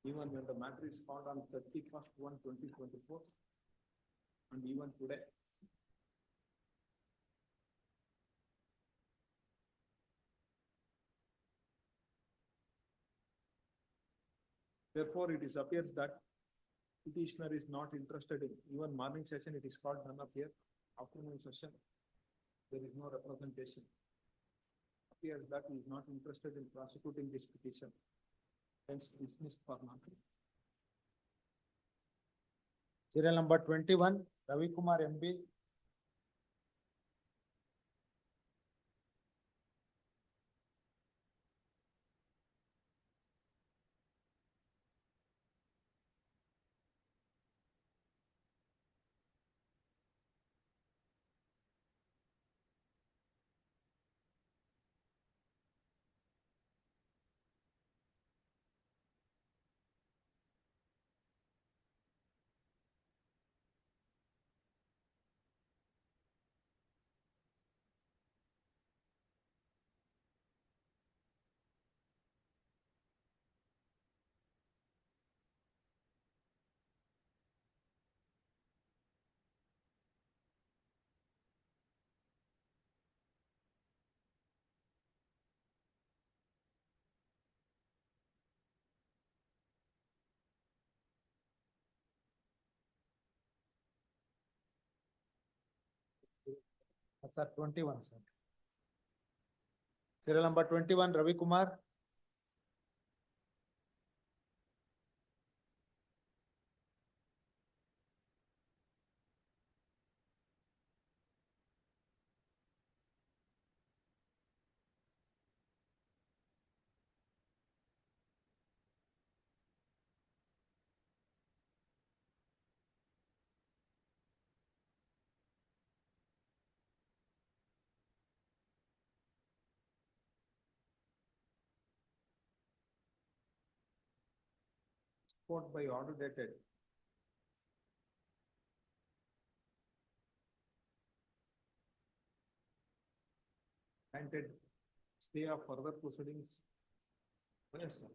Even when the matter is filed on 31/1/2024, and even today. Therefore, it is appears that petitioner is not interested in, even morning session, it is called none appear, afternoon session, there is no representation. Appears that he is not interested in prosecuting this petition, hence dismissed for non. Serial number 21, Ravi Kumar MB. Sir, 21, sir. Serial number 21, Ravi Kumar. Court by order dated. Granted stay of further proceedings. Yes, sir.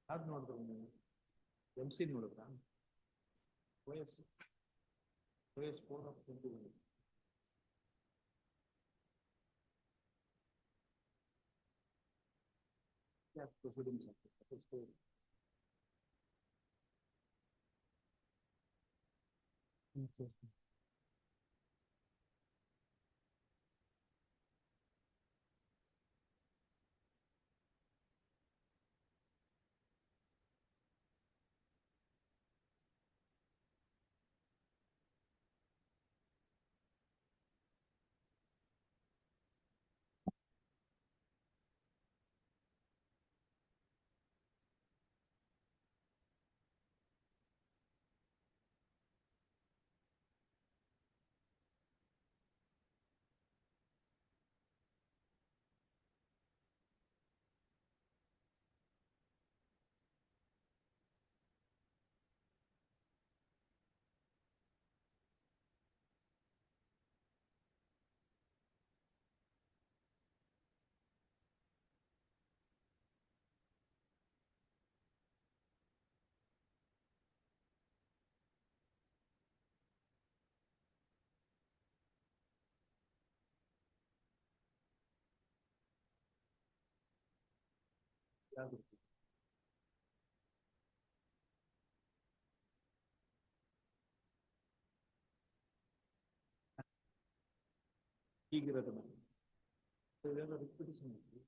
Have not the MC ನೋಡಿದ್ರ OS 4 of 21. Yeah, proceedings. ಹೀಗಿರೋದು madam. So ಇದೇನೋ repetition ಇದೆ.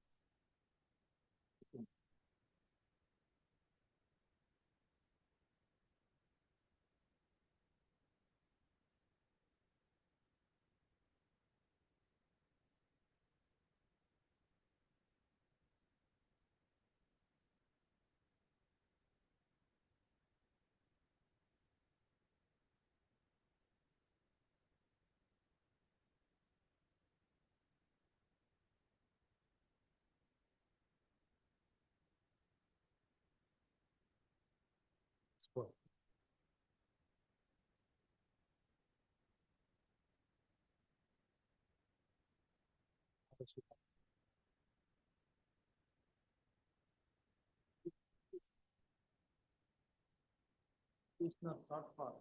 Petitioner sought for,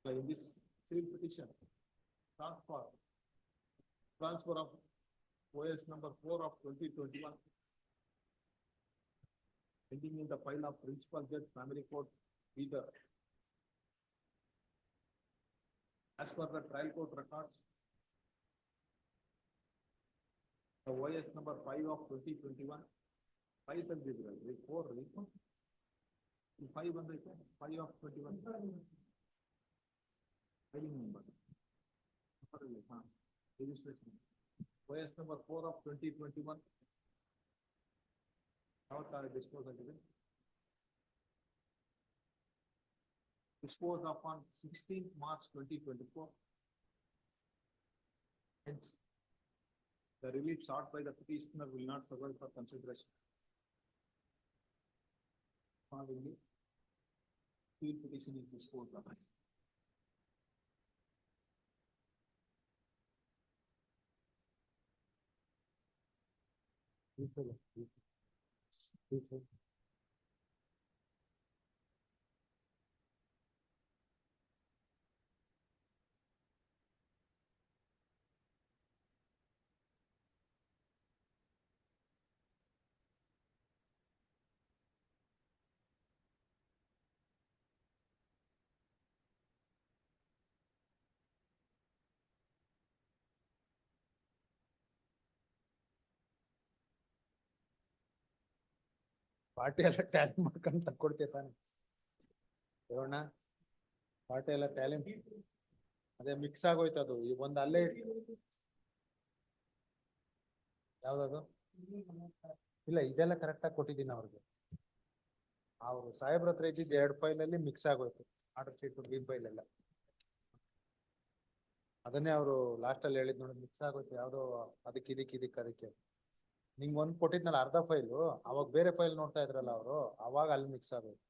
in this civil petition, sought for transfer of OS number 4 of 2021. Pending in the file of Principal Judge Family Court, either. As per the trial court records, the OS number 5 of 2021, 5 individual, 4, 5 under 5 of 21. Filing number. Registration. OS number 4 of 2021. How disposal is it? Disposed of on 16th March 2024. Hence, the relief sought by the petitioner will not survive for consideration. Accordingly, civil petition is disposed of. Party ಎಲ್ಲ Tally ಮಾಡ್ಕೊಂಡು ತಕ್ಕೊಡ್ತೀಯ ತಾನೆ Devanna, party ಎಲ್ಲ Tally ಅದೇ mix ಆಗೋಯ್ತು ಅದು ಈ ಒಂದ್ ಅಲ್ಲೇ ಯಾವ್ದದು ಇಲ್ಲ ಇದೆಲ್ಲ ಕರೆಕ್ಟ್ ಆಗಿ ಕೊಟ್ಟಿದ್ದೀನಿ ಅವ್ರಿಗೆ. ಅವ್ರು ಸಾಹೇಬ್ರ ಹತ್ರ ಇದ್ದಿದ್ದು 2 ಫೈಲ್ ಅಲ್ಲಿ ಮಿಕ್ಸ್ ಆಗೋಯ್ತು, ಆರ್ಡರ್ ಶೀಟ್ ಬಿ ಫೈಲ್ ಎಲ್ಲ. ಅದನ್ನೇ ಅವರು ಲಾಸ್ಟ್ ಅಲ್ಲಿ ಹೇಳಿದ್ ನೋಡಿ, ಮಿಕ್ಸ್ ಆಗೋಯ್ತು ಯಾವ್ದೋ ಅದಕ್ಕೆ. ನಿಂಗ್ ಒಂದ್ ಕೊಟ್ಟಿದ್ನಲ್ಲ ಅರ್ಧ ಫೈಲು, ಅವಾಗ ಬೇರೆ ಫೈಲ್ ನೋಡ್ತಾ ಇದ್ರಲ್ಲ ಅವರು, ಅವಾಗ ಅಲ್ಲಿ ಮಿಕ್ಸ್ ಆಗೋಯ್ತು.